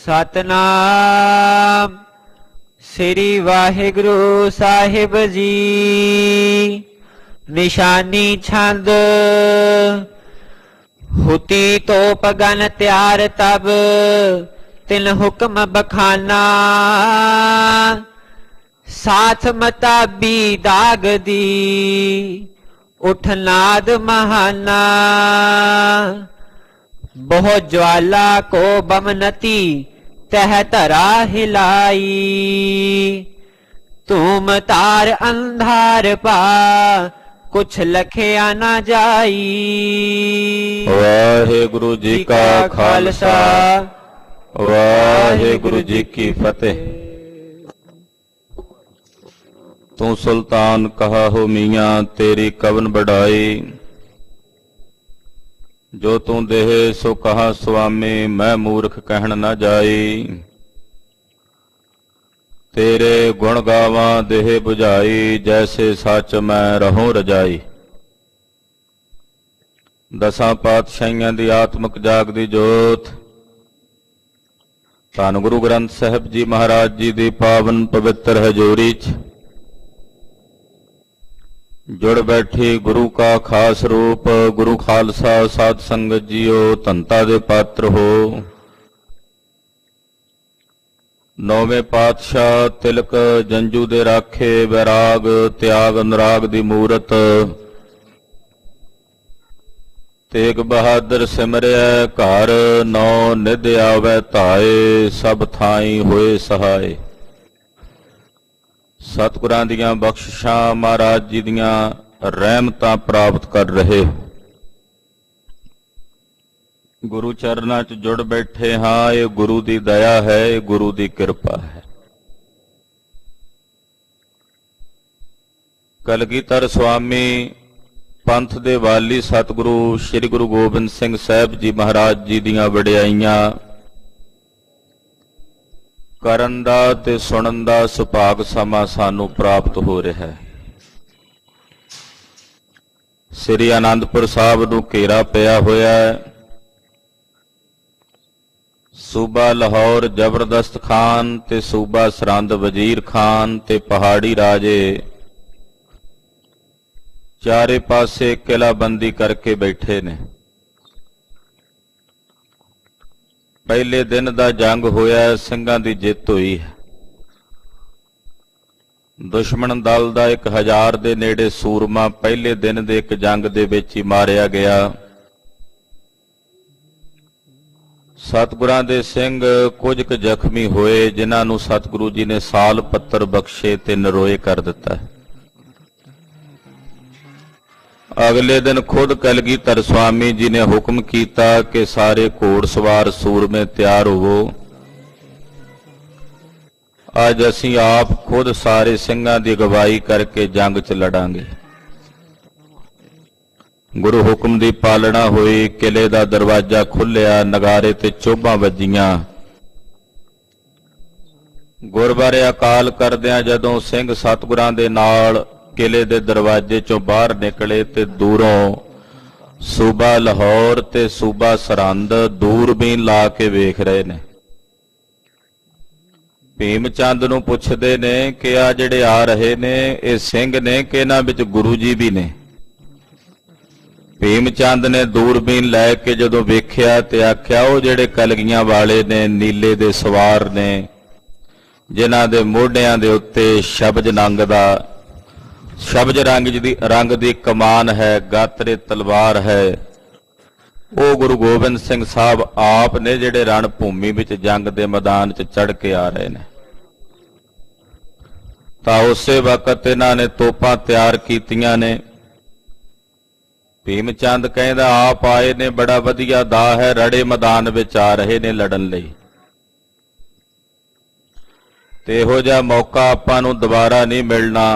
सतनाम श्री वाहिगुरु साहिब जी। निशानी छंद हुती तो पगन त्यार तब तिन हुक्म बखाना। साथ मताबी दाग दी उठनाद महाना। बहुत ज्वाला को बमनती तह धरा हिलाई। तुम तार अंधार पा कुछ लखिया ना जाई। वाहिगुरु जी का खालसा वाहिगुरु जी की फतेह। तू सुल्तान कहा हो मियाँ तेरी कवन बढ़ाई। जो तू देह सो कहा स्वामी मैं मूर्ख कहन न जाई। तेरे गुण गावा देह बुझाई जैसे सच मैं रहूं रजाई। दसां पातशाहियां दी आत्मक जागदी जोत धन गुरु ग्रंथ साहिब जी महाराज जी दी पावन पवित्र हजूरी च जुड़ बैठी गुरु का खास रूप। गुरु खालसा साध संगत जीओ धनता दे पात्र हो। नौवें पातशाह तिलक जंजू दे राखे वैराग त्याग अनुराग दी मूरत। तेग बहादुर सिमरिया घर नौ निध आवे धाए सब थाई होए सहाय। सतगुरां दियां बख्शिशां महाराज जी दियां रहमतां प्राप्त कर रहे। गुरु चरनां च जुड़ बैठे हाँ ये गुरु दी दया है ये गुरु दी कृपा है। कलगीधर स्वामी पंथ दे वाली सतगुरु श्री गुरु गोबिंद सिंह साहिब जी महाराज जी दियां वडियाईयां ਕਰਨ ਦਾ ਤੇ ਸੁਣਨ ਦਾ ਸੁਭਾਗ ਸਮਾਂ ਸਾਨੂੰ ਪ੍ਰਾਪਤ ਹੋ ਰਿਹਾ ਹੈ। ਸ੍ਰੀ ਅਨੰਦਪੁਰ ਸਾਹਿਬ ਨੂੰ ਘੇਰਾ ਪਿਆ ਹੋਇਆ ਹੈ। ਸੂਬਾ ਲਾਹੌਰ ਜ਼ਬਰਦਸਤ ਖਾਨ ਤੇ ਸੂਬਾ ਸਰਹੰਦ ਵਜ਼ੀਰ ਖਾਨ ਤੇ ਪਹਾੜੀ ਰਾਜੇ ਚਾਰੇ ਪਾਸੇ ਕਿਲਾਬੰਦੀ ਕਰਕੇ ਬੈਠੇ ਨੇ। पहले दिन का जंग होया ਸਿੰਘਾਂ की जित हुई है। दुश्मन दल का 1000 के नेड़े सूरमा पहले दिन के एक जंग के विच ही मारिया गया। सतगुरां दे सिंह कुछ क जख्मी होए जिन्हां नूं सतगुरु जी ने साल पत्तर बख्शे ते नरोए कर दिता है। अगले दिन खुद कलगीधर स्वामी जी ने हुक्म किया कि सारे घोड़सवार सूरमे तैयार होवो। अज असीं आप खुद सारे ਸਿੰਘਾਂ की अगवाई करके जंग च लड़ांगे। गुरु हुक्म की पालना हुई। किले का दरवाजा खुलिया नगारे ते चोभां वजीआं। गुरबारे अकाल करदिआं जदों सिंह सतगुरां दे नाल किले दे दरवाजे चों बाहर निकले ते दूरों सूबा लाहौर ते सूबा सरहंद दूरबीन ला के वेख रहे ने। भीम चंद नूं पुछदे ने कि आ जिहड़े आ रहे ने ये सिंह ने कि इन्हां विच गुरु जी भी ने। भीम चंद ने दूरबीन लै के जदों वेख्या ते आख्या वो जिहड़े कलगियां वाले ने नीले दे सवार ने जिन्हां दे मोढियां दे उत्ते शबज नंग दा शबज रंग दी कमान है गात्रे तलवार है। वो गुरु गोबिंद सिंह साहब आप ने जिहड़े रण भूमि विच जंग दे मैदान च चढ़ के आ रहे ने। तां उसे वक्त इन्हां ने तोपां तैयार कीतियां ने। भीम चंद कहंदा आप आए ने बड़ा वधिया दा है रड़े मैदान विच आ रहे ने लड़न लई ते इहो जिहा मौका आपां नूं दुबारा नहीं मिलना।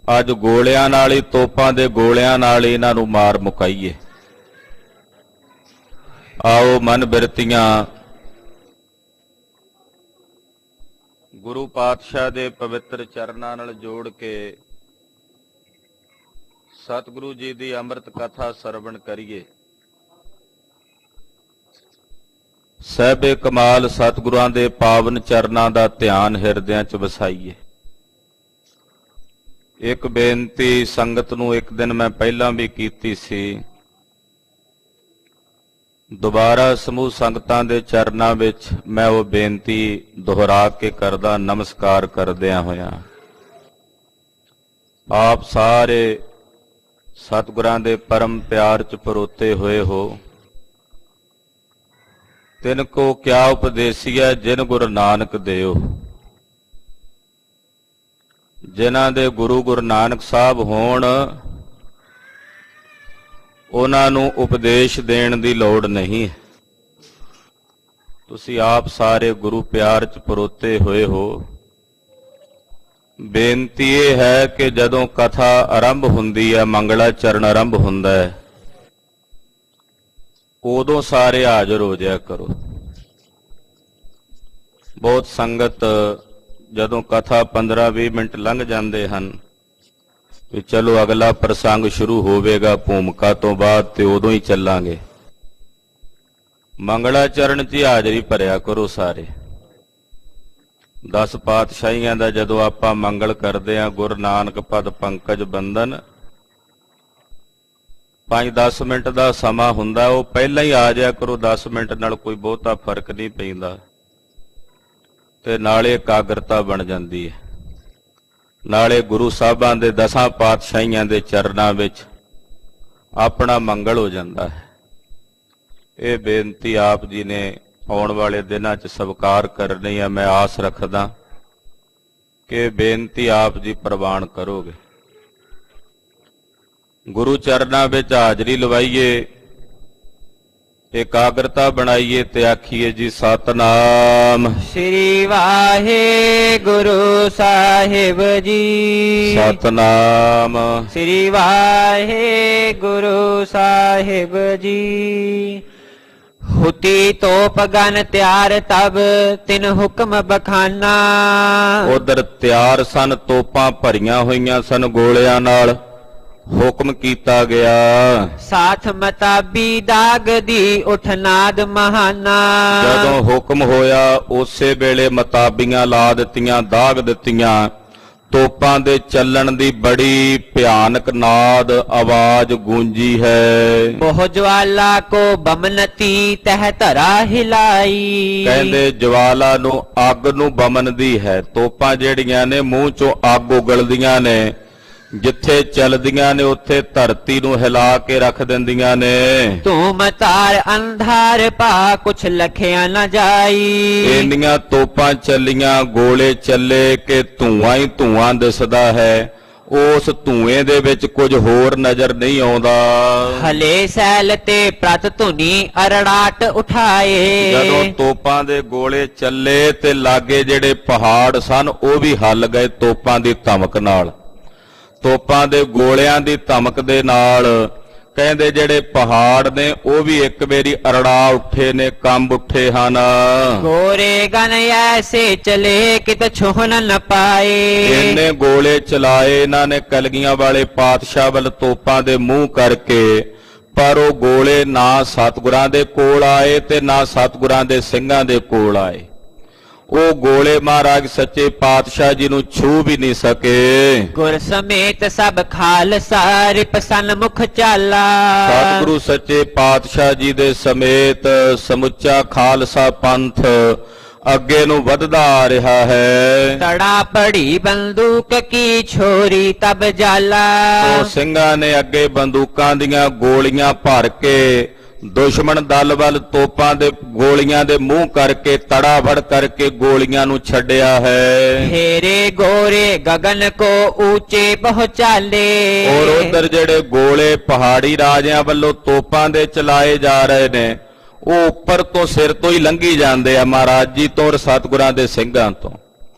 अज गोलियां नाल ही तोपां दे गोलियां नाल ही इन्हां नूं मार मुकाईए। आओ मन बिरतियां गुरु पातशाह दे पवित्र चरनां नाल जोड़ के सतगुरु जी दी अमृत कथा सरवण करिए। ਸਹਿਬੇ ਕਮਾਲ ਸਤਿਗੁਰਾਂ ਦੇ ਪਾਵਨ ਚਰਨਾਂ ਦਾ ਧਿਆਨ ਹਿਰਦਿਆਂ 'ਚ ਵਸਾਈਏ। ਇੱਕ ਬੇਨਤੀ ਸੰਗਤ ਨੂੰ ਇੱਕ ਦਿਨ ਮੈਂ ਪਹਿਲਾਂ ਵੀ ਕੀਤੀ ਸੀ, ਦੁਬਾਰਾ ਸਮੂਹ ਸੰਗਤਾਂ ਦੇ ਚਰਨਾਂ ਵਿੱਚ ਮੈਂ ਉਹ ਬੇਨਤੀ ਦੁਹਰਾ ਕੇ ਕਰਦਾ, ਨਮਸਕਾਰ ਕਰਦਿਆਂ ਹੋਇਆਂ। ਆਪ ਸਾਰੇ ਸਤਿਗੁਰਾਂ ਦੇ ਪਰਮ ਪਿਆਰ 'ਚ ਪਰੋਤੇ ਹੋਏ ਹੋ। ਤਿਨ ਕੋ ਕਿਆ ਉਪਦੇਸੀਐ ਜਿਨ ਗੁਰੂ ਨਾਨਕ ਦੇਓ। ਜਿਨ੍ਹਾਂ ਦੇ ਗੁਰੂ ਨਾਨਕ ਸਾਹਿਬ ਹੋਣ ਉਹਨਾਂ ਨੂੰ ਉਪਦੇਸ਼ ਦੇਣ ਦੀ ਲੋੜ ਨਹੀਂ। ਤੁਸੀਂ ਆਪ ਸਾਰੇ ਗੁਰੂ ਪਿਆਰ 'ਚ ਪਰੋਤੇ ਹੋਏ ਹੋ। ਬੇਨਤੀ ਇਹ ਹੈ ਕਿ ਜਦੋਂ ਕਥਾ ਆਰੰਭ ਹੁੰਦੀ ਹੈ, ਮੰਗਲਾ ਚਰਨ ਆਰੰਭ ਹੁੰਦਾ ਹੈ, ਉਦੋਂ ਸਾਰੇ ਹਾਜ਼ਰ ਹੋ ਜਾਇਆ ਕਰੋ। ਬਹੁਤ ਸੰਗਤ ਜਦੋਂ ਕਥਾ 15-20 ਮਿੰਟ ਲੰਘ ਜਾਂਦੇ ਹਨ ਵੀ ਚਲੋ ਅਗਲਾ ਪ੍ਰਸੰਗ ਸ਼ੁਰੂ ਹੋਵੇਗਾ ਭੂਮਿਕਾ ਤੋਂ ਬਾਅਦ ਤੇ ਉਦੋਂ ਹੀ ਚੱਲਾਂਗੇ। ਮੰਗਲਾ ਚਰਨ 'ਚ ਹਾਜ਼ਰੀ ਭਰਿਆ ਕਰੋ ਸਾਰੇ। 10 ਪਾਤਸ਼ਾਹੀਆਂ ਦਾ ਜਦੋਂ ਆਪਾਂ ਮੰਗਲ ਕਰਦੇ ਹਾਂ, ਗੁਰੂ ਨਾਨਕ ਪਦ ਪੰਕਜ ਬੰਦਨ, 5-10 ਮਿੰਟ ਦਾ ਸਮਾਂ ਹੁੰਦਾ, ਉਹ ਪਹਿਲਾਂ ਹੀ ਆ ਜਾਇਆ ਕਰੋ। 10 ਮਿੰਟ ਨਾਲ ਕੋਈ ਬਹੁਤਾ ਫਰਕ ਨਹੀਂ ਪੈਂਦਾ ਤੇ ਨਾਲੇ ਇਕਾਗਰਤਾ ਬਣ ਜਾਂਦੀ ਹੈ। ਨਾਲੇ ਗੁਰੂ ਸਾਹਿਬਾਂ ਦੇ 10 ਪਾਤਸ਼ਾਹੀਆਂ ਦੇ ਚਰਨਾਂ ਵਿੱਚ ਆਪਣਾ ਮੰਗਲ ਹੋ ਜਾਂਦਾ ਹੈ। ਇਹ ਬੇਨਤੀ ਆਪ ਜੀ ਨੇ ਆਉਣ ਵਾਲੇ ਦਿਨਾਂ 'ਚ ਸਵੀਕਾਰ ਕਰਨੀ ਹੈ। ਮੈਂ ਆਸ ਰੱਖਦਾ ਕਿ ਬੇਨਤੀ ਆਪ ਜੀ ਪ੍ਰਵਾਨ ਕਰੋਗੇ। ਗੁਰੂ ਚਰਨਾਂ ਵਿੱਚ ਹਾਜ਼ਰੀ ਲਵਾਈਏ, ਇਕਾਗਰਤਾ ਬਣਾਈਏ ਤੇ ਆਖੀਏ ਜੀ ਸਤਨਾਮ ਸ੍ਰੀ ਵਾਹਿਗੁਰੂ ਸਾਹਿਬ ਜੀ। ਸਤਨਾਮ ਸ੍ਰੀ ਵਾਹਿਗੁਰੂ ਸਾਹਿਬ ਜੀ। ਹੁਤੀ ਤੋਪ ਗਨ ਤਿਆਰ ਤਬ ਤਿਨ ਹੁਕਮ ਬਖਾਨਾ। ਉਧਰ ਤਿਆਰ ਸਨ, ਤੋਪਾਂ ਭਰੀਆਂ ਹੋਈਆਂ ਸਨ ਗੋਲਿਆਂ ਨਾਲ। ਹੁਕਮ ਕੀਤਾ ਗਿਆ ਸਾਥ ਮਤਾਬੀ ਦਾਗ ਦੀ ਉਠਨਾਦ ਮਹਾਨਾ। ਜਦੋਂ ਹੁਕਮ ਹੋਇਆ ਉਸੇ ਵੇਲੇ ਮਤਾਬੀਆਂ ਲਾ ਦਿੱਤੀਆਂ, ਦਾਗ ਦਿੱਤੀਆਂ। ਤੋਪਾਂ ਦੇ ਚੱਲਣ ਦੀ ਬੜੀ ਭਿਆਨਕ ਨਾਦ ਆਵਾਜ਼ ਗੂੰਜੀ ਹੈ। ਬਹੁ ਜਵਾਲਾ ਕੋ ਬਮਨਤੀ ਤਹਿ ਧਰਾ ਹਿਲਾਈ। ਕਹਿੰਦੇ ਜਵਾਲਾ ਨੂੰ, ਅੱਗ ਨੂੰ ਬਮਨਦੀ ਹੈ। ਤੋਪਾਂ ਜਿਹੜੀਆਂ ਨੇ ਮੂੰਹ ਚੋਂ ਅੱਗ ਉਗਲਦੀਆਂ ਨੇ, ਜਿੱਥੇ ਚੱਲਦੀਆਂ ਨੇ ਉੱਥੇ ਧਰਤੀ ਨੂੰ ਹਿਲਾ ਕੇ ਰੱਖ ਦਿੰਦੀਆਂ ਨੇ। ਧੂਮ ਤਾਰ ਅੰਧਾਰ ਪਾ ਕੁਛ ਲਖਿਆ ਨਾ ਜਾਈ। ਇੰਨੀਆਂ ਤੋਪਾਂ ਚੱਲੀਆਂ, ਗੋਲੇ ਚੱਲੇ ਕਿ ਧੂਆਂ ਹੀ ਧੂਆਂ ਦਿਸਦਾ ਹੈ। ਉਸ ਧੂਏ ਦੇ ਵਿੱਚ ਕੁਝ ਹੋਰ ਨਜ਼ਰ ਨਹੀਂ ਆਉਂਦਾ। ਹਲੇ ਸੈਲ ਤੇ ਪ੍ਰਤ ਧੁਨੀ ਅਰੜਾਟ ਉਠਾਏ। ਜਦੋਂ ਤੋਪਾਂ ਦੇ ਗੋਲੇ ਚੱਲੇ ਤੇ ਲਾਗੇ ਜਿਹੜੇ ਪਹਾੜ ਸਨ ਉਹ ਵੀ ਹੱਲ ਗਏ ਤੋਪਾਂ ਦੀ ਧਮਕ ਨਾਲ। ਤੋਪਾਂ ਦੇ ਗੋਲਿਆਂ ਦੀ ਧਮਕ ਦੇ ਨਾਲ ਕਹਿੰਦੇ ਜਿਹੜੇ ਪਹਾੜ ਨੇ ਉਹ ਵੀ ਇੱਕ ਵਾਰੀ ਅਰੜਾ ਉੱਠੇ ਨੇ, ਕੰਬ ਉੱਠੇ ਹਨ। ਗੋਰੇ ਗਨ ਐਸੇ ਚਲੇ ਕਿਤ ਛੋਹਣ ਨ ਪਾਏ। ਇੰਨੇ ਗੋਲੇ ਚਲਾਏ ਇਹਨਾਂ ਨੇ ਕਲਗੀਆਂ ਵਾਲੇ ਪਾਤਸ਼ਾਹ ਵੱਲ ਤੋਪਾਂ ਦੇ ਮੂੰਹ ਕਰਕੇ, ਪਰ ਉਹ ਗੋਲੇ ਨਾ ਸਤਿਗੁਰਾਂ ਦੇ ਕੋਲ ਆਏ ਤੇ ਨਾ ਸਤਿਗੁਰਾਂ ਦੇ ਸਿੰਘਾਂ ਦੇ ਕੋਲ ਆਏ। ਉਹ ਗੋਲੇ ਮਹਾਰਾਜ ਸੱਚੇ ਪਾਤਸ਼ਾਹ ਜੀ ਨੂੰ ਛੂ ਵੀ ਨਹੀਂ ਸਕੇ। ਗੁਰ ਸਮੇਤ ਸਭ ਖਾਲਸਾ ਰਿਪ ਸਨਮੁਖ ਚਾਲਾ। ਸਤਿਗੁਰੂ ਸੱਚੇ ਪਾਤਸ਼ਾਹ ਜੀ ਦੇ ਸਮੇਤ ਸਮੁੱਚਾ ਖਾਲਸਾ ਪੰਥ ਅੱਗੇ ਨੂੰ ਵੱਧਦਾ ਆ ਰਿਹਾ ਹੈ। ਤੜਾ ਪੜੀ ਬੰਦੂਕ ਕੀ ਛੋਰੀ ਤਬ ਜਾਲਾ। ਉਹ ਸਿੰਘਾਂ ਨੇ ਅੱਗੇ ਬੰਦੂਕਾਂ ਦੀਆਂ ਗੋਲੀਆਂ ਭਰ ਕੇ ਦੁਸ਼ਮਣ ਦਲ ਵੱਲ ਤੋਪਾਂ ਦੇ ਗੋਲੀਆਂ ਦੇ ਮੂੰਹ ਕਰਕੇ, ਤੜਾ ਫੜ ਕਰਕੇ ਗੋਲੀਆਂ ਨੂੰ ਛੱਡਿਆ ਹੈ। ਹੇਰੇ ਗੋਰੇ ਗਗਨ ਕੋ ਉੱਚੇ ਪਹੁੰਚਾਲੇ। ਔਰ ਉਧਰ ਜਿਹੜੇ ਗੋਲੇ ਪਹਾੜੀ ਰਾਜਿਆਂ ਵੱਲੋਂ ਤੋਪਾਂ ਦੇ ਚਲਾਏ ਜਾ ਰਹੇ ਨੇ ਉਹ ਉੱਪਰ ਤੋਂ ਸਿਰ ਤੋਂ ਹੀ ਲੰਘੀ ਜਾਂਦੇ ਆ, ਮਹਾਰਾਜ ਜੀ ਤੋਂ ਔਰ ਸਤਿਗੁਰਾਂ ਦੇ ਸਿੰਘਾਂ ਤੋਂ।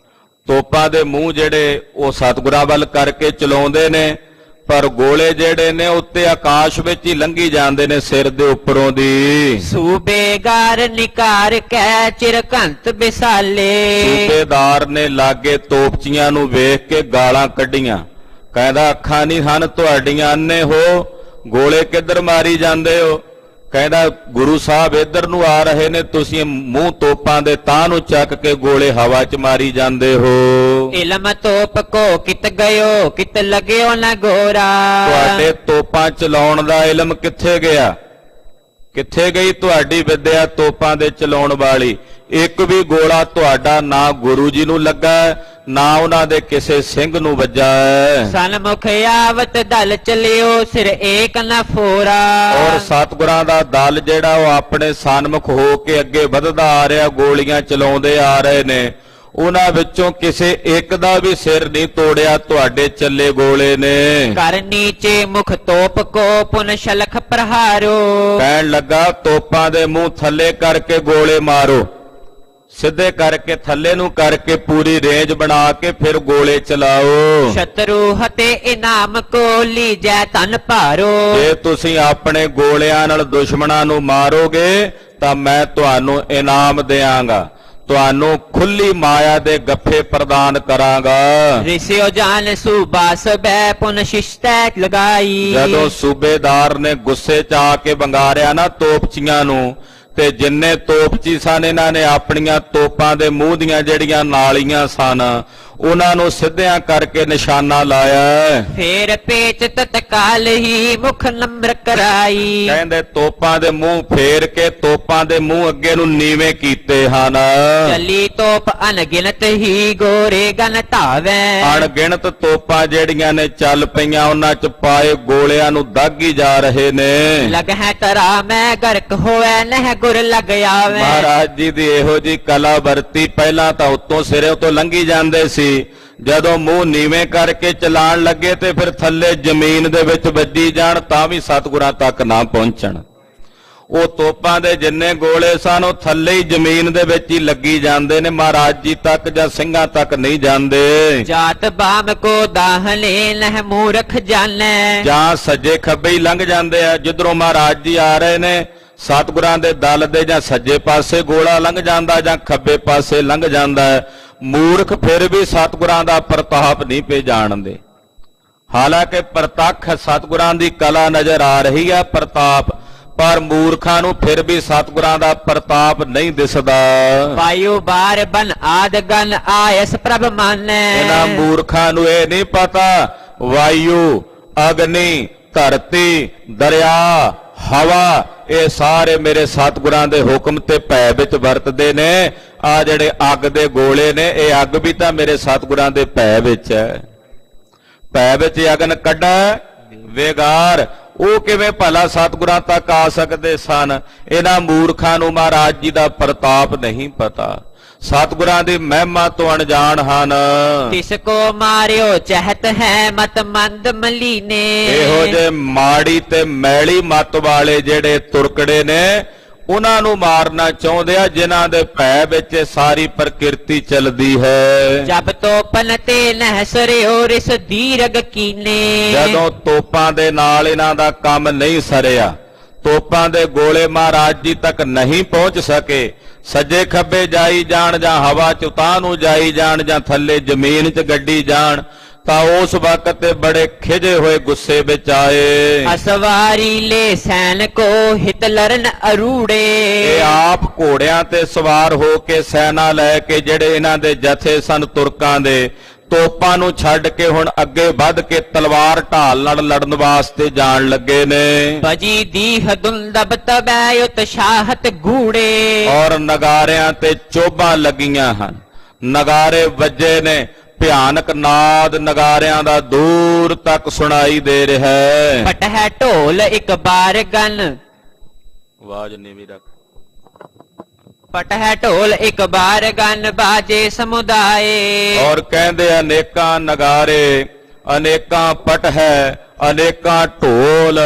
ਤੋਪਾਂ ਦੇ ਮੂੰਹ ਜਿਹੜੇ ਉਹ ਸਤਿਗੁਰਾਂ ਵੱਲ ਕਰਕੇ ਚਲਾਉਂਦੇ ਨੇ, ਪਰ ਗੋਲੇ ਜਿਹੜੇ ਨੇ ਉੱਤੇ ਆਕਾਸ਼ ਵਿੱਚ ਹੀ ਲੰਘੀ ਜਾਂਦੇ ਨੇ ਸਿਰ ਦੇ ਉੱਪਰੋਂ ਦੀ। ਸੂਬੇਦਾਰ ਨਿਕਾਰ ਕੈ ਚਿਰਕੰਤ ਬਿਸਾਲੇ। ਸੂਬੇਦਾਰ ਨੇ ਲਾਗੇ ਤੋਪਚੀਆਂ ਨੂੰ ਵੇਖ ਕੇ ਗਾਲਾਂ ਕੱਢੀਆਂ, ਕਹਿੰਦਾ ਅੱਖਾਂ ਨਹੀਂ ਹਨ ਤੁਹਾਡੀਆਂ, ਅੰਨੇ ਹੋ, ਗੋਲੇ ਕਿੱਧਰ ਮਾਰੀ ਜਾਂਦੇ ਹੋ। ਕਹਿੰਦਾ ਗੁਰੂ ਸਾਹਿਬ ਇੱਧਰ ਨੂੰ ਆ ਰਹੇ ਨੇ, ਤੁਸੀਂ ਮੂੰਹ ਤੋਪਾਂ ਦੇ ਤਾਂ ਨੂੰ ਚੱਕ ਕੇ ਗੋਲੇ ਹਵਾ 'ਚ ਮਾਰੀ ਜਾਂਦੇ ਹੋ। ਇਲਮ ਤੋਪ ਕੋ ਕਿਤ ਗਇਓ ਕਿਤ ਲਗਿਓ ਨ ਗੋਰਾ। ਤੁਹਾਡੇ ਤੋਪਾਂ ਚਲਾਉਣ ਦਾ ਇਲਮ ਕਿੱਥੇ ਗਿਆ? ਕਿੱਥੇ ਗਈ ਤੁਹਾਡੀ ਵਿਦਿਆ ਤੋਪਾਂ ਦੇ ਚਲਾਉਣ ਵਾਲੀ? ਇੱਕ ਵੀ ਗੋਲਾ ਤੁਹਾਡਾ ਨਾ ਗੁਰੂ ਜੀ ਨੂੰ ਲੱਗਾ ਨਾ ਉਹਨਾਂ ਦੇ ਕਿਸੇ ਸਿੰਘ ਨੂੰ ਵੱਜਾ ਹੈ। ਸਨਮੁਖ ਆਵਤ ਦਲ ਚਲਿਓ ਸਿਰ ਏਕ ਨ ਫੋਰਾ। ਔਰ ਸਤਿਗੁਰਾਂ ਦਾ ਦਲ ਜਿਹੜਾ ਉਹ ਆਪਣੇ ਸਨਮੁਖ ਹੋ ਕੇ ਅੱਗੇ ਵੱਧਦਾ ਆ ਰਿਹਾ, ਗੋਲੀਆਂ ਚਲਾਉਂਦੇ ਆ ਰਹੇ ਨੇ, ਉਹਨਾਂ ਵਿੱਚੋਂ ਕਿਸੇ ਇੱਕ ਦਾ ਵੀ ਸਿਰ ਨਹੀਂ ਤੋੜਿਆ, ਤੁਹਾਡੇ ਚੱਲੇ ਗੋਲੇ ਨੇ। ਕਰ ਨੀਚੇ ਮੁਖ ਤੋਪ ਕੋ ਪੁਨ ਸ਼ਲਖ ਪ੍ਰਹਾਰੋ। ਕਹਿਣ ਲੱਗਾ ਤੋਪਾਂ ਦੇ ਮੂੰਹ ਥੱਲੇ ਕਰਕੇ ਗੋਲੇ ਮਾਰੋ, ਸਿੱਧੇ ਕਰਕੇ ਥੱਲੇ ਨੂੰ ਕਰਕੇ ਪੂਰੀ ਰੇਂਜ ਬਣਾ ਕੇ ਫਿਰ ਗੋਲੇ ਚਲਾਓ। ਸ਼ਤਰੂ ਹਤੇ ਇਨਾਮ ਕੋ ਲੀਜੈ ਤਨ ਭਾਰੋ। ਜੇ ਤੁਸੀਂ ਆਪਣੇ ਗੋਲਿਆਂ ਨਾਲ ਦੁਸ਼ਮਣਾਂ ਨੂੰ ਮਾਰੋਗੇ ਤਾਂ ਮੈਂ ਤੁਹਾਨੂੰ ਇਨਾਮ ਦਿਆਂਗਾ, ਤੁਹਾਨੂੰ ਖੁੱਲੀ ਮਾਇਆ ਦੇ ਗੱਫੇ ਪ੍ਰਦਾਨ ਕਰਾਂਗਾ। ਰਿਸਿਓ ਜਾਨ ਸੂਬਾਸ ਬੈ ਪੁਨ ਸ਼ਿਸ਼ਤੈ ਲਗਾਈ। ਜਦੋਂ ਸੂਬੇਦਾਰ ਨੇ ਗੁੱਸੇ 'ਚ ਆ ਕੇ ਵੰਗਾਰਿਆ ਨਾ ਤੋਪਚੀਆਂ ਨੂੰ, ਤੇ ਜਿੰਨੇ ਤੋਪਚੀ ਸਨ ਇਹਨਾਂ ਨੇ ਆਪਣੀਆਂ ਤੋਪਾਂ ਦੇ ਮੂੰਹ ਦੀਆਂ ਜਿਹੜੀਆਂ ਨਾਲੀਆਂ ਸਨ ਉਹਨਾਂ ਨੂੰ ਸਿੱਧਿਆਂ ਕਰਕੇ ਨਿਸ਼ਾਨਾ ਲਾਇਆ। ਫੇਰ ਪੇਚ ਤਤਕਾਲ ਹੀ ਮੁਖ ਨੰਬਰ ਕਰਾਈ। ਕਹਿੰਦੇ ਤੋਪਾਂ ਦੇ ਮੂੰਹ ਫੇਰ ਕੇ ਤੋਪਾਂ ਦੇ ਮੂੰਹ ਅੱਗੇ ਨੂੰ ਨੀਵੇਂ ਕੀਤੇ ਹਨ। ਚੱਲੀ ਤੋਪ ਅਨਗਿਣਤ ਹੀ ਗੋਰੇ ਗਨ ਧਾਵੈ। ਅਣਗਿਣਤ ਤੋਪਾਂ ਜਿਹੜੀਆਂ ਨੇ ਚੱਲ ਪਈਆਂ, ਉਹਨਾਂ 'ਚ ਪਾਏ ਗੋਲਿਆਂ ਨੂੰ ਦਾਗੀ ਜਾ ਰਹੇ ਨੇ। ਲਗਹਿ ਤਰਾ ਮੈਂ ਗਰਕ ਹੋਵੇ ਨਹਿ ਗੁਰ ਲਗ ਆਵੇ। ਮਹਾਰਾਜ ਜੀ ਦੀ ਇਹੋ ਜੀ ਕਲਾ ਵਰਤੀ। ਪਹਿਲਾਂ ਤਾਂ ਉੱਤੋਂ ਸਿਰੇ ਤੋਂ ਲੰਘੀ ਜਾਂਦੇ ਸੀ, ਜਦੋਂ ਮੂੰਹ ਨੀਵੇਂ ਕਰਕੇ ਚਲਾਣ ਲੱਗੇ ਤੇ ਫਿਰ ਥੱਲੇ ਜ਼ਮੀਨ ਦੇ ਵਿੱਚ ਵੱਜੀ ਜਾਣ ਤਾਂ ਵੀ ਸਤਿਗੁਰਾਂ ਤੱਕ ਨਾ ਪਹੁੰਚਣ। ਉਹ ਤੋਪਾਂ ਦੇ ਜਿੰਨੇ ਗੋਲੇ ਸਨ ਉਹ ਥੱਲੇ ਹੀ ਜ਼ਮੀਨ ਦੇ ਵਿੱਚ ਹੀ ਲੱਗੀ ਜਾਂਦੇ ਨੇ, ਮਹਾਰਾਜ ਜੀ ਤੱਕ ਜਾਂ ਸਿੰਘਾਂ ਤੱਕ ਨਹੀਂ ਜਾਂਦੇ। ਜਾਤ ਬਾਮ ਕੋ ਦਾਹਲੇ ਨਹਿ ਮੂਰਖ ਜਾਣੈ। ਜਾਂ ਸੱਜੇ ਖੱਬੇ ਹੀ ਲੰਘ ਜਾਂਦੇ ਆ, ਜਿੱਧਰੋਂ ਮਹਾਰਾਜ ਜੀ ਆ ਰਹੇ ਨੇ ਸਤਿਗੁਰਾਂ ਦੇ ਦਲ ਦੇ ਜਾਂ ਸੱਜੇ ਪਾਸੇ ਗੋਲਾ ਲੰਘ ਜਾਂਦਾ ਜਾਂ ਖੱਬੇ ਪਾਸੇ ਲੰਘ ਜਾਂਦਾ। ਮੂਰਖ ਫਿਰ ਵੀ ਸਤਿਗੁਰਾਂ ਦਾ ਪ੍ਰਤਾਪ ਨਹੀਂ ਪੇ ਜਾਣਦੇ। ਹਾਲਾਂਕਿ ਪ੍ਰਤੱਖ ਸਤਿਗੁਰਾਂ ਦੀ ਕਲਾ ਨਜ਼ਰ ਆ ਰਹੀ ਹੈ, ਪ੍ਰਤਾਪ, ਪਰ ਮੂਰਖਾਂ ਨੂੰ ਫਿਰ ਵੀ ਸਤਿਗੁਰਾਂ ਦਾ ਪ੍ਰਤਾਪ ਨਹੀਂ ਦਿਸਦਾ। ਵਾਯੂ ਬਾਰ ਬਨ ਆਦ ਗਨ ਆਇਸ ਪ੍ਰਭ ਮਾਨੈ। ਇਹਨਾਂ ਮੂਰਖਾਂ ਨੂੰ ਇਹ ਨਹੀਂ ਪਤਾ ਵਾਯੂ, ਅਗਨੀ, ਧਰਤੀ, ਦਰਿਆ, ਹਵਾ ਇਹ ਸਾਰੇ ਮੇਰੇ ਸਤਿਗੁਰਾਂ ਦੇ ਹੁਕਮ ਤੇ ਭੈ ਵਿੱਚ ਵਰਤਦੇ ਨੇ। ਆ ਜਿਹੜੇ ਅੱਗ ਦੇ ਗੋਲੇ ਨੇ ਇਹ ਅੱਗ ਵੀ ਤਾਂ ਮੇਰੇ ਸਤਿਗੁਰਾਂ ਦੇ ਭੈ ਵਿੱਚ ਹੈ। ਭੈ ਵਿੱਚ ਅਗਨ ਕੱਢਾ ਵੇਗਾਰ, ਉਹ ਕਿਵੇਂ ਭਲਾ ਸਤਿਗੁਰਾਂ ਤੱਕ ਆ ਸਕਦੇ ਸਨ? ਇਹਨਾਂ ਮੂਰਖਾਂ ਨੂੰ ਮਹਾਰਾਜ ਜੀ ਦਾ ਪ੍ਰਤਾਪ ਨਹੀਂ ਪਤਾ, ਸਤਿਗੁਰਾਂ ਦੀ ਮਹਿਮਾ ਤੋਂ ਅਣਜਾਣ ਹਨ। ਤਿਸ ਕੋ ਮਾਰਿਓ ਚਹਤ ਹੈ ਮਤ ਮੰਦ ਮਲੀਨੇ। ਇਹੋ ਜੇ ਮਾੜੀ ਤੇ ਮੈਲੀ ਮਤ ਵਾਲੇ ਜਿਹੜੇ ਤੁਰਕੜੇ ਨੇ ਉਹਨਾਂ ਨੂੰ ਮਾਰਨਾ ਚਾਹੁੰਦੇ ਆ, ਜਿਨ੍ਹਾਂ ਦੇ ਭੈ ਵਿੱਚ ਸਾਰੀ ਪ੍ਰਕਿਰਤੀ ਚੱਲਦੀ ਹੈ। ਜਬ ਤੋਪਨ ਤੇ ਨਹਿ ਸਰਿਓ ਰਿਸ ਦੀਰਗ ਕੀਨੇ। ਜਦੋਂ ਤੋਪਾਂ ਦੇ ਨਾਲ ਇਹਨਾਂ ਦਾ ਕੰਮ ਨਹੀਂ ਸਰਿਆ, ਤੋਪਾਂ ਦੇ ਗੋਲੇ ਮਹਾਰਾਜ ਜੀ ਤੱਕ ਨਹੀਂ ਪਹੁੰਚ ਸਕੇ, ਸੱਜੇ ਖੱਬੇ ਜਾਈ ਜਾਣ ਜਾਂ ਹਵਾ 'ਚ ਉਤਾਂਹ ਨੂੰ ਜਾਈ ਜਾਣ ਜਾਂ ਥੱਲੇ ਜ਼ਮੀਨ 'ਚ ਗੱਡੀ ਜਾਣ, ਤਾਂ ਉਸ ਵਕਤ ਤੇ ਬੜੇ ਖਿਜੇ ਹੋਏ ਗੁੱਸੇ ਵਿੱਚ ਆਏ। ਅਸਵਾਰੀ ਲੈ ਸੈਨ ਕੋ ਹਿਤ ਲਰਨ ਅਰੂੜੇ। ਇਹ ਆਪ ਘੋੜਿਆਂ ਤੇ ਸਵਾਰ ਹੋ ਕੇ ਸੈਨਾ ਲੈ ਕੇ ਜਿਹੜੇ ਇਹਨਾਂ ਦੇ ਜਥੇ ਸਨ ਤੁਰਕਾਂ ਦੇ, ਤੋਪਾਂ ਨੂੰ ਛੱਡ ਕੇ ਹੁਣ ਅੱਗੇ ਵੱਧ ਕੇ ਤਲਵਾਰ ਢਾਲ ਨਾਲ ਲੜਨ ਵਾਸਤੇ ਜਾਣ ਲੱਗੇ ਨੇ। ਬਜੀ ਦੀਹ ਦੁੰਦਬ ਤਬੈ ਉਤਸ਼ਾਹਤ ਗੂੜੇ। ਔਰ ਨਗਾਰਿਆਂ ਤੇ ਚੋਭਾਂ ਲੱਗੀਆਂ ਹਨ, ਨਗਾਰੇ ਵੱਜੇ ਨੇ, ਭਿਆਨਕ ਨਾਦ ਨਗਾਰਿਆਂ ਦਾ ਦੂਰ ਤੱਕ ਸੁਣਾਈ ਦੇ ਰਿਹਾ ਹੈ। ਫਟਹਿ ਢੋਲ ਇੱਕ ਬਾਰ ਗਨ। ਆਵਾਜ਼ ਨੀਵੀਂ ਰੱਖ। ਫਟਹਿ ਢੋਲ ਇੱਕ ਬਾਰ ਗਨ ਬਾਜੇ ਸਮੁਦਾਏ। ਔਰ ਕਹਿੰਦੇ ਅਨੇਕਾਂ ਨਗਾਰੇ, ਅਨੇਕਾਂ ਪਟਹਿ, ਅਨੇਕਾਂ ਢੋਲ,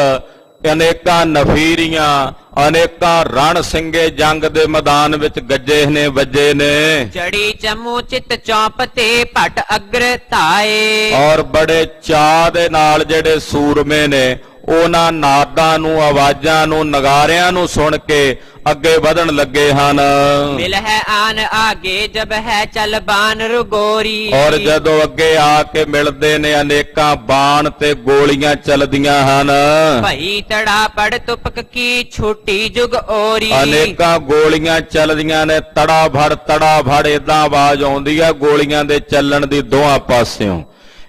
ਅਨੇਕਾਂ ਨਫੀਰੀਆਂ, ਅਨੇਕਾਂ ਰਣ ਸਿੰਘੇ ਜੰਗ ਦੇ ਮੈਦਾਨ ਵਿੱਚ ਗੱਜੇ ਨੇ, ਵੱਜੇ ਨੇ। ਚੜੀ ਚਮੂ ਚਿਤ ਚੌਪ ਤੇ ਭਟ ਅਗਰ ਧਾਏ। ਔਰ ਬੜੇ ਚਾਅ ਦੇ ਨਾਲ ਜਿਹੜੇ ਸੂਰਮੇ ਨੇ ਉਹਨਾਂ ਨਾਦਾਂ ਨੂੰ, ਆਵਾਜ਼ਾਂ ਨੂੰ, ਨਗਾਰਿਆਂ ਨੂੰ ਸੁਣ ਕੇ ਅੱਗੇ ਵਧਣ ਲੱਗੇ ਹਨ। ਮਿਲ ਹੈ ਆਨ ਆਗੇ ਜਬ ਹੈ ਚਲ ਬਾਨ ਰਗੋਰੀ। ਔਰ ਜਦੋਂ ਅੱਗੇ ਆ ਕੇ ਮਿਲਦੇ ਨੇ ਅਨੇਕਾਂ ਬਾਣ ਤੇ ਗੋਲੀਆਂ ਚੱਲਦੀਆਂ ਹਨ। ਭਈ ਤੜਾ ਪੜ ਤੁਪਕ ਕੀ ਛੋਟੀ ਜੁਗ ਓਰੀ। ਅਨੇਕਾਂ ਗੋਲੀਆਂ ਚੱਲਦੀਆਂ ਨੇ, ਤੜਾ ਭੜ ਏਦਾਂ ਆਵਾਜ਼ ਆਉਂਦੀ ਆ ਗੋਲੀਆਂ ਦੇ ਚੱਲਣ ਦੀ ਦੋਹਾਂ ਪਾਸਿਓਂ।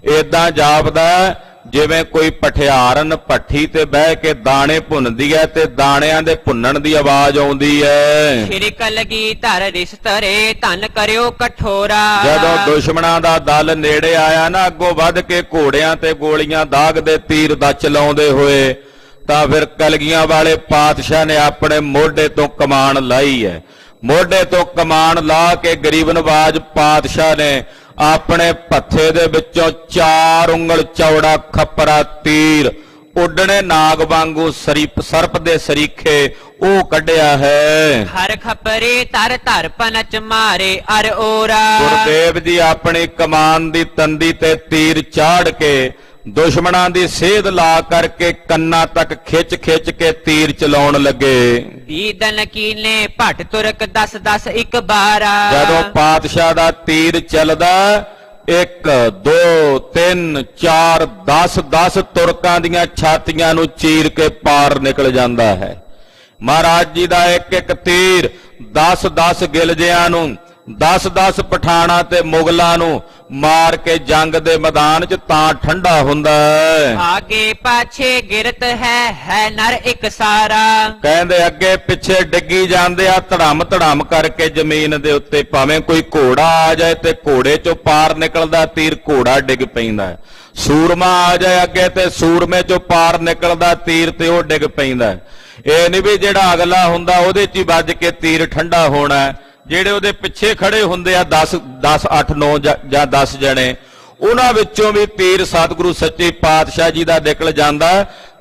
ਏਦਾਂ ਜਾਪਦਾ ਜਿਵੇਂ ਕੋਈ ਪਠਿਆਰਨ ਭੱਠੀ ਤੇ ਬਹਿ ਕੇ ਦਾਣੇ ਭੁੰਨਦੀ ਹੈ ਤੇ ਦਾਣਿਆਂ ਦੇ ਭੁੰਨਣ ਦੀ ਆਵਾਜ਼ ਆਉਂਦੀ ਹੈ। ਸ਼੍ਰੀ ਕਲਗੀ ਧਰ ਰਿਸ਼ਤਰੇ ਧਨ ਕਰਿਓ ਕਠੋਰਾ। ਜਦੋਂ ਦੁਸ਼ਮਣਾਂ ਦਾ ਦਲ ਨੇੜੇ ਆਇਆ ਨਾ, ਅੱਗੋਂ ਵੱਧ ਕੇ ਘੋੜਿਆਂ ਤੇ ਗੋਲੀਆਂ ਦਾਗਦੇ, ਤੀਰ ਦਾ ਚਲਾਉਂਦੇ ਹੋਏ, ਤਾਂ ਫਿਰ ਕਲਗੀਆਂ ਵਾਲੇ ਪਾਤਸ਼ਾਹ ਨੇ ਆਪਣੇ ਮੋਢੇ ਤੋਂ ਕਮਾਨ ਲਾਈ ਹੈ। ਮੋਢੇ ਤੋਂ ਕਮਾਨ ਲਾ ਕੇ ਗਰੀਬ ਨਵਾਜ ਪਾਤਸ਼ਾਹ ਨੇ ਆਪਣੇ ਪੱਥੇ ਦੇ ਵਿੱਚੋਂ 4 ਉਂਗਲ ਚੌੜਾ ਖੱਪਰਾ ਤੀਰ, ਉੱਡਣੇ ਨਾਗ ਵਾਂਗੂ ਸਰਪ ਦੇ ਸਰੀਖੇ, ਉਹ ਕੱਢਿਆ ਹੈ। ਹਰ ਖਪਰੇ ਧਰ ਧਰ ਪਨਚ ਮਾਰੇ ਅਰ ਓਰਾ। ਗੁਰਦੇਵ ਜੀ ਆਪਣੀ ਕਮਾਨ ਦੀ ਤੰਦੀ ਤੇ ਤੀਰ ਚਾੜ ਕੇ ਦੁਸ਼ਮਣਾਂ ਦੀ ਸੇਧ ਲਾ ਕਰਕੇ ਕੰਨਾਂ ਤੱਕ ਖਿੱਚ ਕੇ ਤੀਰ ਚਲਾਉਣ ਲੱਗੇ। ਬੀਦਨ ਕੀਨੇ ਭਟ ਤੁਰਕ 10 ਇੱਕ 12। ਜਦੋਂ ਪਾਤਸ਼ਾਹ ਦਾ ਤੀਰ ਚੱਲਦਾ 1 2 3 4 10 ਤੁਰਕਾਂ ਦੀਆਂ ਛਾਤੀਆਂ ਨੂੰ ਚੀਰ ਕੇ ਪਾਰ ਨਿਕਲ ਜਾਂਦਾ ਹੈ। ਮਹਾਰਾਜ ਜੀ ਦਾ ਇੱਕ ਤੀਰ 10 ਗਿਲਜਿਆਂ ਨੂੰ, 10 ਪਠਾਣਾ ਤੇ ਮੁਗਲਾਂ ਨੂੰ ਮਾਰ ਕੇ ਜੰਗ ਦੇ ਮੈਦਾਨ 'ਚ ਤਾਂ ਠੰਡਾ ਹੁੰਦਾ ਹੈ। ਆਗੇ ਪਾਛੇ ਗਿਰਤ ਹੈ ਨਰ ਇੱਕ ਸਾਰਾ। ਕਹਿੰਦੇ ਅੱਗੇ ਪਿੱਛੇ ਡਿੱਗੀ ਜਾਂਦੇ ਆ ਧੜਮ ਕਰਕੇ ਜ਼ਮੀਨ ਦੇ ਉੱਤੇ। ਭਾਵੇਂ ਕੋਈ ਘੋੜਾ ਆ ਜਾਏ ਤੇ ਘੋੜੇ 'ਚੋਂ ਪਾਰ ਨਿਕਲਦਾ ਤੀਰ, ਘੋੜਾ ਡਿੱਗ ਪੈਂਦਾ। ਸੂਰਮਾ ਆ ਜਾਏ ਅੱਗੇ ਤੇ ਸੂਰਮੇ 'ਚੋਂ ਪਾਰ ਨਿਕਲਦਾ ਤੀਰ, ਤੇ ਉਹ ਡਿੱਗ ਪੈਂਦਾ। ਇਹ ਨਹੀਂ ਵੀ ਜਿਹੜਾ ਅਗਲਾ ਹੁੰਦਾ ਉਹਦੇ 'ਚ ਹੀ ਵੱਜ ਕੇ ਤੀਰ ਠੰਡਾ ਹੋਣਾ। ਜਿਹੜੇ ਉਹਦੇ ਪਿੱਛੇ ਖੜੇ ਹੁੰਦੇ ਆ 10 8 9 ਜਾਂ 10 ਜਣੇ, ਉਹਨਾਂ ਵਿੱਚੋਂ ਵੀ ਤੀਰ ਸਤਿਗੁਰੂ ਸੱਚੇ ਪਾਤਸ਼ਾਹ ਜੀ ਦਾ ਨਿਕਲ ਜਾਂਦਾ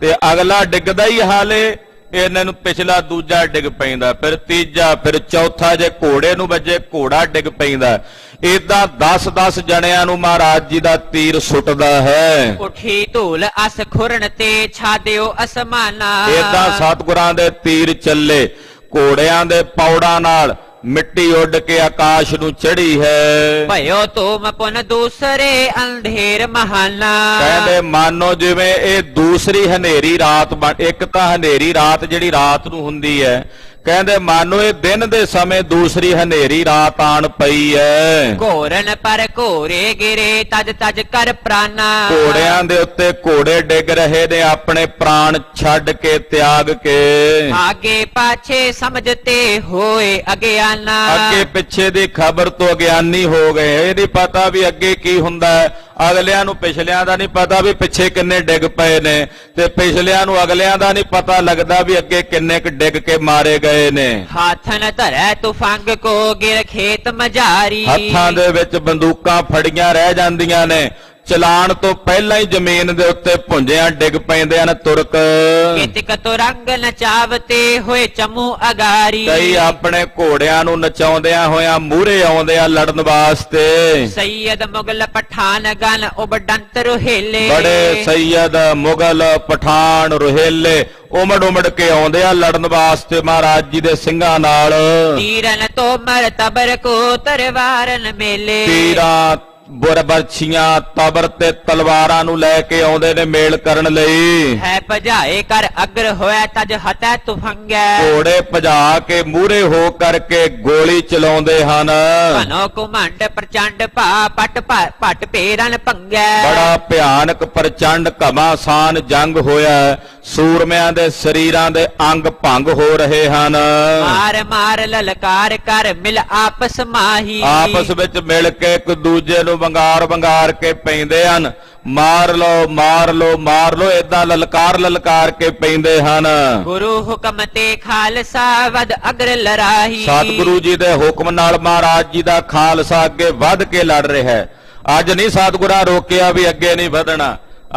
ਤੇ ਅਗਲਾ ਡਿੱਗਦਾ ਹੀ ਹਾਲੇ, ਇਹਨਾਂ ਨੂੰ ਪਿਛਲਾ ਦੂਜਾ ਡਿੱਗ ਪੈਂਦਾ, ਫਿਰ ਤੀਜਾ, ਫਿਰ ਚੌਥਾ। ਜੇ ਘੋੜੇ ਨੂੰ ਵੱਜੇ ਘੋੜਾ ਡਿੱਗ ਪੈਂਦਾ। ਏਦਾਂ 10 ਜਣਿਆਂ ਨੂੰ ਮਹਾਰਾਜ ਜੀ ਦਾ ਤੀਰ ਸੁੱਟਦਾ ਹੈ। ਉਠੀ ਧੂਲ ਅਸ ਖੁਰਨ ਤੇ ਛਾਦਿਓ ਅਸਮਾਨਾ। ਏਦਾਂ ਸਤਿਗੁਰਾਂ ਦੇ ਤੀਰ ਚੱਲੇ, ਘੋੜਿਆਂ ਦੇ ਪੌੜਾਂ ਨਾਲ ਮਿੱਟੀ ਉੱਡ ਕੇ ਆਕਾਸ਼ ਨੂੰ ਚੜੀ ਹੈ। ਭਇਓ ਤੁਮ ਪੁਨ ਦੂਸਰੇ ਅੰਧੇਰ ਮਹਾਨਾ। ਕਹਿੰਦੇ ਮਾਨੋ ਜਿਵੇਂ ਇਹ ਦੂਸਰੀ ਹਨੇਰੀ ਰਾਤ, ਇੱਕ ਤਾਂ ਹਨੇਰੀ ਰਾਤ ਜਿਹੜੀ ਰਾਤ ਨੂੰ ਹੁੰਦੀ ਹੈ, ਕਹਿੰਦੇ ਮਾਨੋ ਇਹ ਦਿਨ ਦੇ ਸਮੇਂ ਦੂਸਰੀ ਹਨੇਰੀ ਰਾਤ ਆਣ ਪਈ ਹੈ। ਘੋਰਨ ਪਰ ਘੋਰੇ ਗਿਰੇ ਤਜ ਕਰ ਪ੍ਰਾਨਾ। ਘੋੜਿਆਂ ਦੇ ਉੱਤੇ ਘੋੜੇ ਡਿੱਗ ਰਹੇ ਨੇ ਆਪਣੇ ਪ੍ਰਾਣ ਛੱਡ ਕੇ, ਤਿਆਗ ਕੇ। ਆਗੇ ਪਾਛੇ ਸਮਝਤੇ ਹੋਏ ਅਗਿਆਨਾ। ਅੱਗੇ ਪਿੱਛੇ ਦੀ ਖਬਰ ਤੋਂ ਅਗਿਆਨੀ ਹੋ ਗਏ। ਇਹ ਨਹੀਂ ਪਤਾ ਵੀ ਅੱਗੇ ਕੀ ਹੁੰਦਾ ਹੈ। ਅਗਲਿਆਂ ਨੂੰ ਪਿਛਲਿਆਂ ਦਾ ਨਹੀਂ ਪਤਾ ਵੀ ਪਿੱਛੇ ਕਿੰਨੇ ਡਿੱਗ ਪਏ ਨੇ, ਤੇ ਪਿਛਲਿਆਂ ਨੂੰ ਅਗਲਿਆਂ ਦਾ ਨਹੀਂ ਪਤਾ ਲੱਗਦਾ ਵੀ ਅੱਗੇ ਕਿੰਨੇ ਕੁ ਡਿੱਗ ਕੇ ਮਾਰੇ ਗਏ ਨੇ। ਹਾਥਨ ਧਰੈ ਤੁਫੰਗ ਕੋ ਗਿਰ ਖੇਤ ਮਝਾਰੀ। ਹੱਥਾਂ ਦੇ ਵਿੱਚ ਬੰਦੂਕਾਂ ਫੜੀਆਂ ਰਹਿ ਜਾਂਦੀਆਂ ਨੇ, ਚਲਾਣ ਤੋਂ ਪਹਿਲਾਂ ਹੀ ਜ਼ਮੀਨ ਦੇ ਉੱਤੇ ਭੁੰਜਿਆਂ ਡਿੱਗ ਪੈਂਦੇ ਹਨ ਤੁਰਕ। ਕਿਤਕ ਤੁਰੰਗ ਨਚਾਵਤੇ ਹੋਏ ਚਮੂ ਅਗਾਰੀ। ਕਈ ਆਪਣੇ ਘੋੜਿਆਂ ਨੂੰ ਨਚਾਉਂਦਿਆਂ ਹੋਇਆਂ ਮੂਹਰੇ ਆਉਂਦੇ ਆ ਲੜਨ ਵਾਸਤੇ। ਸੈਯਦ ਮੁਗਲ ਪਠਾਨ ਗਨ ਉਬਡੰਤ ਰੁਹੇਲੇ। ਬੜੇ ਸੈਯਦ ਮੁਗਲ ਪਠਾਨ ਰੁਹੇਲੇ ਉਮੜ ਕੇ ਆਉਂਦੇ ਆ ਲੜਨ ਵਾਸਤੇ ਮਹਾਰਾਜ ਜੀ ਦੇ ਸਿੰਘਾਂ ਨਾਲ। ਤੀਰਨ ਤੋਮਰ ਤਬਰ ਕੋ ਤਰਵਾਰਨ ਮੇਲੇ। ਤੀਰਾਂ ਬਰਛੀਆਂ ਤਬਰ ਤੇ ਤਲਵਾਰਾਂ ਨੂੰ ਲੈ ਕੇ ਆਉਂਦੇ ਨੇ ਮੇਲ ਕਰਨ ਲਈ। ਹੈ ਭਜਾਏ ਕਰ ਅਗਰ ਹੋਇਆ ਤਜ ਹਤੈ ਤੁਫੰਗੈ। ਘੋੜੇ ਭਜਾ ਕੇ ਮੂਹਰੇ ਹੋ ਕਰਕੇ ਗੋਲੀ ਚਲਾਉਂਦੇ ਹਨ। ਘਨੋ ਕੁਮੰਡ ਪ੍ਰਚੰਡ ਪਟ ਪੇਰਨ ਭੰਗੈ। ਬੜਾ ਭਿਆਨਕ ਪ੍ਰਚੰਡ ਘਮਾਸਾਨ ਜੰਗ ਹੋਇਆ। ਸੂਰਮਿਆਂ ਦੇ ਸਰੀਰਾਂ ਦੇ ਅੰਗ ਭੰਗ ਹੋ ਰਹੇ ਹਨ। ਮਾਰ ਲਲਕਾਰ ਕਰ ਮਿਲ ਆਪਸ ਮਾਹੀ। ਆਪਸ ਵਿੱਚ ਮਿਲ ਕੇ ਇੱਕ ਦੂਜੇ ਨੂੰ ਵੰਗਾਰ ਕੇ ਪੈਂਦੇ ਹਨ। ਮਾਰ ਲੋ ਏਦਾਂ ਲਲਕਾਰ ਕੇ ਪੈਂਦੇ ਹਨ। ਗੁਰੂ ਹੁਕਮ ਤੇ ਖਾਲਸਾ ਵਦ ਅਗਰ ਲਰਾਹੀ। ਸਤਿਗੁਰੂ ਜੀ ਦੇ ਹੁਕਮ ਨਾਲ ਮਹਾਰਾਜ ਜੀ ਦਾ ਖਾਲਸਾ ਅੱਗੇ ਵੱਧ ਕੇ ਲੜ ਰਿਹਾ ਹੈ। ਅੱਜ ਨਹੀਂ ਸਤਿਗੁਰਾਂ ਰੋਕਿਆ ਵੀ ਅੱਗੇ ਨਹੀਂ ਵਧਣਾ।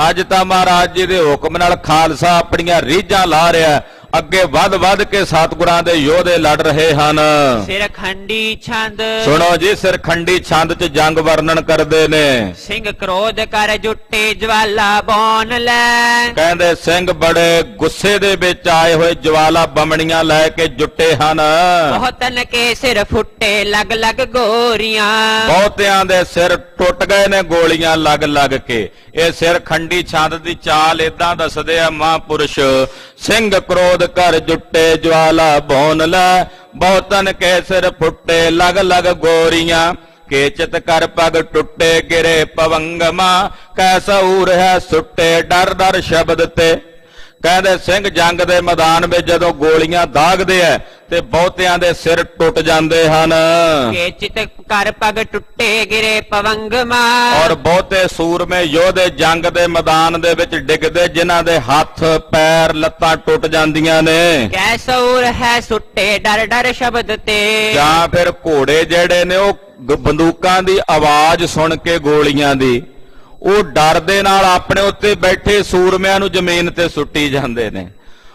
ਅੱਜ ਤਾਂ ਮਹਾਰਾਜ ਜੀ ਦੇ ਹੁਕਮ ਨਾਲ ਖਾਲਸਾ ਆਪਣੀਆਂ ਰੀਝਾਂ ਲਾ ਰਿਹਾ। ਅੱਗੇ ਵੱਧ ਕੇ ਸਤਿਗੁਰਾਂ ਦੇ ਯੋਧੇ ਲੜ ਰਹੇ ਹਨ। ਸਿਰ ਖੰਡੀ ਛੰਦ ਸੁਣੋ ਜੀ, ਸਿਰਖੰਡੀ ਛੰਦ 'ਚ ਜੰਗ ਵਰਣਨ ਕਰਦੇ ਨੇ। ਸਿੰਘ ਕ੍ਰੋਧ ਕਰ ਜੁੱਟੇ ਜਵਾਲਾ ਬੌਨ ਲੈ। ਕਹਿੰਦੇ ਸਿੰਘ ਬੜੇ ਗੁੱਸੇ ਦੇ ਵਿੱਚ ਆਏ ਹੋਏ ਜਵਾਲਾ ਬੰਮਣੀਆਂ ਲੈ ਕੇ ਜੁੱਟੇ ਹਨ। ਬਹੁਤਨ ਕੇ ਸਿਰ ਫੁੱਟੇ ਲਗ ਲਗ ਗੋਰੀਆਂ। ਬਹੁਤਿਆਂ ਦੇ ਸਿਰ ਟੁੱਟ ਗਏ ਨੇ ਗੋਲੀਆਂ ਲੱਗ ਲੱਗ ਕੇ। ਇਹ ਸਿਰਖੰਡੀ ਛੰਦ ਦੀ ਚਾਲ ਏਦਾਂ ਦੱਸਦੇ ਆ ਮਹਾਂਪੁਰਸ਼। ਸਿੰਘ ਕ੍ਰੋਧ ਕਰ ਜੁੱਟੇ ਜਵਾਲਾ ਬੌਨ ਲੈ, ਬਹੁਤਨ ਕੇ ਸਿਰ ਫੁੱਟੇ ਲਗ ਲਗ ਗੋਰੀਆਂ। ਕੇਚਿਤ ਕਰ ਪਗ ਟੁੱਟੇ ਗਿਰੇ ਪਵੰਗਮਾ, ਕੈਸਾ ਊਰ ਹੈ ਸੁੱਟੇ ਡਰ ਡਰ ਸ਼ਬਦ ਤੇ। ਕਹਿੰਦੇ ਸਿੰਘ ਜੰਗ ਦੇ ਮੈਦਾਨ ਵਿੱਚ ਜਦੋਂ ਗੋਲੀਆਂ ਦਾਗਦੇ ਐ ਤੇ ਬਹੁਤਿਆਂ ਦੇ ਸਿਰ ਟੁੱਟ ਜਾਂਦੇ ਹਨ। ਕੇਚਿਤ ਕਰ ਪਗ ਟੁੱਟੇ ਗਿਰੇ ਪਵੰਗਮਾ। ਔਰ ਬਹੁਤੇ ਸੂਰਮੇ ਯੋਧੇ ਜੰਗ ਦੇ ਮੈਦਾਨ ਦੇ ਵਿੱਚ ਡਿੱਗਦੇ, ਜਿਨ੍ਹਾਂ ਦੇ ਹੱਥ ਪੈਰ ਲੱਤਾਂ ਟੁੱਟ ਜਾਂਦੀਆਂ ਨੇ। ਕੈਸੂਰ ਹੈ ਸੁੱਟੇ ਡਰ ਡਰ ਸ਼ਬਦ ਤੇ। ਜਾਂ ਫਿਰ ਘੋੜੇ ਜਿਹੜੇ ਨੇ ਉਹ ਬੰਦੂਕਾਂ ਦੀ ਆਵਾਜ਼ ਸੁਣ ਕੇ ਗੋਲੀਆਂ ਦੀ, ਉਹ ਡਰ ਦੇ ਨਾਲ ਆਪਣੇ ਉੱਤੇ ਬੈਠੇ ਸੂਰਮਿਆਂ ਨੂੰ ਜ਼ਮੀਨ ਤੇ ਸੁੱਟੀ ਜਾਂਦੇ ਨੇ।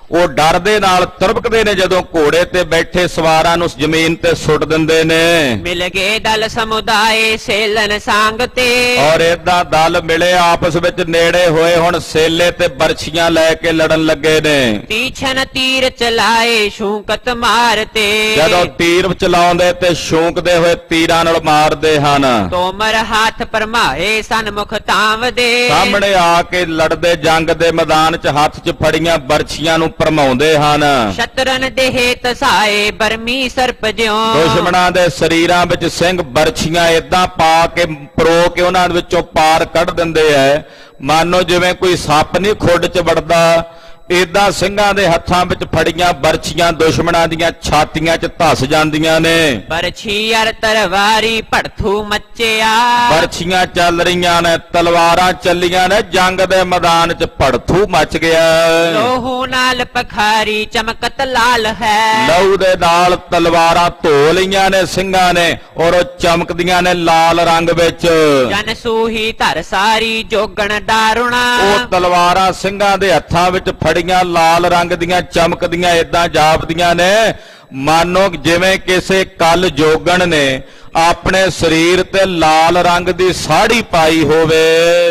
ਉਹ ਡਰ ਦੇ ਨਾਲ ਤਰਬਕਦੇ ਨੇ ਜਦੋਂ ਘੋੜੇ ਤੇ ਬੈਠੇ ਸਵਾਰਾਂ ਨੂੰ ਜ਼ਮੀਨ ਤੇ ਸੁੱਟ ਦਿੰਦੇ ਨੇ। ਮਿਲ ਗਏ ਦਲ ਸਮੁਦਾਏ ਸੇਲਨ ਸੰਗ ਤੇ। ਔਰ ਏਦਾਂ ਦਲ ਮਿਲੇ ਆਪਸ ਵਿੱਚ ਨੇੜੇ ਹੋਏ, ਹੁਣ ਸੇਲੇ ਤੇ ਬਰਛੀਆਂ ਲੈ ਕੇ ਲੜਨ ਲੱਗੇ ਨੇ। ਤੀਛਨ ਤੀਰ ਚਲਾਏ ਸ਼ੂਕਤ ਮਾਰਤੇ। ਜਦੋਂ ਤੀਰ ਚਲਾਉਂਦੇ ਤੇ ਸ਼ੂਕਦੇ ਹੋਏ ਤੀਰਾਂ ਨਾਲ ਮਾਰਦੇ ਹਨ। ਤੋਮਰ ਹੱਥ ਪਰਮਾਏ ਸਨਮੁਖ ਤਾਵਦੇ। ਸਾਹਮਣੇ ਆ ਕੇ ਲੜਦੇ ਜੰਗ ਦੇ ਮੈਦਾਨ 'ਚ ਹੱਥ 'ਚ ਫੜੀਆਂ ਬਰਛੀਆਂ ਨੂੰ ਭਰਮਾਉਂਦੇ ਹਨ। ਸ਼ਤਰਨ ਦੇਹ ਤਸਾਏ ਬਰਮੀ ਸਰਪ ਜਿਉ। ਦੁਸ਼ਮਣਾਂ ਦੇ ਸਰੀਰਾਂ ਵਿੱਚ ਸਿੰਘ ਬਰਛੀਆਂ ਏਦਾਂ ਪਾ ਕੇ ਪਰੋ ਕੇ ਉਹਨਾਂ ਵਿੱਚੋਂ ਪਾਰ ਕੱਢ ਦਿੰਦੇ ਐ, ਮਾਨੋ ਜਿਵੇਂ ਕੋਈ ਸੱਪ ਨਹੀਂ ਖੁੱਡ 'ਚ ਵੜਦਾ। ਏਦਾਂ ਸਿੰਘਾਂ ਦੇ ਹੱਥਾਂ ਵਿੱਚ ਫੜੀਆਂ ਬਰਛੀਆਂ ਦੁਸ਼ਮਣਾਂ ਦੀਆਂ ਛਾਤੀਆਂ 'ਚ ਧਸ ਜਾਂਦੀਆਂ ਨੇ। ਬਰਛੀ ਅਰ ਤਰਵਾਰੀ ਭੜਥੂ ਮੱਚਿਆ। ਬਰਛੀਆਂ ਚੱਲ ਰਹੀਆਂ ਨੇ, ਤਲਵਾਰਾਂ ਚੱਲੀਆਂ ਨੇ, ਜੰਗ ਦੇ ਮੈਦਾਨ 'ਚ ਭੜਥੂ ਮੱਚ ਗਿਆ। ਲੋਹੂ ਨਾਲ ਪਖਾਰੀ ਚਮਕਤ ਲਾਲ ਹੈ। ਲਹੂ ਦੇ ਨਾਲ ਤਲਵਾਰਾਂ ਧੋ ਲਈਆਂ ਨੇ ਸਿੰਘਾਂ ਨੇ, ਔਰ ਉਹ ਚਮਕਦੀਆਂ ਨੇ ਲਾਲ ਰੰਗ ਵਿੱਚ। ਜਨ ਸੂਹੀ ਧਰ ਸਾਰੀ ਜੋਗਣ ਡਾਰੁਣਾ। ਉਹ ਤਲਵਾਰਾਂ ਸਿੰਘਾਂ ਦੇ ਹੱਥਾਂ ਵਿੱਚ ਫੜੀਆਂ ਲਾਲ ਰੰਗ ਦੀਆਂ ਚਮਕਦੀਆਂ ਏਦਾਂ ਜਾਪਦੀਆਂ ਨੇ, ਮਾਨੋ ਜਿਵੇਂ ਕਿਸੇ ਕੱਲ ਜੋਗਣ ਨੇ ਆਪਣੇ ਸਰੀਰ ਤੇ ਲਾਲ ਰੰਗ ਦੀ ਸਾੜੀ ਪਾਈ ਹੋਵੇ।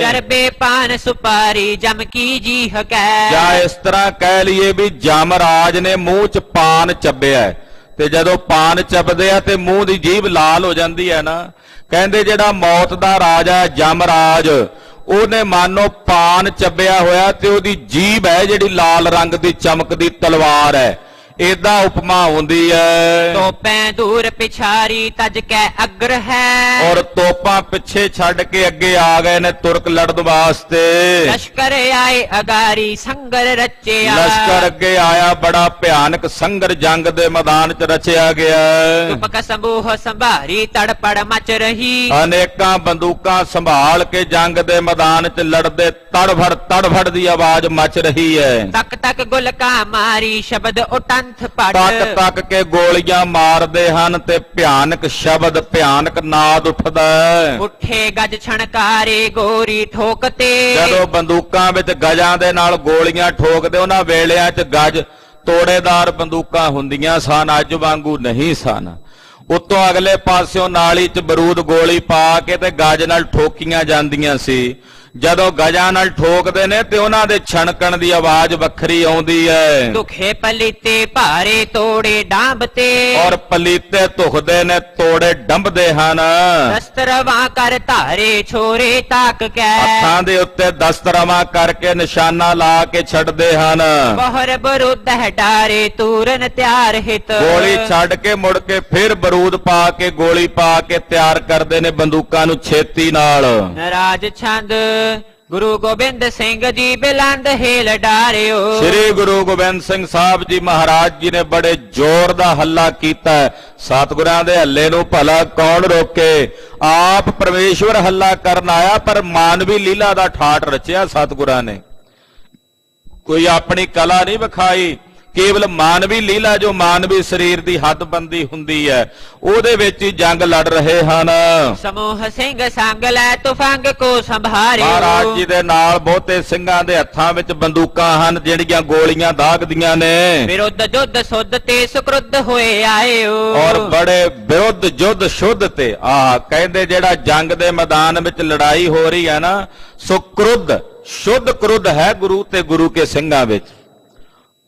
ਜਰਬੇ ਪਾਨ ਸੁਪਾਰੀ ਜਮ ਕੀ ਜੀ ਹਕੈ। ਜਾਂ ਇਸ ਤਰ੍ਹਾਂ ਕਹਿ ਲਈਏ ਵੀ ਜਮਰਾਜ ਨੇ ਮੂੰਹ 'ਚ ਪਾਨ ਚੱਬਿਆ, ਤੇ ਜਦੋਂ ਪਾਨ ਚੱਬਦੇ ਆ ਤੇ ਮੂੰਹ ਦੀ ਜੀਭ ਲਾਲ ਹੋ ਜਾਂਦੀ ਹੈ ਨਾ। ਕਹਿੰਦੇ ਜਿਹੜਾ ਮੌਤ ਦਾ ਰਾਜਾ ਜਮਰਾਜ, ਉਹਨੇ ਮਾਨੋ ਪਾਨ ਚੱਬਿਆ ਹੋਇਆ ਤੇ ਉਹਦੀ ਜੀਭ ਹੈ ਜਿਹੜੀ ਲਾਲ ਰੰਗ ਦੀ ਚਮਕਦੀ ਤਲਵਾਰ ਹੈ। ਏਦਾਂ ਉਪਮਾ ਹੁੰਦੀ ਹੈ। ਤੋਪੈਂ ਦੂਰ ਪਿਛਾਰੀ ਤਜ ਕੈ ਅਗਰ ਹੈ। ਔਰ ਤੋਪਾਂ ਪਿੱਛੇ ਛੱਡ ਕੇ ਅੱਗੇ ਆ ਗਏ ਨੇ ਤੁਰਕ ਲੜਨ ਵਾਸਤੇ। ਲਸ਼ਕਰ ਆਏ ਅਗਾਰੀ ਸੰਗਰ ਰਚਿਆ। ਲਸ਼ਕਰ ਅੱਗੇ ਆਇਆ, ਬੜਾ ਭਿਆਨਕ ਸੰਗਰ ਜੰਗ ਦੇ ਮੈਦਾਨ 'ਚ ਰਚਿਆ ਗਿਆ। ਤੁਪਕ ਸਮੂਹ ਸੰਭਾਰੀ ਤੜਪੜ ਮਚ ਰਹੀ। ਅਨੇਕਾਂ ਬੰਦੂਕਾਂ ਸੰਭਾਲ ਕੇ ਜੰਗ ਦੇ ਮੈਦਾਨ 'ਚ ਲੜਦੇ ਤੜਫੜ ਦੀ ਆਵਾਜ਼ ਮਚ ਰਹੀ ਹੈ। ਤੱਕ ਤੱਕ ਗੁਲਕਾ ਮਾਰੀ ਸ਼ਬਦ ਉਟੰਥ ਪੜ। ਤੱਕ ਤੱਕ ਕੇ ਗੋਲੀਆਂ ਮਾਰਦੇ ਹਨ ਤੇ ਭਿਆਨਕ ਸ਼ਬਦ, ਭਿਆਨਕ ਨਾਦ ਉੱਠਦਾ ਹੈ। ਉੱਠੇ ਗੱਜ ਛਣਕਾਰੇ ਗੋਰੀ ਠੋਕਤੇ। ਜਦੋਂ ਬੰਦੂਕਾਂ ਵਿੱਚ ਗਜਾਂ ਦੇ ਨਾਲ ਗੋਲੀਆਂ ਠੋਕਦੇ, ਉਹਨਾਂ ਵੇਲਿਆਂ 'ਚ ਗਜ ਤੋੜੇਦਾਰ ਬੰਦੂਕਾਂ ਹੁੰਦੀਆਂ ਸਨ, ਅੱਜ ਵਾਂਗੂ ਨਹੀਂ ਸਨ। ਉੱਤੋਂ ਅਗਲੇ ਪਾਸਿਓਂ ਨਾਲੀ 'ਚ ਬਰੂਦ ਗੋਲੀ ਪਾ ਕੇ ਤੇ ਗਜ ਨਾਲ ਠੋਕੀਆਂ ਜਾਂਦੀਆਂ ਸੀ। ਜਦੋਂ ਗਜਾਂ ਨਾਲ ਠੋਕਦੇ ਨੇ ਤੇ ਉਹਨਾਂ ਦੇ ਛਣਕਣ ਦੀ ਆਵਾਜ਼ ਵੱਖਰੀ ਆਉਂਦੀ ਹੈ। ਦੁਖੇ ਪਲੀਤੇ ਭਾਰੇ ਤੋੜੇ ਡਾਂਬਤੇ। ਔਰ ਪਲੀਤੇ ਧੁਖਦੇ ਨੇ, ਤੋੜੇ ਡੰਬਦੇ ਹਨ। ਦਸਤਰਵਾਂ ਕਰ ਧਾਰੇ ਛੋਰੇ ਤਾਕ ਕੈ। ਹੱਥਾਂ ਦੇ ਉੱਤੇ ਦਸਤਰਵਾਂ ਕਰਕੇ ਨਿਸ਼ਾਨਾ ਲਾ ਕੇ ਛੱਡਦੇ ਹਨ। ਬਹਰ ਬਰੂਦ ਹਟਾਰੇ ਤੂਰਨ ਤਿਆਰ ਹਿਤ। ਗੋਲੀ ਛੱਡ ਕੇ ਮੁੜ ਕੇ ਫਿਰ ਬਰੂਦ ਪਾ ਕੇ ਗੋਲੀ ਪਾ ਕੇ ਤਿਆਰ ਕਰਦੇ ਨੇ ਬੰਦੂਕਾਂ ਨੂੰ ਛੇਤੀ ਨਾਲ। ਨਰਾਜ ਛੰਦ ਗੁਰੂ ਗੋਬਿੰਦ ਸਿੰਘ ਜੀ ਬਿਲੰਦ ਹੇਲ ਡਾਰਿਓ। ਸ੍ਰੀ ਗੁਰੂ ਗੋਬਿੰਦ ਸਿੰਘ ਸਾਹਿਬ ਜੀ ਮਹਾਰਾਜ ਜੀ ਨੇ ਬੜੇ ਜ਼ੋਰ ਦਾ ਹੱਲਾ ਕੀਤਾ। ਸਤਿਗੁਰਾਂ ਦੇ ਹੱਲੇ ਨੂੰ ਭਲਾ ਕੌਣ ਰੋਕੇ। ਆਪ ਪਰਮੇਸ਼ਵਰ ਹੱਲਾ ਕਰਨ ਆਇਆ, ਪਰ ਮਾਨਵੀ ਲੀਲਾ ਦਾ ਠਾਠ ਰਚਿਆ ਸਤਿਗੁਰਾਂ ਨੇ। ਕੋਈ ਆਪਣੀ ਕਲਾ ਨਹੀਂ ਵਿਖਾਈ, ਕੇਵਲ ਮਾਨਵੀ ਲੀਲਾ ਜੋ ਮਾਨਵੀ ਸਰੀਰ ਦੀ ਹੱਦਬੰਦੀ ਹੁੰਦੀ ਹੈ ਉਹਦੇ ਵਿੱਚ ਹੀ ਜੰਗ ਲੜ ਰਹੇ ਹਨ। ਸਮੂਹ ਸਿੰਘ ਸੰਗ ਲੈ ਤੁਫੰਗ ਕੋ ਸੰਭਾਰਿਓ। ਮਹਾਰਾਜ ਜੀ ਦੇ ਨਾਲ ਬਹੁਤੇ ਸਿੰਘਾਂ ਦੇ ਹੱਥਾਂ ਵਿੱਚ ਬੰਦੂਕਾਂ ਹਨ ਜਿਹੜੀਆਂ ਗੋਲੀਆਂ ਦਾਗਦੀਆਂ ਨੇ। ਵਿਰੁੱਧ ਜੁੱਧ ਸੁਧ ਤੇ ਸੁਕਰੁੱਧ ਹੋਏ ਆਇਓ। ਔਰ ਬੜੇ ਵਿਰੁੱਧ ਜੁੱਧ ਸ਼ੁੱਧ ਤੇ ਕਹਿੰਦੇ ਜਿਹੜਾ ਜੰਗ ਦੇ ਮੈਦਾਨ ਵਿੱਚ ਲੜਾਈ ਹੋ ਰਹੀ ਹੈ ਨਾ, ਸੋ ਕ੍ਰੋਧ ਸ਼ੁੱਧ ਕ੍ਰੋਧ ਹੈ ਗੁਰੂ ਤੇ ਗੁਰੂ ਕੇ ਸਿੰਘਾਂ ਵਿੱਚ।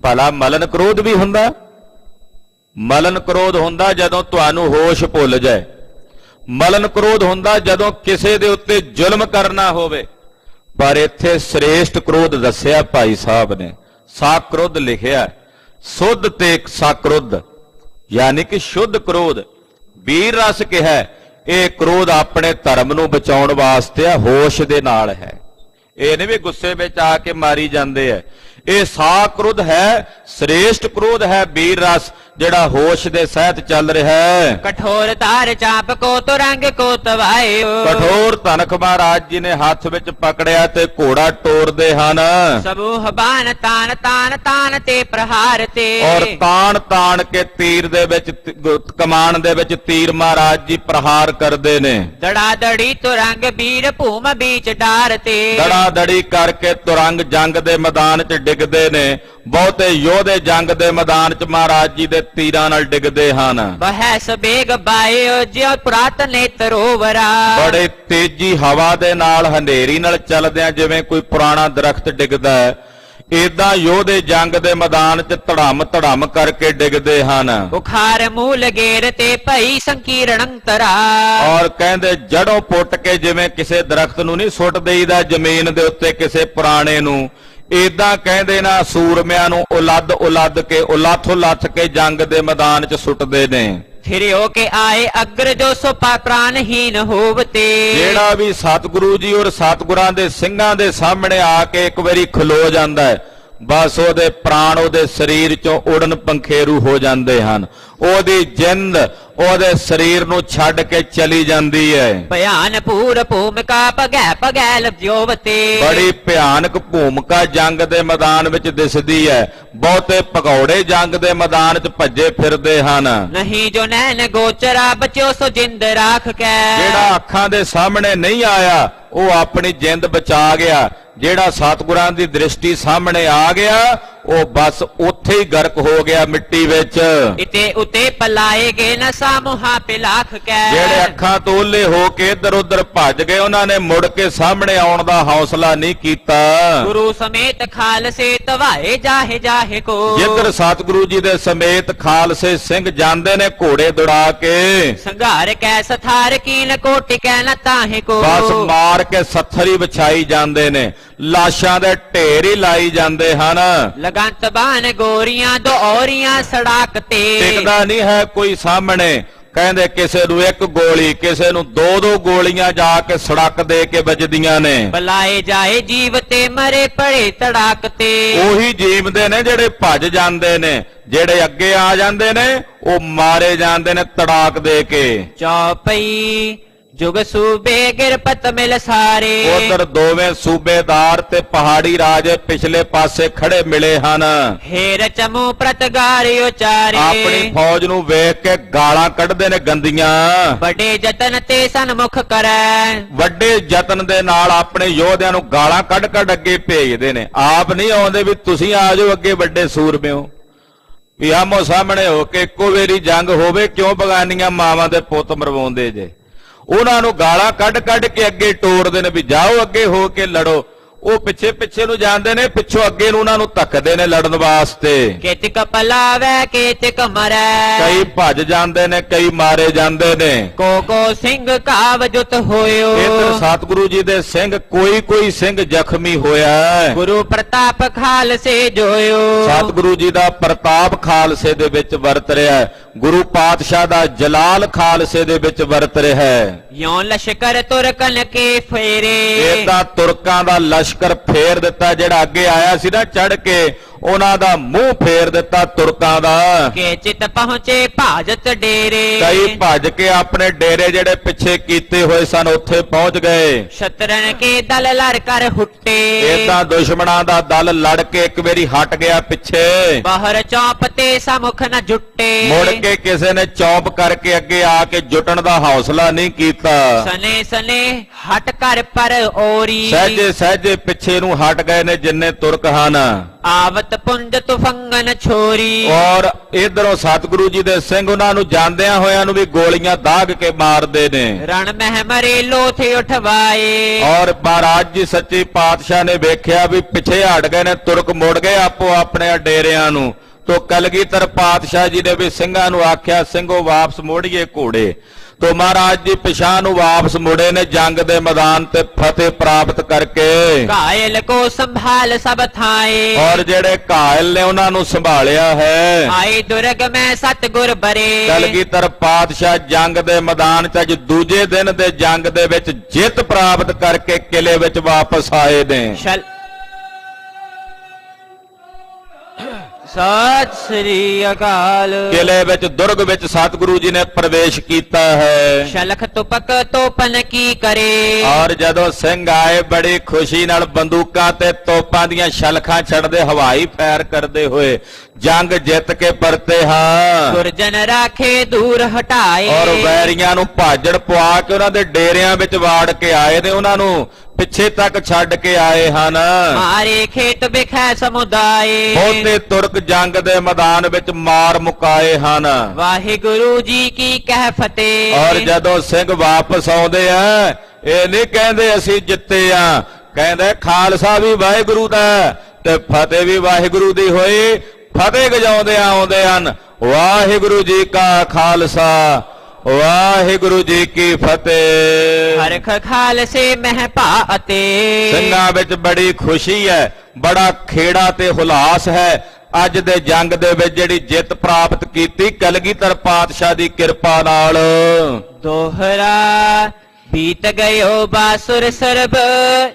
ਭਲਾ ਮਲਨ ਕ੍ਰੋਧ ਵੀ ਹੁੰਦਾ? ਮਲਨ ਕ੍ਰੋਧ ਹੁੰਦਾ ਜਦੋਂ ਤੁਹਾਨੂੰ ਹੋਸ਼ ਭੁੱਲ ਜਾਏ। ਮਲਨ ਕ੍ਰੋਧ ਹੁੰਦਾ ਜਦੋਂ ਕਿਸੇ ਦੇ ਉੱਤੇ ਜ਼ੁਲਮ ਕਰਨਾ ਹੋਵੇ। ਪਰ ਇੱਥੇ ਸ੍ਰੇਸ਼ਟ ਕ੍ਰੋਧ ਦੱਸਿਆ ਭਾਈ ਸਾਹਿਬ ਨੇ, ਸਾਕ੍ਰੋਧ ਲਿਖਿਆ, ਸੁੱਧ ਤੇ ਸਾਕ੍ਰੋਧ ਯਾਨੀ ਕਿ ਸ਼ੁੱਧ ਕ੍ਰੋਧ। ਵੀਰ ਰਸ ਕਿਹਾ, ਇਹ ਕ੍ਰੋਧ ਆਪਣੇ ਧਰਮ ਨੂੰ ਬਚਾਉਣ ਵਾਸਤੇ ਆ, ਹੋਸ਼ ਦੇ ਨਾਲ ਹੈ। ਇਹ ਨਹੀਂ ਵੀ ਗੁੱਸੇ ਵਿੱਚ ਆ ਕੇ ਮਾਰੀ ਜਾਂਦੇ ਆ। ਇਹ ਸਾਕ੍ਰੋਧ ਹੈ, ਸ੍ਰੇਸ਼ਟ ਕ੍ਰੋਧ ਹੈ ਵੀਰ ਰਸ ਜਿਹੜਾ ਹੋਸ਼ ਦੇ ਸਹਿਤ ਚੱਲ ਰਿਹਾ ਹੈ। ਕਠੋਰ ਧਾਰ ਚਾਪ ਕੋ ਤੁਰੰਗ ਕੋ ਤਵਾਇਓ। ਕਠੋਰ ਧਨਖ ਮਹਾਰਾਜ ਜੀ ਨੇ ਹੱਥ ਵਿੱਚ ਪਕੜਿਆ ਤੇ ਘੋੜਾ ਤੋਰਦੇ ਹਨ। ਸਮੂਹ ਬਾਣ ਤਾਨ ਤਾਨ ਤਾਨ ਤੇ ਪ੍ਰਹਾਰ ਤੇ। ਔਰ ਤਾਣ ਤਾਣ ਕੇ ਤੀਰ ਦੇ ਵਿੱਚ ਕਮਾਨ ਦੇ ਵਿੱਚ ਤੀਰ ਮਹਾਰਾਜ ਜੀ ਪ੍ਰਹਾਰ ਕਰਦੇ ਨੇ। ਦੜਾ ਦੜੀ ਤੁਰੰਗ ਵੀਰ ਭੂਮ ਵਿੱਚ ਡਾਰ ਤੇ। ਦੜਾ ਦੜੀ ਕਰਕੇ ਤੁਰੰਗ ਜੰਗ ਦੇ ਮੈਦਾਨ 'ਚ ਡਿੱਗਦੇ ਨੇ। ਬਹੁਤੇ ਯੋਧੇ ਜੰਗ ਦੇ ਮੈਦਾਨ 'ਚ ਮਹਾਰਾਜ ਜੀ ਦੇ ਤੀਰਾਂ ਨਾਲ ਡਿੱਗਦੇ ਹਨ। ਬਹਿ ਸਬੇਗ ਬਾਇਓ ਜਿਉ ਪੁਰਾਤਨੇ ਤਰੋਵਰਾ। ਬੜੇ ਤੇਜ਼ੀ ਹਵਾ ਦੇ ਨਾਲ ਹਨੇਰੀ ਨਾਲ ਚੱਲਦਿਆਂ ਜਿਵੇਂ ਕੋਈ ਪੁਰਾਣਾ ਦਰਖਤ ਡਿੱਗਦਾ ਹੈ, ਏਦਾਂ ਯੋਧੇ ਜੰਗ ਦੇ ਮੈਦਾਨ 'ਚ ਧੜਮ ਧੜਮ ਕਰਕੇ ਡਿੱਗਦੇ ਹਨ। ਬੁਖਾਰ ਮੂਲ ਗੇਰ ਤੇ ਭਈ ਸੰਕੀਰਣੰ ਤਰਾ। ਔਰ ਕਹਿੰਦੇ ਜੜੋਂ ਪੁੱਟ ਕੇ ਜਿਵੇਂ ਕਿਸੇ ਦਰਖਤ ਨੂੰ ਨਹੀਂ ਸੁੱਟ ਦੇਈਦਾ ਜ਼ਮੀਨ ਦੇ ਉੱਤੇ ਕਿਸੇ ਪੁਰਾਣੇ ਨੂੰ, ਏਦਾਂ ਕਹਿੰਦੇ ਨਾ ਸੂਰਮਿਆਂ ਨੂੰ ਉਲੱਦ ਉਲੱਦ ਕੇ ਉਲੱਥ ਉਲੱਥ ਕੇ ਜੰਗ ਦੇ ਮੈਦਾਨ 'ਚ ਸੁੱਟਦੇ ਨੇ। ਫਿਰਿਓ ਕੇ ਆਏ ਅਗਰ ਜੋ ਸੋ ਪ੍ਰਾਨਹੀਨ ਹੋਵਤੇ। ਜਿਹੜਾ ਵੀ ਸਤਿਗੁਰੂ ਜੀ ਔਰ ਸਤਿਗੁਰਾਂ ਦੇ ਸਿੰਘਾਂ ਦੇ ਸਾਹਮਣੇ ਆ ਕੇ ਇੱਕ ਵਾਰੀ ਖਲੋ ਜਾਂਦਾ ਹੈ, ਬਸ ਉਹਦੇ ਪ੍ਰਾਣ ਉਹਦੇ ਸਰੀਰ 'ਚੋਂ ਉੜਨ ਪੰਖੇਰੂ ਹੋ ਜਾਂਦੇ ਹਨ। ਉਹਦੀ ਜਿੰਦ ਉਹਦੇ ਸਰੀਰ ਨੂੰ ਛੱਡ ਕੇ ਚਲੀ ਜਾਂਦੀ ਹੈ। ਭਿਆਨ ਪੂਰ ਭੂਮਿਕਾ ਭਗੈ ਭਗੈ ਲਬਜੋਵਤੇ। ਬੜੀ ਭਿਆਨਕ ਭੂਮਿਕਾ ਜੰਗ ਦੇ ਮੈਦਾਨ ਵਿੱਚ ਦਿਸਦੀ ਹੈ। ਬਹੁਤੇ ਭਗੌੜੇ ਜੰਗ ਦੇ ਮੈਦਾਨ 'ਚ ਭੱਜੇ ਫਿਰਦੇ ਹਨ। ਨਹੀਂ ਜੋ ਨੈਣ ਗੋਚਰਾ ਬਚਿਓ ਸੋ ਜਿੰਦ ਰਾਖ ਕੇ। ਜਿਹੜਾ ਅੱਖਾਂ ਦੇ ਸਾਹਮਣੇ ਨਹੀਂ ਆਇਆ ਉਹ ਆਪਣੀ ਜਿੰਦ ਬਚਾ ਗਿਆ। ਜਿਹੜਾ ਸਤਿਗੁਰਾਂ ਦੀ ਦ੍ਰਿਸ਼ਟੀ ਸਾਹਮਣੇ ਆ ਗਿਆ ਉਹ ਬਸ ਉੱਥੇ ਹੀ ਗਰਕ ਹੋ ਗਿਆ ਮਿੱਟੀ ਵਿੱਚ। ਇਤੇ ਉਤੇ ਪਲਾਏ ਗਏ ਨ ਸਾਮੂਹਾ ਪਿਲਾਖ ਕੇ। ਜਿਹੜੇ ਅੱਖਾਂ ਤੋਂ ਓਲੇ ਹੋ ਕੇ ਇੱਧਰ ਉੱਧਰ ਭੱਜ ਗਏ ਉਹਨਾਂ ਨੇ ਮੁੜ ਕੇ ਸਾਹਮਣੇ ਆਉਣ ਦਾ ਹੌਸਲਾ ਨਹੀਂ ਕੀਤਾ। ਗੁਰੂ ਸਮੇਤ ਖਾਲਸੇ ਤਵਾਏ ਜਾਹੇ ਜਾਹੇ ਕੋ। ਜਿੱਧਰ ਸਤਿਗੁਰੂ ਜੀ ਦੇ ਸਮੇਤ ਖਾਲਸੇ ਸਿੰਘ ਜਾਂਦੇ ਨੇ ਘੋੜੇ ਦੌੜਾ ਕੇ। ਸੰਘਾਰ ਕੈ ਸਥਾਰ ਕੀਨ ਕੋ ਟਿਕੈ ਨ ਤਾਹੇ ਕੋ। ਬਸ ਮਾਰ ਕੇ ਸੱਥਰੀ ਵਿਛਾਈ ਜਾਂਦੇ ਨੇ, ਲਾਸ਼ਾਂ ਦੇ ਢੇਰ ਹੀ ਲਾਈ ਜਾਂਦੇ ਹਨ। ਲਗੰਤ ਬਾਨ ਗੋਰੀਆਂ ਦੋ ਔਰੀਆਂ ਸੜਕ ਤੇ। ਟਿਕਦਾ ਨਹੀਂ ਹੈ ਕੋਈ ਸਾਹਮਣੇ। ਕਹਿੰਦੇ ਕਿਸੇ ਨੂੰ ਇੱਕ ਗੋਲੀ, ਕਿਸੇ ਨੂੰ ਦੋ ਦੋ ਗੋਲੀਆਂ ਜਾ ਕੇ ਸੜਕ ਦੇ ਕੇ ਵੱਜਦੀਆਂ ਨੇ। ਬੁਲਾਏ ਜਾਏ ਜੀਵ ਤੇ ਮਰੇ ਪੜੇ ਤੜਾਕ ਤੇ। ਉਹੀ ਜੀਵਦੇ ਨੇ ਜਿਹੜੇ ਭੱਜ ਜਾਂਦੇ ਨੇ, ਜਿਹੜੇ ਅੱਗੇ ਆ ਜਾਂਦੇ ਨੇ ਉਹ ਮਾਰੇ ਜਾਂਦੇ ਨੇ ਤੜਾਕ ਦੇ ਕੇ। ਚੌਪਈ ਜੁਗ ਸੂਬੇ ਗਿਰਪਤ ਮਿਲ ਸਾਰੇ। ਉਧਰ ਦੋਵੇਂ ਸੂਬੇਦਾਰ ਤੇ ਪਹਾੜੀ ਰਾਜੇ ਪਿਛਲੇ ਪਾਸੇ ਖੜੇ ਮਿਲੇ ਹਨ। ਹੇਰ ਚਮੂ ਪ੍ਰਤਗਾਰਿ ਉਚਾਰੇ। ਆਪਣੀ ਫੌਜ ਨੂੰ ਵੇਖ ਕੇ ਗਾਲਾਂ ਕੱਢਦੇ ਨੇ ਗੰਦੀਆਂ। ਵੱਡੇ ਯਤਨ ਤੇ ਸਨਮੁਖ ਕਰੈ। ਵੱਡੇ ਯਤਨ ਦੇ ਨਾਲ ਆਪਣੇ ਯੋਧਿਆਂ ਨੂੰ ਗਾਲਾਂ ਕੱਢ ਕੱਢ ਅੱਗੇ ਭੇਜਦੇ ਨੇ। ਆਪ ਨਹੀਂ ਆਉਂਦੇ ਵੀ ਤੁਸੀਂ ਆ ਜਾਓ ਅੱਗੇ ਵੱਡੇ ਸੂਰਮਿਓ, ਵੀ ਆਮੋ ਸਾਹਮਣੇ ਹੋ ਕੇ ਇੱਕੋ ਵੇਰੀ ਜੰਗ ਹੋਵੇ, ਕਿਉਂ ਬਗਾਨੀਆਂ ਮਾਵਾਂ ਦੇ ਪੁੱਤ ਮਰਵਾਉਂਦੇ ਜੇ। ਉਹਨਾਂ ਨੂੰ ਗਾਲਾਂ ਕੱਢ ਕੱਢ ਕੇ ਅੱਗੇ ਟੋਰਦੇ ਨੇ ਵੀ ਜਾਓ ਅੱਗੇ ਹੋ ਕੇ ਲੜੋ। ਉਹ ਪਿੱਛੇ ਪਿੱਛੇ ਨੂੰ ਜਾਂਦੇ ਨੇ, ਪਿੱਛੋਂ ਅੱਗੇ ਨੂੰ ਉਹਨਾਂ ਨੂੰ ਧੱਕਦੇ ਨੇ ਲੜਨ ਵਾਸਤੇ। ਕੇਤਿਕ ਪਲਾਵੈ ਕੇਤਿਕ ਮਰੈ। ਕਈ ਭੱਜ ਜਾਂਦੇ ਨੇ, ਕਈ ਮਾਰੇ ਜਾਂਦੇ ਨੇ। ਕੋ ਕੋ ਸਿੰਘ ਕਾਵਜੁਤ ਹੋਇਓ। ਇੱਧਰ ਸਤਿਗੁਰੂ ਜੀ ਦੇ ਸਿੰਘ ਕੋਈ ਕੋਈ ਸਿੰਘ ਜ਼ਖਮੀ ਹੋਇਆ। ਗੁਰੂ ਪ੍ਰਤਾਪ ਖਾਲਸੇ ਜੋਇਓ। ਸਤਿਗੁਰੂ ਜੀ ਦਾ ਪ੍ਰਤਾਪ ਖਾਲਸੇ ਦੇ ਵਿੱਚ ਵਰਤ ਰਿਹਾ। ਗੁਰੂ ਪਾਤਸ਼ਾਹ ਦਾ ਜਲਾਲ ਖਾਲਸੇ ਦੇ ਵਿੱਚ ਵਰਤ ਰਿਹਾ। ਯੋਂ ਲਸ਼ਕਰ ਤੁਰਕਨ ਕੇ ਫੇਰੇ। ਏਦਾਂ ਤੁਰਕਾਂ ਦਾ ਲਸ਼ਕਰ ਫੇਰ ਦਿੱਤਾ। ਜਿਹੜਾ ਅੱਗੇ ਆਇਆ ਸੀ ਨਾ ਚੜ ਕੇ, ਉਹਨਾਂ ਦਾ ਮੂੰਹ ਫੇਰ ਦਿੱਤਾ ਤੁਰਕਾਂ ਦਾ। ਕੇ ਚਿਤ ਪਹੁੰਚੇ ਭਾਜਤ ਡੇਰੇ, ਕਈ ਭੱਜ ਕੇ ਆਪਣੇ ਡੇਰੇ ਜਿਹੜੇ ਪਿੱਛੇ ਕੀਤੇ ਹੋਏ ਸਨ ਉੱਥੇ ਪਹੁੰਚ ਗਏ। ਸ਼ਤਰਨ ਕੇ ਦਲ ਲੜ ਕਰ ਹੁੱਟੇ, ਏਦਾਂ ਦੁਸ਼ਮਣਾਂ ਦਾ ਦਲ ਲੜ ਕੇ ਇੱਕ ਵਾਰੀ ਹਟ ਗਿਆ ਪਿੱਛੇ। ਬਾਹਰ ਚੌਪ ਤੇ ਸਮੁਖ ਨ ਜੁੱਟੇ, ਮੁੜ ਕੇ ਕਿਸੇ ਨੇ ਚੌਂਪ ਕਰਕੇ ਅੱਗੇ ਆ ਕੇ ਜੁਟਣ ਦਾ ਹੌਸਲਾ ਨਹੀਂ ਕੀਤਾ। ਸਨੇ ਸਨੇ ਹਟ ਕਰ ਪਰ ਔਰੀ, ਸਹਿਜੇ ਸਹਿਜੇ ਪਿੱਛੇ ਨੂੰ ਹਟ ਗਏ ਨੇ ਜਿੰਨੇ ਤੁਰਕ ਹਨ। ਆਵਤ ਪੁੰਜ ਤੁਫੰਗਨ ਛੋਰੀ, ਔਰ ਇਧਰੋਂ ਸਤਿਗੁਰੂ ਜੀ ਦੇ ਸਿੰਘ ਉਹਨਾਂ ਨੂੰ ਜਾਂਦਿਆਂ ਹੋਇਆਂ ਨੂੰ ਵੀ ਗੋਲੀਆਂ ਦਾਗ ਕੇ ਮਾਰਦੇ ਨੇ। ਰਣ ਮਹਿ ਮਰੇ ਲੋਥੇ ਉਠਵਾਏ, ਔਰ ਮਹਾਰਾਜ ਜੀ ਸੱਚੇ ਪਾਤਸ਼ਾਹ ਨੇ ਵੇਖਿਆ ਵੀ ਪਿੱਛੇ ਹਟ ਗਏ ਨੇ ਤੁਰਕ, ਮੁੜ ਗਏ ਆਪੋ ਆਪਣੇ ਡੇਰਿਆਂ ਨੂੰ। ਤੋ ਕਲਗੀਧਰ ਪਾਤਸ਼ਾਹ ਜੀ ਨੇ ਵੀ ਸਿੰਘਾਂ ਨੂੰ ਆਖਿਆ, ਸਿੰਘੋ ਵਾਪਸ ਮੋੜੀਏ ਘੋੜੇ। ਤੋ ਮਹਾਰਾਜ ਜੀ ਪਿਛਾਂ ਨੂੰ ਵਾਪਸ ਮੁੜੇ ਨੇ ਜੰਗ ਦੇ ਮੈਦਾਨ ਤੇ ਫਤਿਹ ਪ੍ਰਾਪਤ ਕਰਕੇ। ਕਾਇਲ ਕੋ ਸੰਭਾਲ ਸਭ ਥਾਏ, ਔਰ ਜਿਹੜੇ ਘਾਇਲ ਨੇ ਉਹਨਾਂ ਨੂੰ ਸੰਭਾਲਿਆ ਹੈ। ਆਏ ਦੁਰਗ ਮੈਂ ਸਤਿਗੁਰ ਬਰੇ, ਕਲਗੀਧਰ ਪਾਤਸ਼ਾਹ ਜੰਗ ਦੇ ਮੈਦਾਨ 'ਚ ਅੱਜ ਦੂਜੇ ਦਿਨ ਦੇ ਜੰਗ ਦੇ ਵਿੱਚ ਜਿੱਤ ਪ੍ਰਾਪਤ ਕਰਕੇ ਕਿਲੇ ਵਿੱਚ ਵਾਪਸ ਆਏ ਨੇ। ਸਤਿ ਸ੍ਰੀ ਅਕਾਲ। ਕਿਲੇ ਵਿੱਚ ਦੁਰਗ ਵਿੱਚ ਸਤਿਗੁਰੂ ਜੀ ਨੇ ਪ੍ਰਵੇਸ਼ ਕੀਤਾ ਹੈ। ਸ਼ਲਖ ਤੁਪਕ ਤੋਪਨ ਕੀ ਕਰੇ, ਔਰ ਜਦੋਂ ਸਿੰਘ ਆਏ ਬੜੀ ਖੁਸ਼ੀ ਨਾਲ ਬੰਦੂਕਾਂ ਤੇ ਤੋਪਾਂ ਦੀਆਂ ਸ਼ਲਖਾਂ ਛੱਡਦੇ ਹਵਾਈ ਫੈਰ ਕਰਦੇ ਹੋਏ ਜੰਗ ਜਿੱਤ ਕੇ ਪਰਤੇ ਹਾਂ। ਗੁਰਜਨ ਰਾਖੇ ਦੂਰ ਹਟਾਏ, ਔਰ ਵੈਰੀਆਂ ਨੂੰ ਭਾਜੜ ਪਵਾ ਕੇ ਉਹਨਾਂ ਦੇ ਡੇਰਿਆਂ ਵਿੱਚ ਵਾੜ ਕੇ ਆਏ ਨੇ, ਉਹਨਾਂ ਨੂੰ ਪਿੱਛੇ ਤੱਕ ਛੱਡ ਕੇ ਆਏ ਹਨ। ਮਾਰੇ ਖੇਤ ਵਿਖੈ ਸਮੁਦਾਏ, ਬਹੁਤੇ ਤੁਰਕ ਜੰਗ ਦੇ ਮੈਦਾਨ ਵਿੱਚ ਮਾਰ ਮੁਕਾਏ ਹਨ। ਵਾਹਿਗੁਰੂ ਜੀ ਕੀ ਕਹਿ ਫਤਿਹ। ਔਰ ਜਦੋਂ ਸਿੰਘ ਵਾਪਸ ਆਉਂਦੇ ਆ ਇਹ ਨਹੀਂ ਕਹਿੰਦੇ ਅਸੀਂ ਜਿੱਤੇ ਆ, ਕਹਿੰਦੇ ਖਾਲਸਾ ਵੀ ਵਾਹਿਗੁਰੂ ਦਾ ਤੇ ਫਤਿਹ ਵੀ ਵਾਹਿਗੁਰੂ ਦੀ ਹੋਈ। ਫਤਿਹ ਗਜਾਉਂਦੇ ਆਉਂਦੇ ਹਨ, ਵਾਹਿਗੁਰੂ ਜੀ ਕਾ ਖਾਲਸਾ ਵਾਹਿਗੁਰੂ ਜੀ ਕੀ ਫਤਿਹ। ਹਰਖ ਖਾਲਸੇ ਮਹਿ ਭਾ ਅਤੇ, ਸਿੰਘਾਂ ਵਿੱਚ ਬੜੀ ਖੁਸ਼ੀ ਹੈ, ਬੜਾ ਖੇੜਾ ਤੇ ਹੁਲਾਸ ਹੈ। ਅੱਜ ਦੇ ਜੰਗ ਦੇ ਵਿੱਚ ਜਿਹੜੀ ਜਿੱਤ ਪ੍ਰਾਪਤ ਕੀਤੀ ਕਲਗੀਧਰ ਪਾਤਸ਼ਾਹ ਦੀ ਕਿਰਪਾ ਨਾਲ। ਦੋਹਰਾ ਬੀਤ ਗਇਓ ਬਾਸੁਰ ਸਰਬ,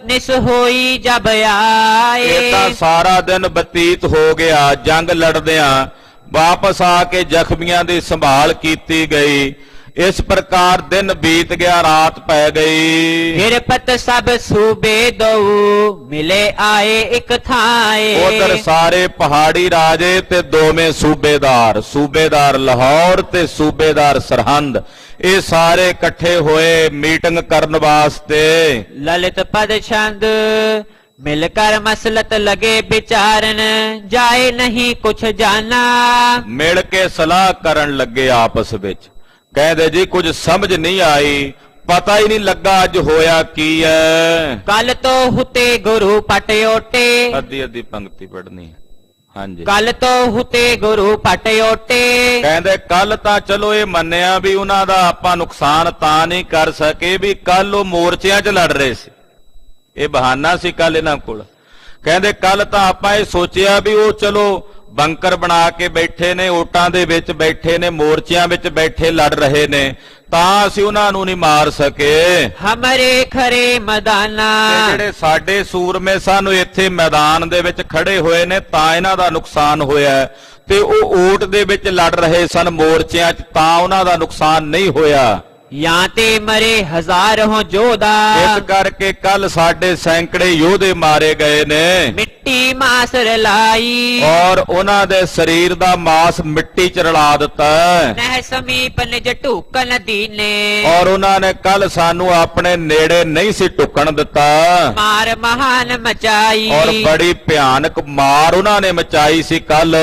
ਨਿਸ ਹੋਈ ਜਬ ਆਏ। ਇਹ ਤਾਂ ਸਾਰਾ ਦਿਨ ਬਤੀਤ ਹੋ ਗਿਆ ਜੰਗ ਲੜਦਿਆਂ, ਵਾਪਸ ਆ ਕੇ ਜ਼ਖਮੀਆਂ ਦੀ ਸੰਭਾਲ ਕੀਤੀ ਗਈ। ਇਸ ਪ੍ਰਕਾਰ ਦਿਨ ਬੀਤ ਗਿਆ, ਰਾਤ ਪੈ ਗਈ। ਗਿਰਪਤ ਸਭ ਸੂਬੇ ਦਊ, ਮਿਲੇ ਆਏ ਇੱਕ ਥਾਏ। ਉਧਰ ਸਾਰੇ ਪਹਾੜੀ ਰਾਜੇ ਤੇ ਦੋਵੇਂ ਸੂਬੇਦਾਰ ਲਾਹੌਰ ਤੇ ਸੂਬੇਦਾਰ ਸਰਹੰਦ, ਇਹ ਸਾਰੇ ਇਕੱਠੇ ਹੋਏ ਮੀਟਿੰਗ ਕਰਨ ਵਾਸਤੇ। ਲਲਿਤ ਪਦ ਛੰਦ ਮਿਲ ਕਰ ਮਸਲਤ ਲਗੇ ਵਿਚਾਰਨ, ਜਾਏ ਨਹੀਂ ਕੁਛ ਜਾਣਾ। ਮਿਲ ਕੇ ਸਲਾਹ ਕਰਨ ਲੱਗੇ ਆਪਸ ਵਿੱਚ, ਕਹਿੰਦੇ ਜੀ ਕੁਝ ਸਮਝ ਨਹੀਂ ਆਈ, ਪਤਾ ਹੀ ਨਹੀਂ ਲੱਗਾ ਅੱਜ ਹੋਇਆ ਕੀ ਹੈ। ਕੱਲ ਤੋਂ ਹੁਤੇ ਗੁਰੂ ਪਟਿਓਟੇ, ਅੱਧੀ ਪੰਕਤੀ ਪੜ੍ਹਨੀ ਹੈ। ਹਾਂਜੀ, ਕੱਲ ਤੋਂ ਹੁਤੇ ਗੁਰੂ ਪਟਿਓਟੇ। ਕਹਿੰਦੇ ਕੱਲ ਤਾਂ ਚਲੋ ਇਹ ਮੰਨਿਆ ਵੀ ਉਹਨਾਂ ਦਾ ਆਪਾਂ ਨੁਕਸਾਨ ਤਾਂ ਨਹੀਂ ਕਰ ਸਕੇ ਵੀ ਕੱਲ ਉਹ ਮੋਰਚਿਆਂ 'ਚ ਲੜ ਰਹੇ ਸੀ, ਇਹ ਬਹਾਨਾ ਸੀ ਕੱਲ ਇਹਨਾਂ ਕੋਲ। ਕਹਿੰਦੇ ਕੱਲ ਤਾਂ ਆਪਾਂ ਇਹ ਸੋਚਿਆ ਵੀ ਉਹ ਚਲੋ ਬੰਕਰ ਬਣਾ ਕੇ ਬੈਠੇ ਨੇ, ਓਟਾਂ ਦੇ ਵਿੱਚ ਬੈਠੇ ਨੇ, ਮੋਰਚਿਆਂ ਵਿੱਚ ਬੈਠੇ ਲੜ ਰਹੇ ਨੇ, ਤਾਂ ਅਸੀਂ ਉਹਨਾਂ ਨੂੰ ਨਹੀਂ ਮਾਰ ਸਕੇ। ਹਮਰੇ ਖਰੇ ਮੈਦਾਨਾ, ਤੇ ਜਿਹੜੇ ਸਾਡੇ ਸੂਰਮੇ ਸਾਨੂੰ ਇੱਥੇ ਮੈਦਾਨ ਦੇ ਵਿੱਚ ਖੜੇ ਹੋਏ ਨੇ ਤਾਂ ਇਹਨਾਂ ਦਾ ਨੁਕਸਾਨ ਹੋਇਆ, ਤੇ ਉਹ ਓਟ ਦੇ ਵਿੱਚ ਲੜ ਰਹੇ ਸਨ ਮੋਰਚਿਆਂ 'ਚ ਤਾਂ ਉਹਨਾਂ ਦਾ ਨੁਕਸਾਨ ਨਹੀਂ ਹੋਇਆ। ਜਾਂ ਤੇ ਮਰੇ ਹਜ਼ਾਰਾਂ ਜੋਧਾ, ਇਸ ਕਰਕੇ ਕੱਲ ਸਾਡੇ ਸੈਂਕੜੇ ਯੋਧੇ ਮਾਰੇ ਗਏ ਨੇ। ਮਿੱਟੀ ਮਾਸ ਰਲਾਈ, ਔਰ ਉਹਨਾਂ ਦੇ ਸਰੀਰ ਦਾ ਮਾਸ ਮਿੱਟੀ 'ਚ ਰਲਾ ਦਿੱਤਾ। ਨਹਿ ਸਮੀਪ ਨਿਜ ਢੂਕਨ ਦੀਨੇ, ਔਰ ਉਹਨਾਂ ਨੇ ਕੱਲ ਸਾਨੂੰ ਆਪਣੇ ਨੇੜੇ ਨਹੀਂ ਸੀ ਢੁਕਣ ਦਿੱਤਾ। ਮਾਰ ਮਹਾਨ ਮਚਾਈ, ਔਰ ਬੜੀ ਭਿਆਨਕ ਮਾਰ ਉਹਨਾਂ ਨੇ ਮਚਾਈ ਸੀ ਕੱਲ।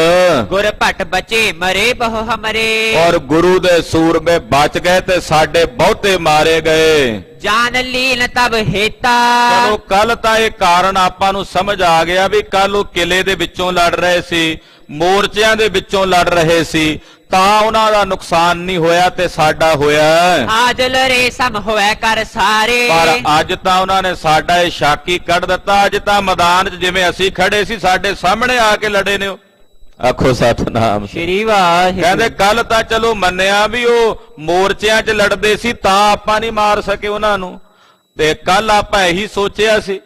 ਗੁਰ ਭਟ ਬਚੇ ਮਰੇ ਬਹੁ ਹਮਰੇ, ਔਰ ਗੁਰੂ ਦੇ ਸੂਰਮੇ ਬਚ ਗਏ ਤੇ ਸਾਡੇ ਬਹੁਤੇ ਮਾਰੇ ਗਏ। ਜਾਨ ਲੀਨ ਤਬ ਹੇਤਾ, ਚਲੋ ਕੱਲ ਤਾਂ ਇਹ ਕਾਰਨ ਆਪਾਂ ਨੂੰ ਸਮਝ ਆ ਗਿਆ ਵੀ ਕੱਲ ਉਹ ਕਿਲੇ ਦੇ ਵਿੱਚੋਂ ਲੜ ਰਹੇ ਸੀ, ਮੋਰਚਿਆਂ ਦੇ ਵਿੱਚੋਂ ਲੜ ਰਹੇ ਸੀ, ਤਾਂ ਉਹਨਾਂ ਦਾ ਨੁਕਸਾਨ ਨਹੀਂ ਹੋਇਆ ਤੇ ਸਾਡਾ ਹੋਇਆ। ਆਜ ਲਰੇ ਸਮ ਹੋਇਆ ਕਰ ਸਾਰੇ, ਪਰ ਅੱਜ ਤਾਂ ਉਹਨਾਂ ਨੇ ਸਾਡਾ ਇਹ ਸ਼ਾਕੀ ਕੱਢ ਦਿੱਤਾ। ਅੱਜ ਤਾਂ ਮੈਦਾਨ 'ਚ ਜਿਵੇਂ ਅਸੀਂ ਖੜੇ ਸੀ ਸਾਡੇ ਸਾਹਮਣੇ ਆ ਕੇ ਲੜੇ ਨੇ। ਆਖੋ ਸਤਨਾਮ ਸ਼੍ਰੀ ਵਾਹਿਗੁਰੂ। ਕਹਿੰਦੇ ਕੱਲ ਤਾਂ ਚਲੋ ਮੰਨਿਆ ਵੀ ਉਹ ਮੋਰਚਿਆਂ 'ਚ ਲੜਦੇ ਸੀ ਤਾਂ ਆਪਾਂ ਨਹੀਂ ਮਾਰ ਸਕੇ ਉਹਨਾਂ ਨੂੰ, ਤੇ ਕੱਲ ਆਪਾਂ ਇਹੀ ਸੋਚਿਆ ਸੀ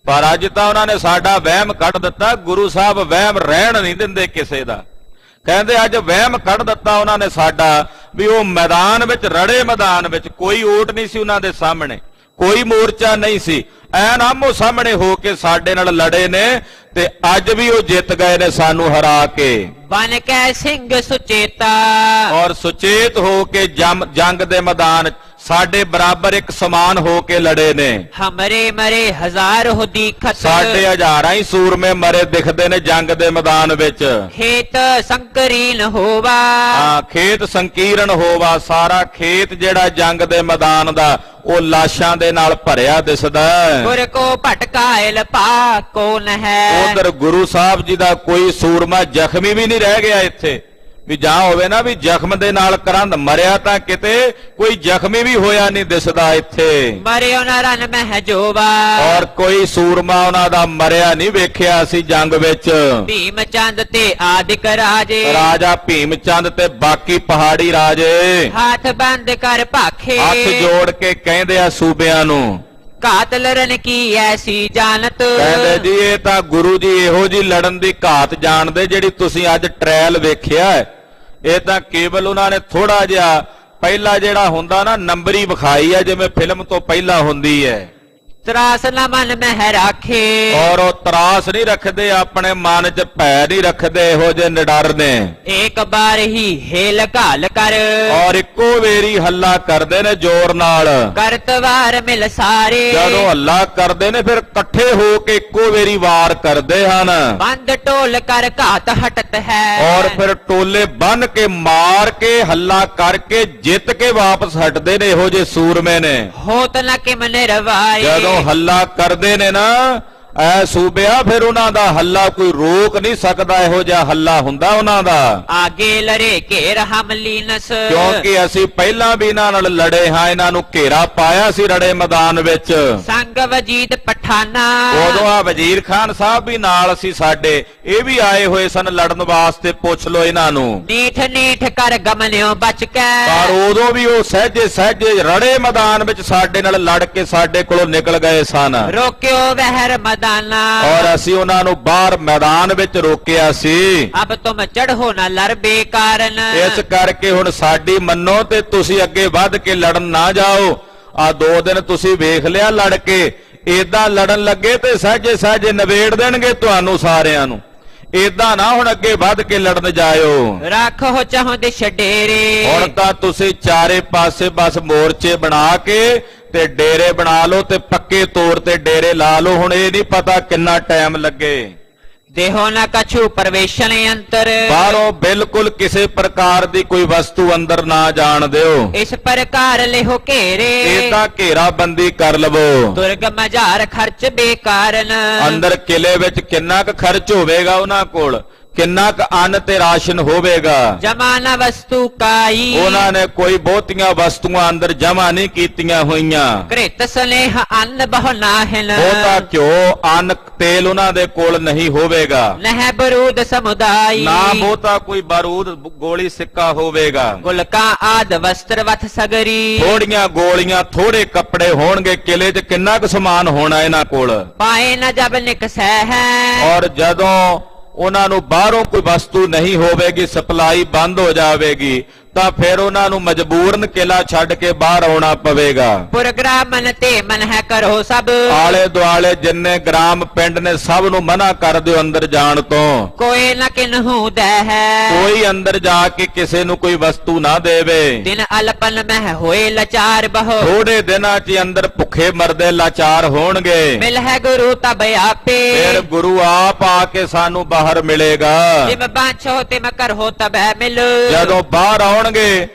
ਪਰ ਅੱਜ ਤਾਂ ਉਹਨਾਂ ਨੇ ਸਾਡਾ ਵਹਿਮ ਕੱਢ ਦਿੱਤਾ। ਗੁਰੂ ਸਾਹਿਬ ਵਹਿਮ ਰਹਿਣ ਨਹੀਂ ਦਿੰਦੇ ਕਿਸੇ ਦਾ। ਕਹਿੰਦੇ ਅੱਜ ਵਹਿਮ ਕੱਢ ਦਿੱਤਾ ਉਹਨਾਂ ਨੇ ਸਾਡਾ, ਵੀ ਉਹ ਮੈਦਾਨ ਵਿੱਚ, ਰੜੇ ਮੈਦਾਨ ਵਿੱਚ ਕੋਈ ਓਟ ਨਹੀਂ ਸੀ ਉਹਨਾਂ ਦੇ ਸਾਹਮਣੇ, ਕੋਈ ਮੋਰਚਾ ਨਹੀਂ ਸੀ। ਐਨ ਆਮੋ ਸਾਹਮਣੇ ਹੋ ਕੇ ਸਾਡੇ ਨਾਲ ਲੜੇ ਨੇ ਤੇ ਅੱਜ ਵੀ ਉਹ ਜਿੱਤ ਗਏ ਨੇ ਸਾਨੂੰ ਹਰਾ ਕੇ। ਬਨ ਕੈ ਸਿੰਘ ਸੁਚੇਤਾ, ਔਰ ਸੁਚੇਤ ਹੋ ਕੇ ਜੰਗ ਦੇ ਮੈਦਾਨ ਸਾਡੇ ਬਰਾਬਰ ਇੱਕ ਸਮਾਨ ਹੋ ਕੇ ਲੜੇ ਨੇ। ਹਮਰੇ ਮਰੇ ਹਜ਼ਾਰ ਹੋ ਦੀਖਤ, ਸਾਡੇ ਹਜ਼ਾਰਾਂ ਹੀ ਸੂਰਮੇ ਮਰੇ ਦਿਖਦੇ ਨੇ ਜੰਗ ਦੇ ਮੈਦਾਨ ਵਿੱਚ। ਖੇਤ ਸੰਕਰੀਨ ਹੋਵਾ, ਹਾਂ, ਖੇਤ ਸੰਕੀਰਣ ਹੋਵਾ, ਸਾਰਾ ਖੇਤ ਜਿਹੜਾ ਜੰਗ ਦੇ ਮੈਦਾਨ ਦਾ ਉਹ ਲਾਸ਼ਾਂ ਦੇ ਨਾਲ ਭਰਿਆ ਦਿਸਦਾ। ਗੁਰ ਕੋ ਭਟਕਾਇਲ ਪਾ ਕੌਣ ਹੈ। ਉਧਰ ਗੁਰੂ ਸਾਹਿਬ ਜੀ ਦਾ ਕੋਈ ਸੂਰਮਾ ਜ਼ਖਮੀ ਵੀ ਨਹੀਂ ਰਹਿ ਗਿਆ ਇੱਥੇ, ਵੀ ਜਾਂ ਹੋਵੇ ਨਾ ਵੀ ਜ਼ਖਮ ਦੇ ਨਾਲ ਕਰੰਦ ਮਰਿਆ ਤਾਂ ਕਿਤੇ ਕੋਈ ਜ਼ਖਮੀ ਵੀ ਹੋਇਆ ਨਹੀਂ ਦਿਸਦਾ ਇੱਥੇ। ਮਰਿਓ ਨਾ ਰਨ ਮਹਿ ਜੋਵਾ, ਔਰ ਕੋਈ ਸੂਰਮਾ ਉਹਨਾਂ ਦਾ ਮਰਿਆ ਨਹੀਂ ਵੇਖਿਆ ਸੀ ਜੰਗ ਵਿੱਚ। ਭੀਮ ਚੰਦ ਤੇ ਆਦਿਕ ਰਾਜੇ, ਰਾਜਾ ਭੀਮ ਚੰਦ ਤੇ ਬਾਕੀ ਪਹਾੜੀ ਰਾਜੇ ਹੱਥ ਬੰਦ ਕਰ ਭਾਖੇ, ਹੱਥ ਜੋੜ ਕੇ ਕਹਿੰਦੇ ਆ ਸੂਬਿਆਂ ਨੂੰ, ਘਾਤ ਲਰਨ ਕੀ ਐਸੀ ਜਾਣਤ। ਕਹਿੰਦੇ ਜੀ ਇਹ ਤਾਂ ਗੁਰੂ ਜੀ ਇਹੋ ਜੀ ਲੜਨ ਦੀ ਘਾਤ ਜਾਣਦੇ ਜਿਹੜੀ ਤੁਸੀਂ ਅੱਜ ਟ੍ਰਾਇਲ ਵੇਖਿਆ ਹੈ। ਇਹ ਤਾਂ ਕੇਵਲ ਉਹਨਾਂ ਨੇ ਥੋੜਾ ਜਿਹਾ ਪਹਿਲਾ ਜਿਹੜਾ ਹੁੰਦਾ ਨਾ ਨੰਬਰੀ ਵਿਖਾਈ ਹੈ, ਜਿਵੇਂ ਫਿਲਮ ਤੋਂ ਪਹਿਲਾਂ ਹੁੰਦੀ ਹੈ। ਤਰਾਸ ਨਾ ਮਨ ਮਹਿ ਰਾਖੇ, ਔਰ ਉਹ ਤਰਾਸ ਨਹੀਂ ਰੱਖਦੇ, ਆਪਣੇ ਮਨ 'ਚ ਭੈ ਨਹੀਂ ਰੱਖਦੇ, ਇਹੋ ਜਿਹੇ ਨਿਡਰ ਨੇ। ਇੱਕ ਬਾਰ ਹੀ ਹੇਲ ਘਾਲ ਕਰ, ਔਰ ਇੱਕੋ ਵੇਰੀ ਹੱਲਾ ਕਰਦੇ ਨੇ ਜ਼ੋਰ ਨਾਲ। ਕਰਤਵਾਰ ਮਿਲ ਸਾਰੇ, ਜਦੋਂ ਹੱਲਾ ਕਰਦੇ ਨੇ ਫਿਰ ਇਕੱਠੇ ਹੋ ਕੇ ਇੱਕੋ ਵੇਰੀ ਵਾਰ ਕਰਦੇ ਹਨ। ਬੰਦ ਢੋਲ ਕਰ ਘਾਤ ਹਟਤ ਹੈ, ਔਰ ਫਿਰ ਟੋਲੇ ਬੰਨ ਕੇ ਮਾਰ ਕੇ ਹੱਲਾ ਕਰਕੇ ਜਿੱਤ ਕੇ ਵਾਪਸ ਹਟਦੇ ਨੇ ਇਹੋ ਜਿਹੇ ਸੂਰਮੇ ਨੇ। ਹੋਤ ਨ ਕਿਮ ਨਿਰਵਾਏ, ਜਦੋਂ ਹੱਲਾ ਕਰਦੇ ਨੇ ਨਾ ਐ ਸੂਬਿਆ, ਫਿਰ ਉਹਨਾਂ ਦਾ ਹੱਲਾ ਕੋਈ ਰੋਕ ਨਹੀਂ ਸਕਦਾ, ਇਹੋ ਜਿਹਾ ਹੱਲਾ ਹੁੰਦਾ ਉਹਨਾਂ ਦਾ। ਆਗੇ ਲਰੇ ਘੇਰ ਹਮਲੀਨਸ, ਕਿਉਂਕਿ ਅਸੀਂ ਪਹਿਲਾਂ ਵੀ ਇਹਨਾਂ ਨਾਲ ਲੜੇ ਹਾਂ, ਇਹਨਾਂ ਨੂੰ ਘੇਰਾ ਪਾਇਆ ਸੀ ਰੜੇ ਮੈਦਾਨ ਵਿੱਚ। ਸੰਗ ਵਜੀਦ ਪਠਾਨਾ, ਉਦੋਂ ਆ ਵਜ਼ੀਰ ਖਾਨ ਸਾਹਿਬ ਵੀ ਨਾਲ ਸੀ ਸਾਡੇ, ਇਹ ਵੀ ਆਏ ਹੋਏ ਸਨ ਲੜਨ ਵਾਸਤੇ, ਪੁੱਛ ਲੋ ਇਹਨਾਂ ਨੂੰ। ਨੀਠ ਨੀਠ ਕਰ ਗਮਨਿਓ ਬਚ ਕੇ, ਪਰ ਉਦੋਂ ਵੀ ਉਹ ਸਹਿਜੇ ਸਹਿਜੇ ਰੜੇ ਮੈਦਾਨ ਵਿੱਚ ਸਾਡੇ ਨਾਲ ਲੜ ਕੇ ਸਾਡੇ ਕੋਲੋਂ ਨਿਕਲ ਗਏ ਸਨ। ਰੋਕਿਓ ਵਹਿਰ ਮਦਾਨਾ, ਔਰ ਅਸੀਂ ਉਹਨਾਂ ਨੂੰ ਬਾਹਰ ਮੈਦਾਨ ਵਿੱਚ ਰੋਕਿਆ ਸੀ। ਅਬ ਤੁਮ ਚੜ੍ਹੋ ਨਾ ਲੜ ਬੇਕਾਰਨ, ਇਸ ਕਰਕੇ ਹੁਣ ਸਾਡੀ ਮੰਨੋ ਤੇ ਤੁਸੀਂ ਅੱਗੇ ਵੱਧ ਕੇ ਲੜਨ ਨਾ ਜਾਓ। ਆ 2 ਦਿਨ ਤੁਸੀਂ ਵੇਖ ਲਿਆ ਲੜ ਕੇ, ਏਦਾਂ ਲੜਨ ਲੱਗੇ ਤੇ ਸਹਿਜੇ ਸਹਿਜੇ ਨਿਬੇੜ ਦੇਣਗੇ ਤੁਹਾਨੂੰ ਸਾਰਿਆਂ ਨੂੰ। ਏਦਾਂ ਨਾ ਹੁਣ ਅੱਗੇ ਵੱਧ ਕੇ ਲੜਨ ਜਾਇਓ। ਰੱਖੋ ਚਾਹੋ ਦਿਸ਼ ਡੇਰੇ, ਹੁਣ ਤਾਂ ਤੁਸੀਂ ਚਾਰੇ ਪਾਸੇ ਬਸ ਮੋਰਚੇ ਬਣਾ ਕੇ ਤੇ ਡੇਰੇ ਬਣਾ ਲਓ ਤੇ ਪੱਕੇ ਤੌਰ ਤੇ ਡੇਰੇ ਲਾ ਲਓ। ਹੁਣ ਇਹ ਨਹੀਂ ਪਤਾ ਕਿੰਨਾ ਟਾਈਮ ਲੱਗੇ। ਦੇਹੋ ਨਾ ਕਛੂ ਪ੍ਰਵੇਸ਼ਨ ਅੰਤਰ, ਬਾਹਰੋਂ ਬਿਲਕੁਲ ਕਿਸੇ ਪ੍ਰਕਾਰ ਦੀ ਕੋਈ ਵਸਤੂ ਅੰਦਰ ਨਾ ਜਾਣ ਦਿਓ। ਇਸ ਪ੍ਰਕਾਰ ਲਿਹੋ ਘੇਰੇ, ਏਦਾਂ ਘੇਰਾਬੰਦੀ ਕਰ ਲਵੋ। ਦੁਰਗਮ ਹਜ਼ਾਰ ਖਰਚ ਬੇਕਾਰਨ, ਅੰਦਰ ਕਿਲੇ ਵਿੱਚ ਕਿੰਨਾ ਕੁ ਖਰਚ ਹੋਵੇਗਾ ਉਹਨਾਂ ਕੋਲ, ਕਿੰਨਾ ਕੁ ਅੰਨ ਤੇ ਰਾਸ਼ਨ ਹੋਵੇਗਾ। ਜਮਾਨਾ ਵਸਤੂ ਕਾਈ, ਉਹਨਾਂ ਨੇ ਕੋਈ ਬਹੁਤੀਆਂ ਵਸਤੂਆਂ ਅੰਦਰ ਜਮਾ ਨਹੀਂ ਕੀਤੀਆਂ ਹੋਈਆਂ। ਕ੍ਰਿਤ ਸਨੇਹ ਅੰਨ ਬਹੁ ਨਾਹਿਨ, ਬਹੁਤਾ ਘਿਓ ਅੰਨ ਤੇਲ ਉਹਨਾਂ ਦੇ ਕੋਲ ਨਹੀਂ ਹੋਵੇਗਾ। ਨਹਿ ਬਰੂਦ ਸਮੁਦਾਈ, ਨਾ ਬਹੁਤਾ ਕੋਈ ਬਾਰੂਦ ਗੋਲੀ ਸਿੱਕਾ ਹੋਵੇਗਾ। ਗੁਲਕਾਂ ਆਦ ਵਸਤਰ ਵਥ ਸਗਰੀ, ਥੋੜੀਆਂ ਗੋਲੀਆਂ ਥੋੜੇ ਕੱਪੜੇ ਹੋਣਗੇ। ਕਿਲੇ 'ਚ ਕਿੰਨਾ ਕੁ ਸਮਾਨ ਹੋਣਾ ਇਹਨਾਂ ਕੋਲ। ਪਾਏ ਨ ਜਬ ਨਿਕਸੈ ਹੈ, ਔਰ ਜਦੋਂ ਉਹਨਾਂ ਨੂੰ ਬਾਹਰੋਂ ਕੋਈ ਵਸਤੂ ਨਹੀਂ ਹੋਵੇਗੀ, ਸਪਲਾਈ ਬੰਦ ਹੋ ਜਾਵੇਗੀ, ਤਾਂ ਫਿਰ ਉਹਨਾਂ ਨੂੰ ਮਜਬੂਰਨ ਕਿਲਾ ਛੱਡ ਕੇ ਬਾਹਰ ਆਉਣਾ ਪਵੇਗਾ। ਪੁਰਗਰਾਮ ਮਨ ਤੇ ਮਨ ਹੈ ਕਰੋ ਸਭ, ਆਲੇ ਦੁਆਲੇ ਜਿੰਨੇ ਗ੍ਰਾਮ ਪਿੰਡ ਨੇ ਸਭ ਨੂੰ ਮਨਾ ਕਰ ਦਿਓ ਅੰਦਰ ਜਾਣ ਤੋਂ। ਕੋਈ ਨ ਕਿਨਹੂ ਦੈ ਹੈ, ਕੋਈ ਅੰਦਰ ਜਾ ਕੇ ਕਿਸੇ ਨੂੰ ਕੋਈ ਵਸਤੂ ਨਾ ਦੇਵੇ। ਦਿਨ ਅਲਪਨ ਮਹਿ ਹੋਏ ਲਾਚਾਰ ਬਹੁ, ਥੋੜੇ ਦਿਨਾਂ 'ਚ ਅੰਦਰ ਭੁੱਖੇ ਮਰਦੇ ਲਾਚਾਰ ਹੋਣਗੇ। ਮਿਲ ਹੈ ਗੁਰੂ ਤਬ ਆਪੇ, ਫਿਰ ਗੁਰੂ ਆਪ ਆ ਕੇ ਸਾਨੂੰ ਬਾਹਰ ਮਿਲੇਗਾ। ਜਿਮ ਬਾਛੋ ਤਿਮ ਕਰੋ ਤਬੈ ਮਿਲ, ਜਦੋਂ ਬਾਹਰ ਆਉਣਗੇ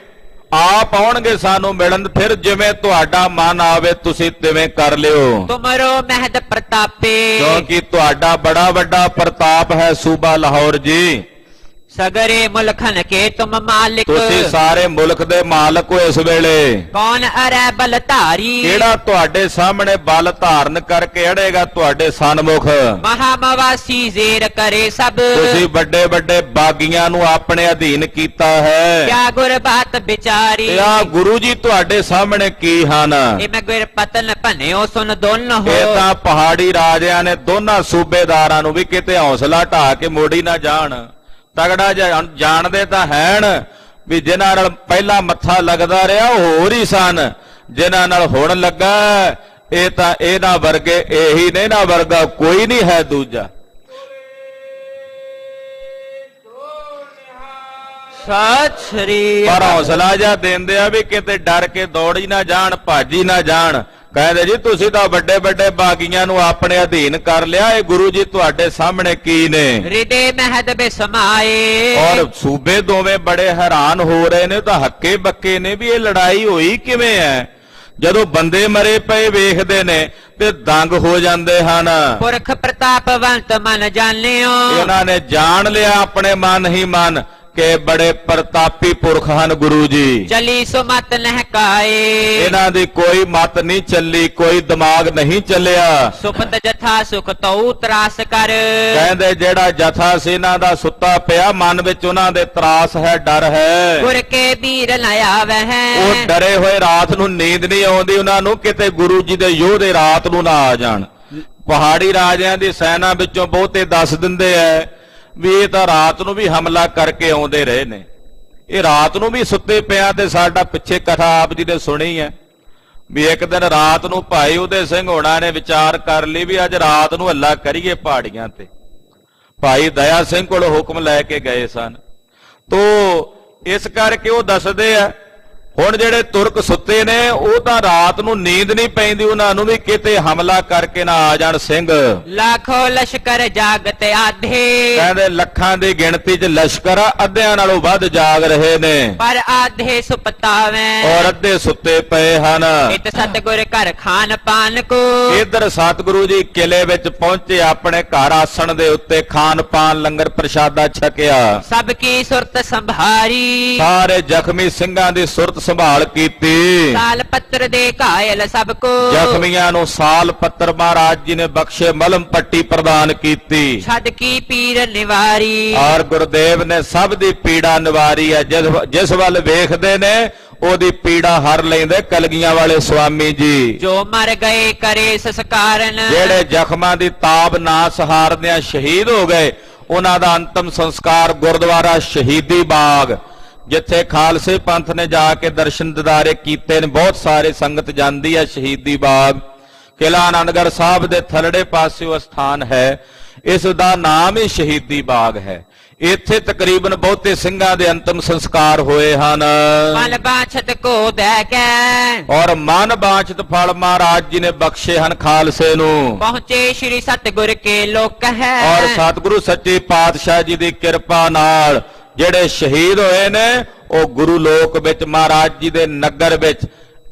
ਆਪ ਆਉਣਗੇ ਸਾਨੂੰ ਮਿਲਣ, ਫਿਰ ਜਿਵੇਂ ਤੁਹਾਡਾ ਮਨ ਆਵੇ ਤੁਸੀਂ ਤਿਵੇਂ ਕਰ ਲਿਓ। ਤੁਮਰੋ ਮਹਿਦ ਪ੍ਰਤਾਪੇ, ਕਿਉਂਕਿ ਤੁਹਾਡਾ ਬੜਾ ਵੱਡਾ ਪ੍ਰਤਾਪ ਹੈ ਸੂਬਾ ਲਾਹੌਰ ਜੀ। सगरे मुलखन के तुम मालिक ਤੁਸੀਂ ਸਾਰੇ ਮੁਲਕ ਦੇ ਮਾਲਕ ਹੋ ਇਸ ਵੇਲੇ कौन अरै बलधारी ਕਿਹੜਾ ਤੁਹਾਡੇ ਸਾਹਮਣੇ ਬਲ ਧਾਰਨ ਕਰਕੇ ਅੜੇਗਾ ਤੁਹਾਡੇ ਸਨਮੁਖ महामवासी जेर करे सब ਤੁਸੀਂ ਵੱਡੇ ਵੱਡੇ ਬਾਗੀਆਂ ਨੂੰ ਆਪਣੇ ਅਧੀਨ ਕੀਤਾ ਹੈ क्या गुर बात बिचारी ਤੇ ਆ ਗੁਰੂ ਜੀ ਤੁਹਾਡੇ ਸਾਹਮਣੇ ਕੀ ਹਨ ए मैं गुर पतन भन्यो सुन दोन हो ਇਹ ਤਾਂ ਪਹਾੜੀ ਰਾਜਿਆਂ ਨੇ ਦੋਨਾਂ ਸੂਬੇਦਾਰਾਂ ਨੂੰ ਵੀ ਕਿਤੇ ਹੌਸਲਾ ਢਾ ਕੇ ਮੋੜੀ ਨਾ ਜਾਣ ਤਗੜਾ ਜਾਣਦੇ ਤਾਂ ਹੈਣ ਵੀ ਜਿਨ੍ਹਾਂ ਨਾਲ ਪਹਿਲਾਂ ਮੱਥਾ ਲੱਗਦਾ ਰਿਹਾ ਉਹ ਹੋਰ ਹੀ ਸਨ ਜਿਨ੍ਹਾਂ ਨਾਲ ਹੁਣ ਲੱਗਾ ਇਹ ਤਾਂ ਇਹਨਾਂ ਵਰਗੇ ਇਹੀ ਨੇ ਨਾ ਵਰਗਾ ਕੋਈ ਨਹੀਂ ਹੈ ਦੂਜਾ सत श्री ਪਰ ਹੌਸਲਾ ਜਿਹਾ ਦਿੰਦੇ ਆ ਵੀ ਕਿਤੇ ਡਰ ਕੇ ਦੌੜ ਹੀ ਨਾ ਜਾਣ ਭੱਜ ਹੀ ਨਾ ਜਾਣ ਕਹਿੰਦੇ ਜੀ ਤੁਸੀਂ ਤਾਂ ਵੱਡੇ ਵੱਡੇ ਬਾਗੀਆਂ ਨੂੰ ਆਪਣੇ ਅਧੀਨ ਕਰ ਲਿਆ ਇਹ ਗੁਰੂ ਜੀ ਤੁਹਾਡੇ ਸਾਹਮਣੇ ਕੀ ਨੇ हृदय महद बिसमाए ਔਰ ਸੂਬੇ ਦੋਵੇਂ ਬੜੇ ਹੈਰਾਨ ਹੋ ਰਹੇ ਨੇ ਤਾਂ ਹੱਕੇ ਬੱਕੇ ਨੇ ਵੀ ਇਹ ਲੜਾਈ ਹੋਈ ਕਿਵੇਂ ਹੈ ਜਦੋਂ ਬੰਦੇ ਮਰੇ ਪਏ ਵੇਖਦੇ ਨੇ ਤੇ ਦੰਗ ਹੋ ਜਾਂਦੇ ਹਨ पुरख प्रतापवंत मन जानियो ਇਹਨਾਂ ਨੇ ਜਾਣ ਲਿਆ ਆਪਣੇ ਮਨ ਹੀ ਮਨ ਕਿ ਬੜੇ ਪ੍ਰਤਾਪੀ ਪੁਰਖ ਹਨ ਗੁਰੂ ਜੀ चली सुमत लहकाए ਇਹਨਾਂ ਦੀ ਕੋਈ ਮਤ ਨਹੀਂ ਚੱਲੀ ਕੋਈ ਦਿਮਾਗ ਨਹੀਂ ਚੱਲਿਆ सुपत जथा सुख तऊ त्रास कर ਕਹਿੰਦੇ ਜਿਹੜਾ ਜਥਾ ਸੀ ਇਹਨਾਂ ਦਾ ਸੁੱਤਾ ਪਿਆ ਮਨ ਵਿੱਚ ਉਹਨਾਂ ਦੇ ਤਰਾਸ ਹੈ ਡਰ ਹੈ गुर के बीर लाया वह ਉਹ ਡਰੇ ਹੋਏ ਰਾਤ ਨੂੰ ਨੀਂਦ ਨਹੀਂ ਆਉਂਦੀ ਉਹਨਾਂ ਨੂੰ ਕਿਤੇ ਗੁਰੂ ਜੀ ਦੇ ਯੋਧੇ ਰਾਤ ਨੂੰ ਨਾ ਆ ਜਾਣ ਪਹਾੜੀ ਰਾਜਿਆਂ ਦੀ ਸੈਨਾ ਵਿੱਚੋਂ ਬਹੁਤੇ ਦੱਸ ਦਿੰਦੇ ਐ ਵੀ ਇਹ ਤਾਂ ਰਾਤ ਨੂੰ ਵੀ ਹਮਲਾ ਕਰਕੇ ਆਉਂਦੇ ਰਹੇ ਨੇ ਇਹ ਰਾਤ ਨੂੰ ਵੀ ਸੁੱਤੇ ਪਿਆ ਤੇ ਸਾਡਾ ਪਿੱਛੇ ਕਥਾ ਆਪ ਜੀ ਨੇ ਸੁਣੀ ਹੈ ਵੀ ਇੱਕ ਦਿਨ ਰਾਤ ਨੂੰ ਭਾਈ ਉਦੇ ਸਿੰਘ ਹੋਣਾ ਨੇ ਵਿਚਾਰ ਕਰ ਲਈ ਵੀ ਅੱਜ ਰਾਤ ਨੂੰ ਹੱਲਾ ਕਰੀਏ ਪਹਾੜੀਆਂ ਤੇ ਭਾਈ ਦਇਆ ਸਿੰਘ ਕੋਲ ਹੁਕਮ ਲੈ ਕੇ ਗਏ ਸਨ ਤੋ ਇਸ ਕਰਕੇ ਉਹ ਦੱਸਦੇ ਆ ਹੁਣ ਜਿਹੜੇ ਤੁਰਕ ਸੁੱਤੇ ਨੇ ਉਹ ਤਾਂ ਰਾਤ ਨੂੰ ਨੀਂਦ ਨਹੀਂ ਪੈਂਦੀ ਉਹਨਾਂ ਨੂੰ ਵੀ ਕਿਤੇ ਹਮਲਾ ਕਰਕੇ ਨਾ ਆ ਜਾਣ ਸਿੰਘ लाखों लश्कर जागते आधे ਕਹਿੰਦੇ ਲੱਖਾਂ ਦੀ ਗਿਣਤੀ 'ਚ ਲਸ਼ਕਰ ਆ ਅੱਧਿਆਂ ਨਾਲੋਂ ਵੱਧ ਜਾਗ ਰਹੇ ਨੇ पर आधे सुपतावे ਔਰ ਅੱਧੇ ਸੁੱਤੇ ਪਏ ਹਨ इत सतगुर कर खान पान को ਇਧਰ ਸਤਿਗੁਰੂ ਜੀ ਕਿਲੇ ਵਿੱਚ ਪਹੁੰਚੇ ਆਪਣੇ ਘਰ ਆਸਣ ਦੇ ਉੱਤੇ ਖਾਨ ਪਾਨ ਲੰਗਰ ਪ੍ਰਸ਼ਾਦਾ ਛਕਿਆ सबकी सुरत संभारी ਸਾਰੇ ਜ਼ਖਮੀ ਸਿੰਘਾਂ ਦੀ ਸੁਰਤ ਸੰਭਾਲ ਕੀਤੀ साल पत्र दे घायल सबको ਜ਼ਖਮੀਆਂ ਨੂੰ ਸਾਲ ਪੱਤਰ ਮਹਾਰਾਜ ਜੀ ਨੇ ਬਖਸ਼ੇ ਮਲਮ ਪੱਟੀ ਪ੍ਰਦਾਨ ਕੀਤੀ छद की पीर निवारी ਔਰ ਗੁਰਦੇਵ ਨੇ ਸਭ ਦੀ ਪੀੜਾ ਨਿਵਾਰੀ ਹੈ ਜਿਸ ਵੱਲ ਵੇਖਦੇ ਨੇ ਉਹਦੀ ਪੀੜਾ ਹਰ ਲੈਂਦੇ ਕਲਗੀਆਂ ਵਾਲੇ ਸੁਆਮੀ ਜੀ जो मर गए करे संस्कारन ਜਿਹੜੇ ਜ਼ਖਮਾਂ ਦੀ ਤਾਬ ਨਾ ਸਹਾਰਦਿਆਂ ਸ਼ਹੀਦ ਹੋ ਗਏ ਉਹਨਾਂ ਦਾ ਅੰਤਮ ਸੰਸਕਾਰ ਗੁਰਦੁਆਰਾ ਸ਼ਹੀਦੀ ਬਾਗ ਜਿੱਥੇ ਖਾਲਸੇ ਪੰਥ ਨੇ ਜਾ ਕੇ ਦਰਸ਼ਨ ਦਿਦਾਰੇ ਕੀਤੇ ਨੇ ਬਹੁਤ ਸਾਰੇ ਸੰਗਤ ਜਾਂਦੀ ਹੈ ਸ਼ਹੀਦੀ ਬਾਗ ਕਿਲਾ ਆਨੰਦਗੜ੍ਹ ਸਾਹਿਬ ਦੇ ਥਲੜੇ ਪਾਸਿਓ ਸਥਾਨ ਹੈ ਇਸ ਦਾ ਨਾਮ ਹੀ ਸ਼ਹੀਦੀ ਬਾਗ ਹੈ ਇੱਥੇ ਤਕਰੀਬਨ ਬਹੁਤੇ ਸਿੰਘਾਂ ਦੇ ਅੰਤਮ ਸੰਸਕਾਰ ਹੋਏ ਹਨ मल बाछत को दे के ਔਰ ਮਨ ਬਾਂਛਤ ਫਲ ਮਹਾਰਾਜ ਜੀ ਨੇ ਬਖਸ਼ੇ ਹਨ ਖਾਲਸੇ ਨੂੰ पहुंचे श्री सतगुर के लोक है ਔਰ ਸਤਿਗੁਰੂ ਸੱਚੇ ਪਾਤਸ਼ਾਹ ਜੀ ਦੀ ਕਿਰਪਾ ਨਾਲ ਜਿਹੜੇ ਸ਼ਹੀਦ ਹੋਏ ਨੇ ਉਹ ਗੁਰੂ ਲੋਕ ਵਿੱਚ ਮਹਾਰਾਜ ਜੀ ਦੇ ਨਗਰ ਵਿੱਚ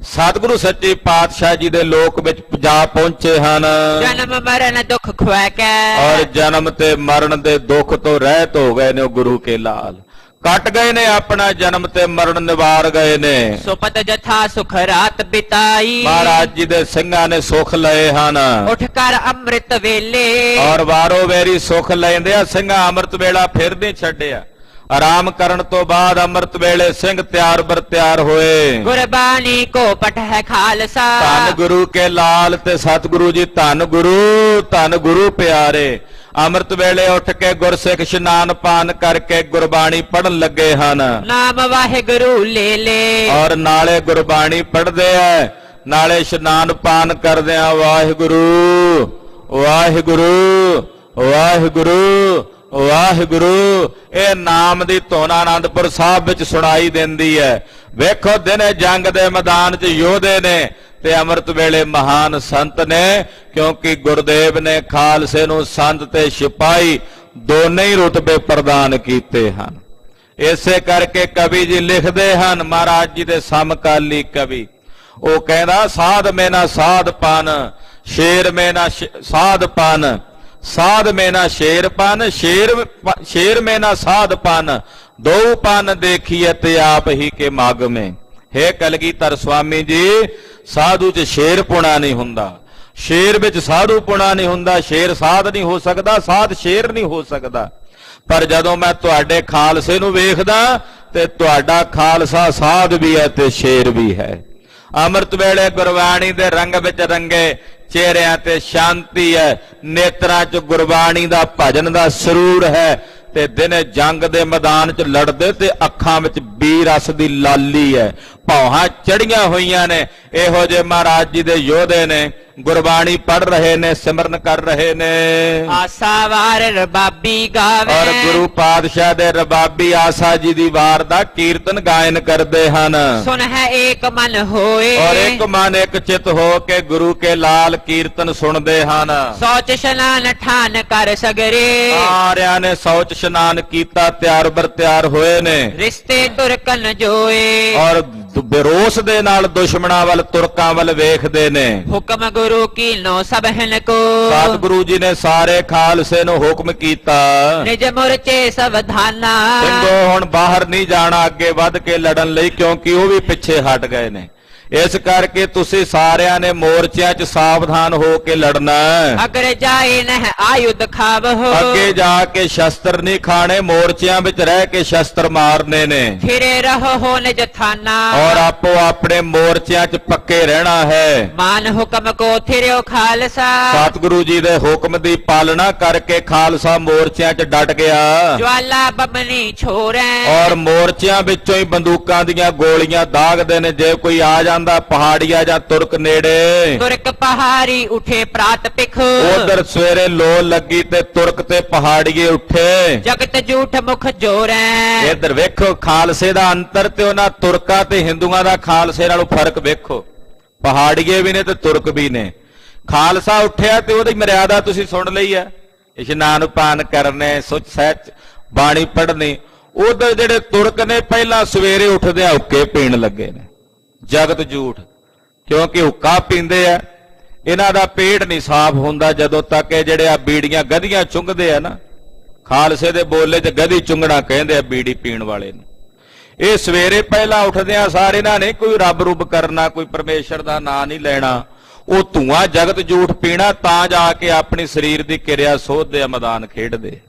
ਸਤਿਗੁਰੂ ਸੱਚੇ ਪਾਤਸ਼ਾਹ ਜੀ ਦੇ ਲੋਕ ਵਿੱਚ ਜਾ ਪਹੁੰਚੇ ਹਨ जन्म मरण दुख खुआ के ਔਰ ਜਨਮ ਤੇ ਮਰਨ ਦੇ ਦੁੱਖ ਤੋਂ ਰਹਿਤ ਹੋ ਗਏ ਨੇ ਉਹ ਗੁਰੂ ਕੇ ਲਾਲ ਕੱਟ ਗਏ ਨੇ ਆਪਣਾ ਜਨਮ ਤੇ ਮਰਨ ਨਿਵਾਰ ਗਏ ਨੇ सुपत जथा सुख रात बिताई ਮਹਾਰਾਜ ਜੀ ਦੇ ਸਿੰਘਾਂ ਨੇ ਸੁਖ ਲਏ ਹਨ उठ कर अमृत वेले ਔਰ ਵਾਰੋ ਵੇਰੀ ਸੁਖ ਲੈਂਦੇ ਆ ਸਿੰਘਾਂ ਅੰਮ੍ਰਿਤ ਵੇਲਾ ਫਿਰ ਨਹੀਂ ਛੱਡਿਆ ਆਰਾਮ ਕਰਨ ਤੋਂ ਬਾਅਦ ਅੰਮ੍ਰਿਤ ਵੇਲੇ ਸਿੰਘ ਤਿਆਰ ਬਰ ਤਿਆਰ ਹੋਏ गुरबानी को पठ है खालसा ਧੰਨ ਗੁਰੂ ਕੇ ਲਾਲ ਤੇ ਸਤਿਗੁਰੂ ਜੀ ਧੰਨ ਗੁਰੂ ਪਿਆਰੇ ਅੰਮ੍ਰਿਤ ਵੇਲੇ ਉੱਠ ਕੇ ਗੁਰਸਿੱਖ ਇਸ਼ਨਾਨ ਪਾਨ ਕਰਕੇ ਗੁਰਬਾਣੀ ਪੜਨ ਲੱਗੇ ਹਨ नाम वाहिगुरु ले ले ਔਰ ਨਾਲੇ ਗੁਰਬਾਣੀ ਪੜਦੇ ਐ ਨਾਲੇ ਇਸ਼ਨਾਨ ਪਾਨ ਕਰਦੇ ਆ ਵਾਹਿਗੁਰੂ ਵਾਹਿਗੁਰੂ ਵਾਹਿਗੁਰੂ ਵਾਹਿਗੁਰੂ ਇਹ ਨਾਮ ਦੀ ਧੁਨ ਆਨੰਦਪੁਰ ਸਾਹਿਬ ਵਿੱਚ ਸੁਣਾਈ ਦਿੰਦੀ ਹੈ ਵੇਖੋ ਦਿਨੇ ਜੰਗ ਦੇ ਮੈਦਾਨ 'ਚ ਯੋਧੇ ਨੇ ਤੇ ਅੰਮ੍ਰਿਤ ਵੇਲੇ ਮਹਾਨ ਸੰਤ ਨੇ ਕਿਉਂਕਿ ਗੁਰਦੇਵ ਨੇ ਖਾਲਸੇ ਨੂੰ ਸੰਤ ਤੇ ਸਿਪਾਹੀ ਦੋਨੇ ਹੀ ਰੁਤਬੇ ਪ੍ਰਦਾਨ ਕੀਤੇ ਹਨ ਇਸੇ ਕਰਕੇ ਕਵੀ ਜੀ ਲਿਖਦੇ ਹਨ ਮਹਾਰਾਜ ਜੀ ਦੇ ਸਮਕਾਲੀ ਕਵੀ ਉਹ ਕਹਿੰਦਾ ਸਾਧ ਮੇ ਨਾ ਸਾਧ ਪਨ ਸ਼ੇਰ ਮੇ ਨਾ ਸਾਧ ਪਨ साध में ना शेरपन, शेर में ना साधपन, दो पन देखियत आप ही के माग में। हे कलगीधर स्वामी जी, साधु च शेर पुणा नहीं हुंदा, शेर विच साधु पुणा नहीं हुंदा। शेर साध नहीं हो सकदा, साध शेर नहीं हो सकदा। पर जदों मैं तुहाडे खालसे नूं वेखदा ते तुहाडा खालसा साध भी है ते शेर भी है। अमृत वेले गुरबाणी दे रंग विच रंगे, चेहरिਆਂ ते शांति है, नेत्रां च गुरबाणी दा भजन दा सरूर है, ते दिने जंग दे मैदान च लड़दे ते अखां विच बी रस दी लाली है। भौहां चढ़ियां होईयां ने। इहो जे महाराज जी दे योधे ने, गुरबाणी पढ़ रहे ने, सिमरन कर रहे ने। आसा वार रबाबी गावे, और गुरु पातशाह दे रबाबी आसा जी दी वार दा कीर्तन गायन करदे हन। सुन है एक मन होए, और एक मन एक चित हो के गुरु के लाल कीर्तन सुनदे हन। सोच स्नान ठान कर सगरे, सारियां ने सोच स्नान कीता, त्यार बर त्यार होए ने। रिश्ते तुरकन जोए, और बेरोस दे नाल दुश्मनां वल, तुरकां वल वेखदे ने। हुक्म गुरु की नो सब हिन को, सतगुरु जी ने सारे खालसे नूं हुक्म कीता, निज मुरचे सावधाना। ਸਿੰਘੋ ਹੁਣ ਬਾਹਰ ਨਹੀਂ ਜਾਣਾ ਅੱਗੇ ਵੱਧ ਕੇ ਲੜਨ ਲਈ, ਕਿਉਂਕਿ ਉਹ ਵੀ ਪਿੱਛੇ ਹਟ ਗਏ ਨੇ। ਇਸ ਕਰਕੇ ਤੁਸੀਂ ਸਾਰਿਆਂ ਨੇ ਮੋਰਚਿਆਂ 'ਚ ਸਾਵਧਾਨ ਹੋ ਕੇ ਲੜਨਾ ਹੈ। अगर जाए नह आयुध खावहो, ਅੱਗੇ ਜਾ ਕੇ ਸ਼ਸਤਰ ਨਹੀਂ ਖਾਣੇ, ਮੋਰਚਿਆਂ ਵਿੱਚ ਰਹਿ ਕੇ ਸ਼ਸਤਰ ਮਾਰਨੇ ਨੇ। फिरे रहो हो निज थाना, ਔਰ ਆਪੋ ਆਪਣੇ ਮੋਰਚਿਆਂ 'ਚ ਪੱਕੇ ਰਹਿਣਾ ਹੈ। मान हुक्म को थिरो खालसा, ਸਤਿਗੁਰੂ ਜੀ ਦੇ ਹੁਕਮ ਦੀ ਪਾਲਣਾ ਕਰਕੇ ਖਾਲਸਾ ਮੋਰਚਿਆਂ 'ਚ ਡਟ ਗਿਆ। ज्वाला बमनी छोरे, ਔਰ ਮੋਰਚਿਆਂ ਵਿੱਚੋਂ ਹੀ ਬੰਦੂਕਾਂ ਦੀਆਂ ਗੋਲੀਆਂ ਦਾਗਦੇ ਨੇ। ਜੇ ਕੋਈ ਆ ਜਾਂਦਾ ਪਹਾੜੀਆ ਜਾਂ ਤੁਰਕ ਨੇੜੇ, तुर्क पहाड़ी उठे प्रात पिख, ਉਧਰ ਸਵੇਰੇ ਲੋ ਲੱਗੀ ਤੇ ਤੁਰਕ ਤੇ ਪਹਾੜੀਏ ਉੱਠੇ। जगत जूठ मुख जोरे, ਇੱਧਰ ਵੇਖੋ ਖਾਲਸੇ ਦਾ ਅੰਤਰ ਤੇ ਉਹਨਾਂ ਤੁਰਕਾਂ ਤੇ ਹਿੰਦੂਆਂ ਦਾ ਖਾਲਸੇ ਨਾਲੋਂ ਫਰਕ ਵੇਖੋ। ਪਹਾੜੀਏ ਵੀ ਨੇ ਤੇ ਤੁਰਕ ਵੀ ਨੇ। ਖਾਲਸਾ ਉੱਠਿਆ ਤੇ ਉਹਦੀ ਮਰਿਆਦਾ ਤੁਸੀਂ ਸੁਣ ਲਈ ਹੈ, ਇਸ਼ਨਾਨ ਪਾਨ ਕਰਨੇ, ਸੁਚ ਸੱਚ ਬਾਣੀ ਪੜ੍ਹਨੀ। ਉਧਰ ਜਿਹੜੇ ਤੁਰਕ ਨੇ ਪਹਿਲਾਂ ਸਵੇਰੇ ਉੱਠਦੇ ਆ ਹੁੱਕੇ ਪੀਣ ਲੱਗੇ ਨੇ। ਜਗਤ ਝੂਠ, ਕਿਉਂਕਿ ਹੁੱਕਾ ਪੀਂਦੇ ਆ, ਇਹਨਾਂ ਦਾ ਪੇਟ ਨਹੀਂ ਸਾਫ਼ ਹੁੰਦਾ ਜਦੋਂ ਤੱਕ ਇਹ ਜਿਹੜੇ ਆ ਬੀੜੀਆਂ ਗਧੀਆਂ ਚੁੰਗਦੇ ਆ ਨਾ। ਖਾਲਸੇ ਦੇ ਬੋਲੇ 'ਚ ਗਧੀ ਚੁੰਗਣਾ ਕਹਿੰਦੇ ਆ ਬੀੜੀ ਪੀਣ ਵਾਲੇ ਨੂੰ। ਇਹ ਸਵੇਰੇ ਪਹਿਲਾਂ ਉੱਠਦੇ ਆ ਸਾਰੇ, ਇਹਨਾਂ ਨੇ ਕੋਈ ਰੱਬ ਰੁੱਬ ਕਰਨਾ, ਕੋਈ ਪਰਮੇਸ਼ਰ ਦਾ ਨਾਂ ਨਹੀਂ ਲੈਣਾ। ਉਹ ਧੂਆਂ ਜਗਤ ਝੂਠ ਪੀਣਾ, ਤਾਂ ਜਾ ਕੇ ਆਪਣੀ ਸਰੀਰ ਦੀ ਕਿਰਿਆ ਸੋਧਦੇ ਆ, ਮੈਦਾਨ ਖੇਡਦੇ।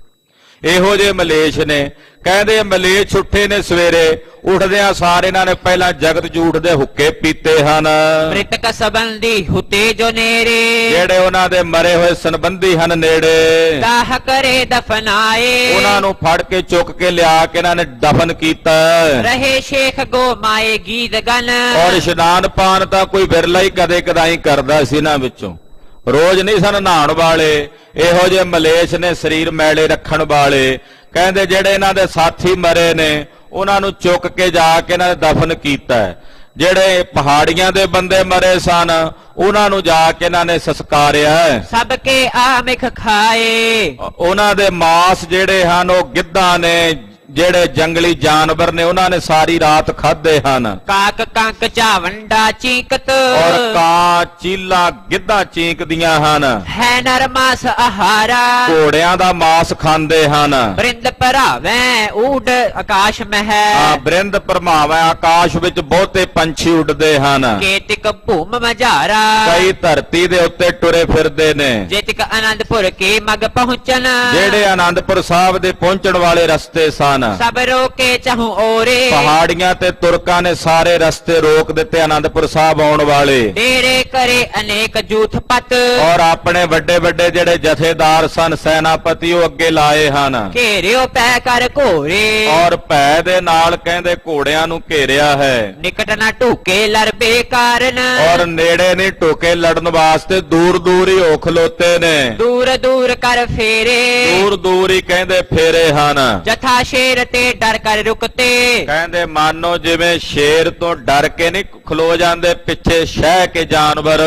ਇਹੋ ਜਿਹੇ ਮਲੇਸ਼ ਨੇ। ਕਹਿੰਦੇ ਮਲੇਸ਼ ਉੱਠੇ ਨੇ ਸਵੇਰੇ, ਉੱਠਦਿਆਂ ਸਾਰੇ ਇਹਨਾਂ ਨੇ ਪਹਿਲਾਂ ਜਗਤ ਝੂਠ ਦੇ ਹੁੱਕੇ ਪੀਤੇ ਹਨ। मृतक संबंधी हुते जो नेरे, ਜਿਹੜੇ ਉਹਨਾਂ ਦੇ ਮਰੇ ਹੋਏ ਸੰਬੰਧੀ ਹਨ ਨੇੜੇ, दाह करे दफनाए, ਉਹਨਾਂ ਨੂੰ ਫੜ ਕੇ ਚੁੱਕ ਕੇ ਲਿਆ ਕੇ ਇਹਨਾਂ ਨੇ ਦਫਨ ਕੀਤਾ। रहे शेख गो माए गीत गन, ਔਰ ਇਸ਼ਨਾਨ ਪਾਨ ਤਾਂ ਕੋਈ ਵਿਰਲਾ ਹੀ ਕਦੇ ਕਦਾਈ ਕਰਦਾ ਸੀ ਇਹਨਾਂ ਵਿੱਚੋਂ, ਰੋਜ਼ ਨਹੀਂ ਸਨ ਨਹਾਉਣ ਵਾਲੇ। ਇਹੋ ਜਿਹੇ ਮਲੇਸ਼ ਨੇ, ਸਰੀਰ ਮੈਲੇ ਰੱਖਣ ਵਾਲੇ। ਕਹਿੰਦੇ ਜਿਹੜੇ ਇਹਨਾਂ ਦੇ ਸਾਥੀ ਮਰੇ ਨੇ, ਉਹਨਾਂ ਨੂੰ ਚੁੱਕ ਕੇ ਜਾ ਕੇ ਇਹਨਾਂ ਨੇ ਦਫਨ ਕੀਤਾ। ਜਿਹੜੇ ਪਹਾੜੀਆਂ ਦੇ ਬੰਦੇ ਮਰੇ ਸਨ, ਉਹਨਾਂ ਨੂੰ ਜਾ ਕੇ ਇਹਨਾਂ ਨੇ ਸੰਸਕਾਰਿਆ। सबके आमिख खाए, ਉਹਨਾਂ ਦੇ ਮਾंस ਜਿਹੜੇ ਹਨ ਉਹ ਗਿੱਧਾਂ ਨੇ, ਜਿਹੜੇ ਜੰਗਲੀ ਜਾਨਵਰ ਨੇ, ਉਹਨਾਂ ਨੇ ਸਾਰੀ ਰਾਤ ਖਾਧੇ ਹਨ। काक कंक चावंडा चीकत, ਔਰ ਕਾਂ ਚੀਲਾ ਗਿੱਧਾਂ ਚੀਕਦੀਆਂ ਹਨ। है नरमास आहारा, ਘੋੜਿਆਂ ਦਾ ਮਾंस ਖਾਂਦੇ ਹਨ। बृंद परावे ऊड आकाश में है, ਬ੍ਰਿੰਦ ਭਰਮਾਵਾ, ਆਕਾਸ਼ ਵਿੱਚ ਬਹੁਤੇ ਪੰਛੀ ਉੱਡਦੇ ਹਨ। केतिक भूम मजारा, ਕਈ ਧਰਤੀ ਦੇ ਉੱਤੇ ਟੁਰੇ ਫਿਰਦੇ ਨੇ। जेतिक आनंदपुर के मग पहुंचन, ਜਿਹੜੇ ਆਨੰਦਪੁਰ ਸਾਹਿਬ ਦੇ ਪਹੁੰਚਣ ਵਾਲੇ ਰਸਤੇ ਸਨ, सब रोके चाहूं ओरे, ਪਹਾੜੀਆਂ ਤੇ ਤੁਰਕਾਂ ਨੇ ਸਾਰੇ ਰਸਤੇ ਰੋਕ ਦਿੱਤੇ ਆਨੰਦਪੁਰ ਸਾਹਿਬ ਆਉਣ ਵਾਲੇ। डेरे करे अनेक जूथ पत, ਔਰ ਆਪਣੇ ਵੱਡੇ ਵੱਡੇ ਜਿਹੜੇ ਜਥੇਦਾਰ ਸਨ, ਸੈਨਾਪਤੀ, ਉਹ ਅੱਗੇ ਲਾਏ ਹਨ। घेरियो पै कर घोरे, ਔਰ ਭੈ ਦੇ ਨਾਲ ਕਹਿੰਦੇ ਘੋੜਿਆਂ ਨੂੰ ਘੇਰਿਆ ਹੈ। निकट न ढूके लड़बे कारण, ਔਰ ਨੇੜੇ ਨਹੀਂ ਢੁਕੇ ਲੜਨ ਵਾਸਤੇ, ਦੂਰ ਦੂਰ ਹੀ ਹੋ ਖਲੋਤੇ ਨੇ। दूर दूर कर फेरे, ਦੂਰ ਦੂਰ ਹੀ ਕਹਿੰਦੇ ਫੇਰੇ ਹਨ। जथा शेर ते डर कर रुकते, ਕਹਿੰਦੇ ਮਾਨੋ ਜਿਵੇਂ ਸ਼ੇਰ ਤੋਂ ਡਰ ਕੇ ਨਹੀਂ ਖਲੋ ਜਾਂਦੇ ਪਿੱਛੇ ਸ਼ਹਿ ਕੇ ਜਾਨਵਰ,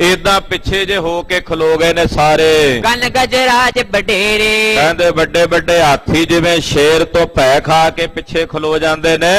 ਏਦਾਂ ਪਿੱਛੇ ਜੇ ਹੋ ਕੇ ਖਲੋ ਗਏ ਨੇ ਸਾਰੇ। गन गजराज बडेरे, ਕਹਿੰਦੇ ਵੱਡੇ ਵੱਡੇ ਹਾਥੀ ਜਿਵੇਂ ਸ਼ੇਰ ਤੋਂ ਭੈ ਖਾ ਕੇ ਪਿੱਛੇ ਖਲੋ ਜਾਂਦੇ ਨੇ,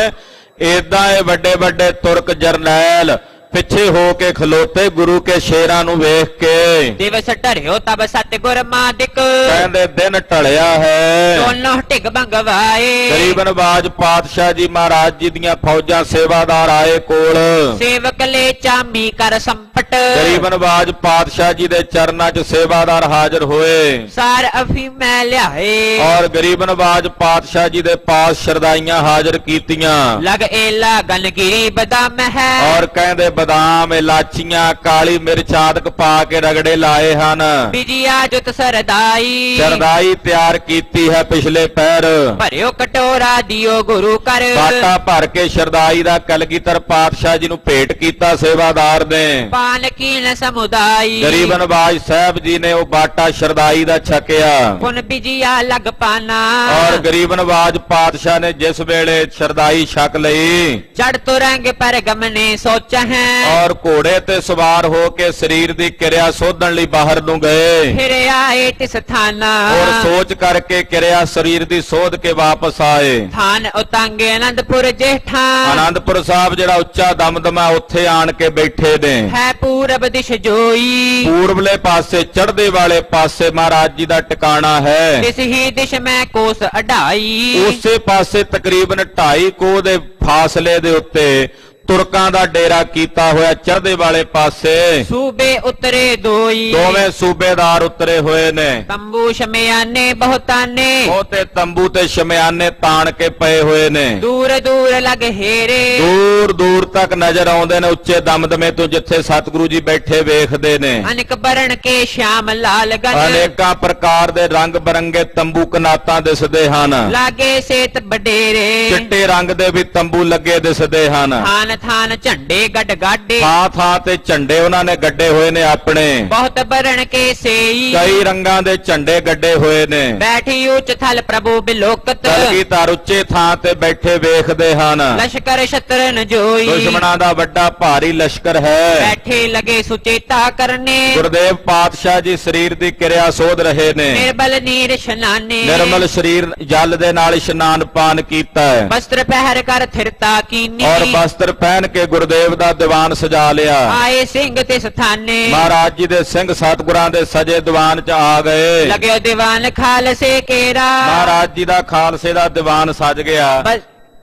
ਏਦਾਂ ਇਹ ਵੱਡੇ ਵੱਡੇ ਤੁਰਕ ਜਰਨੈਲ ਪਿੱਛੇ ਹੋ ਕੇ ਖਲੋਤੇ ਗੁਰੂ ਕੇ ਸ਼ੇਰਾਂ ਨੂੰ ਵੇਖ ਕੇ। ਦਿਵਸ ਢਰਿਓ ਤਬ ਸਤਿਗੁਰ ਮਾਦਿਕ, ਕਹਿੰਦੇ ਦਿਨ ਢਲਿਆ ਹੈ। ਦੋਨੋਂ ਢਿਗ ਭੰਗਵਾਏ, ਗਰੀਬ ਨਵਾਜ ਪਾਤਸ਼ਾਹ ਜੀ ਮਹਾਰਾਜ ਜੀ ਦੀਆਂ ਫੌਜਾਂ ਸੇਵਾਦਾਰ ਆਏ ਕੋਲ। ਸੇਵਕ ਲੈ ਚਾਮੀ ਕਰ ਸੰਪਟ, ਗਰੀਬ ਨਵਾਜ ਪਾਤਸ਼ਾਹ ਜੀ ਦੇ ਚਰਨਾਂ 'ਚ ਸੇਵਾਦਾਰ ਹਾਜ਼ਰ ਹੋਏ ਸਾਰ ਅਫੀ ਮੈਂ ਲਿਆਏ, ਔਰ ਗਰੀਬ ਨਵਾਜ ਪਾਤਸ਼ਾਹ ਜੀ ਦੇ ਪਾਸ ਸ਼ਰਦਾਈਆਂ ਹਾਜ਼ਰ ਕੀਤੀਆਂ। ਲਗ ਏਲਾ ਗਨਗਿਰੀ ਬਦਾਮ ਹੈ, ਔਰ ਕਹਿੰਦੇ ਬਦਾਮ ਇਲਾਚੀਆਂ ਕਾਲੀ ਮਿਰਚ ਆਦਿਕ ਪਾ ਕੇ ਰਗੜੇ ਲਾਏ ਹਨ। ਬਿਜੀਆ ਜੁਤ ਸਰਦਾਈ, ਸ਼ਰਦਾਈ ਤਿਆਰ ਕੀਤੀ ਹੈ ਪਿਛਲੇ ਪੈਰ। ਭਰਿਓ ਕਟੋਰਾ ਦਿਓ ਗੁਰੂ ਕਰ, ਬਾਟਾ ਭਰ ਕੇ ਸ਼ਰਦਾਈ ਦਾ ਕਲਗੀਧਰ ਪਾਤਸ਼ਾਹ ਜੀ ਨੂੰ ਭੇਟ ਕੀਤਾ ਸੇਵਾਦਾਰ ਨੇ। ਪਾਨ ਕੀਨ ਸਮੁਦਾਈ, ਗਰੀਬ ਨਵਾਜ ਸਾਹਿਬ ਜੀ ਨੇ ਉਹ ਬਾਟਾ ਸ਼ਰਦਾਈ ਦਾ ਛਕਿਆ। ਪੁਨ ਬਿਜੀਆ ਲਗ ਪਾਨਾ, ਔਰ ਗਰੀਬ ਨਵਾਜ ਪਾਤਸ਼ਾਹ ਨੇ ਜਿਸ ਵੇਲੇ ਸ਼ਰਦਾਈ ਛਕ ਲਈ ਚੜ ਤੁਰੰਗ ਪਰ ਗਮਨੇ ਸੋਚਾ ਹੈ, ਔਰ ਘੋੜੇ ਤੇ ਸਵਾਰ ਹੋ ਕੇ ਸਰੀਰ ਦੀ ਕਿਰਿਆ ਸੋਧਣ ਲਈ ਬਾਹਰ ਨੂੰ ਗਏ। ਫਿਰ ਆਏ ਤਿਸ ਥਾਨਾ, ਔਰ ਸੋਚ ਕਰਕੇ ਕਿਰਿਆ ਸਰੀਰ ਦੀ ਸੋਧ ਕੇ ਵਾਪਸ ਆਏ। ਥਾਨ ਉਤੰਗੇ ਅਨੰਦਪੁਰ ਜੇਠਾ, ਆਨੰਦਪੁਰ ਸਾਹਿਬ ਜਿਹੜਾ ਉੱਚਾ ਦਮਦਮਾ ਉੱਥੇ ਆਣ ਕੇ ਬੈਠੇ ਨੇ। ਹੈ ਪੂਰਬ ਦਿਸ਼ ਜੋਈ, ਪੂਰਬਲੇ ਪਾਸੇ ਚੜ੍ਹਦੇ ਵਾਲੇ ਪਾਸੇ ਮਹਾਰਾਜ ਜੀ ਦਾ ਟਿਕਾਣਾ ਹੈ। ਤਿਸ ਹੀ ਦਿਸ਼ ਮੈਂ ਕੋਸ ਅਢਾਈ, ਉਸੇ ਪਾਸੇ ਤਕਰੀਬਨ 2.5 ਕੋਹ ਦੇ ਫਾਸਲੇ ਦੇ ਉੱਤੇ ਤੁਰਕਾਂ ਦਾ ਡੇਰਾ ਕੀਤਾ ਹੋਇਆ ਚੜ੍ਹਦੇ ਵਾਲੇ ਪਾਸੇ। ਸੂਬੇ ਉਤਰੇ ਦੋਈ, ਦੋਵੇਂ ਸੂਬੇਦਾਰ ਉਤਰੇ ਹੋਏ ਨੇ। ਤੰਬੂ ਸ਼ਮਿਆਨੇ ਬਹੁਤਾਨੇ, ਬਹੁਤੇ ਤੰਬੂ ਤੇ ਸ਼ਮਿਆਨੇ ਤਾਣ ਕੇ ਪਏ ਹੋਏ ਨੇ। ਦੂਰ ਦੂਰ ਲਗ ਹੇਰੇ, ਦੂਰ ਦੂਰ ਤੱਕ ਨਜ਼ਰ ਆਉਂਦੇ ਨੇ ਉੱਚੇ ਦਮਦਮੇ ਤੋਂ ਜਿੱਥੇ ਸਤਿਗੁਰੂ ਜੀ ਬੈਠੇ ਵੇਖਦੇ ਨੇ। ਅਨਕ ਬਰਨ ਕੇ ਸ਼ਾਮ ਲਾਲ ਗਨ, ਅਨੇਕਾਂ ਪ੍ਰਕਾਰ ਦੇ ਰੰਗ ਬਰੰਗੇ ਤੰਬੂ ਕਨਾਤਾਂ ਦਿਸਦੇ ਹਨ। ਲਾਗੇ ਸੇਤ ਬਡੇਰੇ, ਚਿੱਟੇ ਰੰਗ ਦੇ ਵੀ ਤੰਬੂ ਲੱਗੇ ਦਿਸਦੇ ਹਨ। ਥਾਨ ਥਾਨ ਝੰਡੇ ਗੱਡ ਗਾਡੇ, ਥਾਂ ਥਾਂ ਤੇ ਝੰਡੇ ਉਹਨਾਂ ਨੇ ਗੱਡੇ ਹੋਏ ਨੇ ਆਪਣੇ। ਬਹੁਤ ਬਰਨ ਕੇ ਸੇਈ, ਕਈ ਰੰਗਾਂ ਦੇ ਝੰਡੇ ਗੱਡੇ ਹੋਏ ਨੇ। ਬੈਠੀ ਉੱਚ ਥਲ ਪ੍ਰਭੂ ਬਿਲੋਕਤ, ਕਲਗੀਧਰ ਉੱਚੇ ਥਾਂ ਤੇ ਬੈਠੇ ਵੇਖਦੇ ਹਨ। ਲਸ਼ਕਰ ਸ਼ਤਰਨ ਜੋਈ, ਦੁਸ਼ਮਣਾਂ ਦਾ ਵੱਡਾ ਭਾਰੀ ਲਸ਼ਕਰ ਹੈ। ਬੈਠੇ ਲਗੇ ਸੁਚੇਤਾ ਕਰਨੇ, ਗੁਰਦੇਵ ਪਾਤਸ਼ਾਹ ਜੀ ਸਰੀਰ ਦੀ ਕਿਰਿਆ ਸੋਧ ਰਹੇ ਨੇ। ਨਿਰਬਲ ਨੀਰ ਇਸ਼ਨਾਨੇ, ਨਿਰਮਲ ਸਰੀਰ ਜਲ ਦੇ ਨਾਲ ਇਸ਼ਨਾਨ ਪਾਨ ਕੀਤਾ ਹੈ। ਵਸਤਰ ਪਹਿਰ ਕਰ ਥਿਰਤਾ ਕੀਨੀ, ਔਰ ਵਸਤਰ ਪਹਿਨ ਕੇ ਗੁਰਦੇਵ ਦਾ ਦੀਵਾਨ ਸਜਾ ਲਿਆ। ਆਏ ਸਿੰਘ ਤੇ ਸਥਾਨੇ, ਮਹਾਰਾਜ ਜੀ ਦੇ ਸਿੰਘ ਸਤਿਗੁਰਾਂ ਦੇ ਸਜੇ ਦੀਵਾਨ 'ਚ ਆ ਗਏ। ਲਗਿਓ ਦੀਵਾਨ ਖਾਲਸੇ ਕੇਰਾ, ਮਹਾਰਾਜ ਜੀ ਦਾ ਖਾਲਸੇ ਦਾ ਦੀਵਾਨ ਸਜ ਗਿਆ।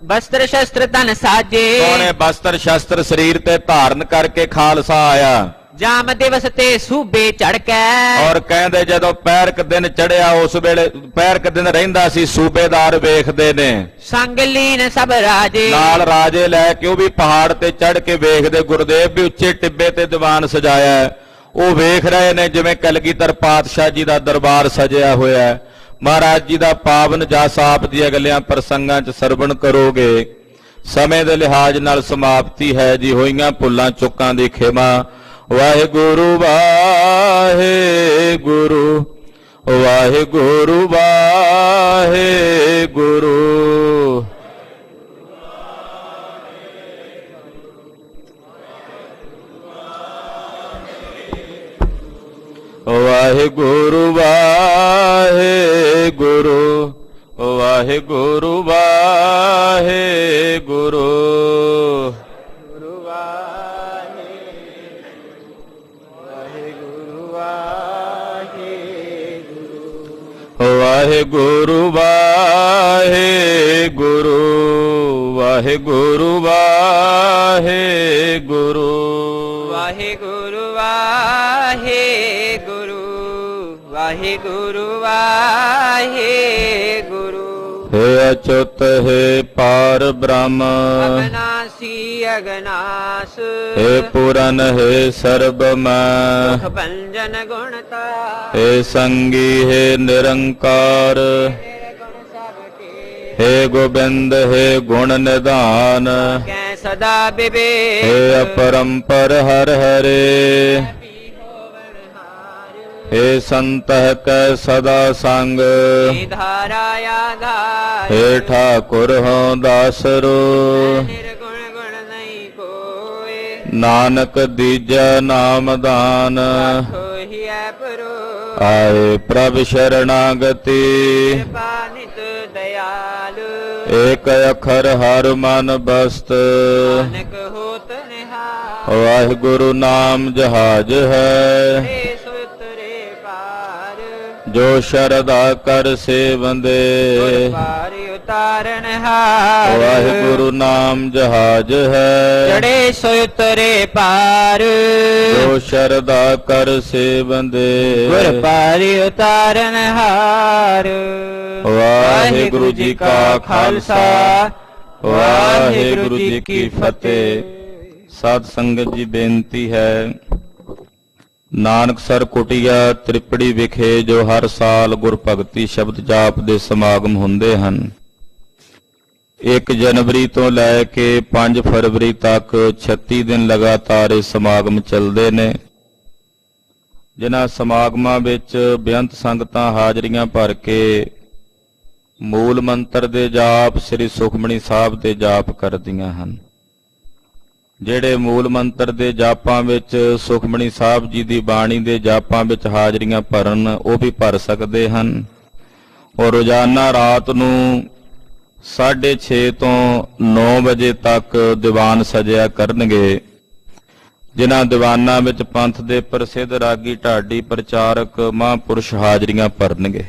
ਵਸਤਰ ਸ਼ਸਤਰ ਤਨ ਸਾਜੇ, ਸੋਹਣੇ ਵਸਤਰ ਸ਼ਸਤਰ ਸਰੀਰ ਤੇ ਧਾਰਨ ਕਰਕੇ ਖਾਲਸਾ ਆਇਆ। ਜਾਮ ਦਿਵਸ ਤੇ ਸੂਬੇ ਚੜ ਕੇ, ਔਰ ਕਹਿੰਦੇ ਜਦੋਂ ਪੈਰਕ ਦਿਨ ਚੜਿਆ ਉਸ ਵੇਲੇ ਪੈਰਕ ਦਿਨ ਰਹਿੰਦਾ ਸੀ ਸੂਬੇਦਾਰ ਵੇਖਦੇ ਨੇ। ਸੰਗ ਲੀਨ ਸਭ ਰਾਜੇ, ਨਾਲ ਰਾਜੇ ਲੈ ਕੇ ਉਹ ਵੀ ਪਹਾੜ ਤੇ ਚੜ ਕੇ ਵੇਖਦੇ। ਗੁਰਦੇਵ ਵੀ ਉੱਚੇ ਟਿੱਬੇ ਤੇ ਦੀਵਾਨ ਸਜਾਇਆ ਹੈ। ਉਹ ਵੇਖ ਰਹੇ ਨੇ ਜਿਵੇਂ ਕਲਗੀਧਰ ਪਾਤਸ਼ਾਹ ਜੀ ਦਾ ਦਰਬਾਰ ਸਜਿਆ ਹੋਇਆ ਹੈ। ਮਹਾਰਾਜ ਜੀ ਦਾ ਪਾਵਨ ਜਸ ਆਪ ਦੀਆਂ ਗੱਲਾਂ ਪ੍ਰਸੰਗਾਂ 'ਚ ਸਰਵਣ ਕਰੋਗੇ। ਸਮੇਂ ਦੇ ਲਿਹਾਜ਼ ਨਾਲ ਸਮਾਪਤੀ ਹੈ ਜੀ। ਹੋਈਆਂ ਭੁੱਲਾਂ ਚੁੱਕਾਂ ਦੀ ਖਿਮਾ। ਵਾਹਿਗੁਰੂ ਵਾਹਿਗੁਰੂ ਵਾਹਿਗੁਰੂ ਵਾਹਿਗੁਰੂ। ਵਾਹਿਗੁਰੂ ਵਾਹਿਗੁਰੂ ਵਾਹਿਗੁਰੂ ਵਾਹਿਗੁਰੂ। ਵਾਹਿਗੁਰੂ ਵਾਹਿਗੁਰੂ ਵਾਹਿਗੁਰੂ ਵਾਹਿਗੁਰੂ। ਵਾਹਿਗੁਰੂ ਵਾਹਿਗੁਰੂ ਵਾਹਿਗੁਰੂ ਵਾਹਿਗੁਰੂ। ਹੇ ਅਚੁੱਤ ਹੈ ਪਾਰ ਬ੍ਰਹਮ, ਅਗਨਾਸੀ ਅਗਨਾਸ, ਹੇ ਪੂਰਨ ਹੈ ਸਰਬ ਮੈਂ, ਸੁਖ ਭੰਜਨ ਗੁਣਤਾ, ਹੇ ਸੰਗੀ ਹੈ ਨਿਰੰਕਾਰ, हे गोविंद हे गुण निधान, कै सदा विवेक, हे अपरंपर हर हरे, हे संतह कै सदा संग, धाराया धार, हे ठाकुर हो दासरो, निर्गुण गुण नहीं कोय, नानक दीजा नाम दान, होहि अपरो, आए प्रभ शरणागति, कृपा नित दयालु, एक अखर हर मन बस्त, नानक होत निहाल। ਵਾਹਿਗੁਰੂ ਨਾਮ ਜਹਾਜ ਹੈ, ਰੇ ਸੋ ਉਤਰੇ ਪਾਰ, ਜੋ ਸ਼ਰਧਾ ਕਰ ਸੇਵੰਦੇ। ਗੁਰ ਪਾਰਿ ਉਤਾਰਨ ਹਾਰ, ਵਾਹਿਗੁਰੂ ਨਾਮ ਜਹਾਜ ਹੈ, ਚੜੇ ਸੋ ਉਤਰੇ ਪਾਰ, ਜੋ ਸ਼ਰਧਾ ਕਰ ਸੇਵੰਦੇ। ਗੁਰ ਪਾਰਿ ਉਤਾਰਨ ਹਾਰ। ਵਾਹਿਗੁਰੂ ਜੀ ਕਾ ਖਾਲਸਾ, ਵਾਹਿਗੁਰੂ ਜੀ ਕੀ ਫਤਿਹ। ਸਾਧ ਸੰਗਤ ਜੀ, ਬੇਨਤੀ ਹੈ, ਨਾਨਕਸਰ ਕੁਟੀਆ ਤ੍ਰਿਪੜੀ ਵਿਖੇ ਜੋ ਹਰ ਸਾਲ ਗੁਰਭਗਤੀ ਸ਼ਬਦ ਜਾਪ ਦੇ ਸਮਾਗਮ ਹੁੰਦੇ ਹਨ, 1 ਜਨਵਰੀ ਤੋਂ ਲੈ ਕੇ 5 ਫਰਵਰੀ ਤੱਕ 36 ਦਿਨ ਲਗਾਤਾਰ ਇਹ ਸਮਾਗਮ ਚੱਲਦੇ ਨੇ। ਜਿਨ੍ਹਾਂ ਸਮਾਗਮਾਂ ਵਿੱਚ ਬੇਅੰਤ ਸੰਗਤਾਂ ਹਾਜ਼ਰੀਆਂ ਭਰ ਕੇ ਮੂਲ ਮੰਤਰ ਦੇ ਜਾਪ, ਸ੍ਰੀ ਸੁਖਮਣੀ ਸਾਹਿਬ ਦੇ ਜਾਪ ਕਰਦੀਆਂ ਹਨ। ਜਿਹੜੇ ਮੂਲ ਮੰਤਰ ਦੇ ਜਾਪਾਂ ਵਿੱਚ, ਸੁਖਮਣੀ ਸਾਹਿਬ ਜੀ ਦੀ ਬਾਣੀ ਦੇ ਜਾਪਾਂ ਵਿੱਚ ਹਾਜ਼ਰੀਆਂ ਭਰਨ, ਉਹ ਵੀ ਭਰ ਸਕਦੇ ਹਨ। ਔਰ ਰੋਜ਼ਾਨਾ ਰਾਤ ਨੂੰ 6:30 ਤੋਂ 9 ਵਜੇ ਤੱਕ ਦੀਵਾਨ ਸਜਿਆ ਕਰਨਗੇ। ਜਿਨ੍ਹਾਂ ਦੀਵਾਨਾਂ ਵਿੱਚ ਪੰਥ ਦੇ ਪ੍ਰਸਿੱਧ ਰਾਗੀ, ਢਾਡੀ, ਪ੍ਰਚਾਰਕ, ਮਹਾਂਪੁਰਸ਼ ਹਾਜ਼ਰੀਆਂ ਭਰਨਗੇ।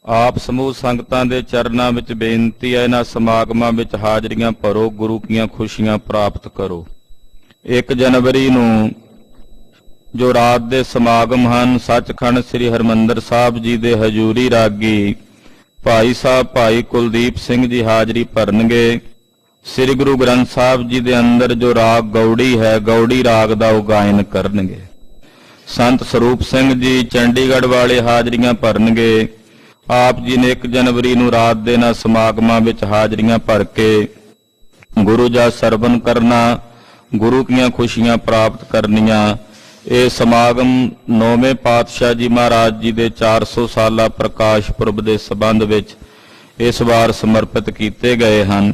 ਆਪ ਸਮੂਹ ਸੰਗਤਾਂ ਦੇ ਚਰਨਾਂ ਵਿੱਚ ਬੇਨਤੀ ਹੈ, ਇਹਨਾਂ ਸਮਾਗਮਾਂ ਵਿੱਚ ਹਾਜ਼ਰੀਆਂ ਭਰੋ, ਗੁਰੂ ਦੀਆਂ ਖੁਸ਼ੀਆਂ ਪ੍ਰਾਪਤ ਕਰੋ। 1 ਜਨਵਰੀ ਨੂੰ ਜੋ ਰਾਤ ਦੇ ਸਮਾਗਮ ਹਨ, ਸੱਚਖੰਡ ਸ੍ਰੀ ਹਰਿਮੰਦਰ ਸਾਹਿਬ ਜੀ ਦੇ ਹਜ਼ੂਰੀ ਰਾਗੀ ਭਾਈ ਸਾਹਿਬ ਭਾਈ ਕੁਲਦੀਪ ਸਿੰਘ ਜੀ ਹਾਜ਼ਰੀ ਭਰਨਗੇ। ਸ੍ਰੀ ਗੁਰੂ ਗ੍ਰੰਥ ਸਾਹਿਬ ਜੀ ਦੇ ਅੰਦਰ ਜੋ ਰਾਗ ਗੌੜੀ ਹੈ, ਗੌੜੀ ਰਾਗ ਦਾ ਉਹ ਗਾਇਨ ਕਰਨਗੇ। ਸੰਤ ਸਰੂਪ ਸਿੰਘ ਜੀ ਚੰਡੀਗੜ੍ਹ ਵਾਲੇ ਹਾਜ਼ਰੀਆਂ ਭਰਨਗੇ। ਆਪ ਜੀ ਨੇ 1 ਜਨਵਰੀ ਨੂੰ ਰਾਤ ਦੇ ਇਹਨਾਂ ਸਮਾਗਮਾਂ ਵਿੱਚ ਹਾਜ਼ਰੀਆਂ ਭਰ ਕੇ ਗੁਰੂ ਦਾ ਸਰਵਣ ਕਰਨਾ, ਗੁਰੂ ਦੀਆਂ ਖੁਸ਼ੀਆਂ ਪ੍ਰਾਪਤ ਕਰਨੀਆਂ। ਇਹ ਸਮਾਗਮ 9ਵੇਂ ਪਾਤਸ਼ਾਹ ਜੀ ਮਹਾਰਾਜ ਜੀ ਦੇ 400 ਸਾਲਾ ਪ੍ਰਕਾਸ਼ ਪੁਰਬ ਦੇ ਸਬੰਧ ਵਿੱਚ ਇਸ ਵਾਰ ਸਮਰਪਿਤ ਕੀਤੇ ਗਏ ਹਨ।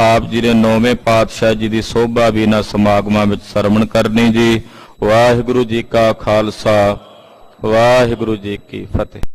ਆਪ ਜੀ ਨੇ 9ਵੇਂ ਪਾਤਸ਼ਾਹ ਜੀ ਦੀ ਸੋਭਾ ਵੀ ਇਹਨਾਂ ਸਮਾਗਮਾਂ ਵਿੱਚ ਸਰਵਣ ਕਰਨੀ ਜੀ। ਵਾਹਿਗੁਰੂ ਜੀ ਕਾ ਖਾਲਸਾ, ਵਾਹਿਗੁਰੂ ਜੀ ਕੀ ਫਤਿਹ।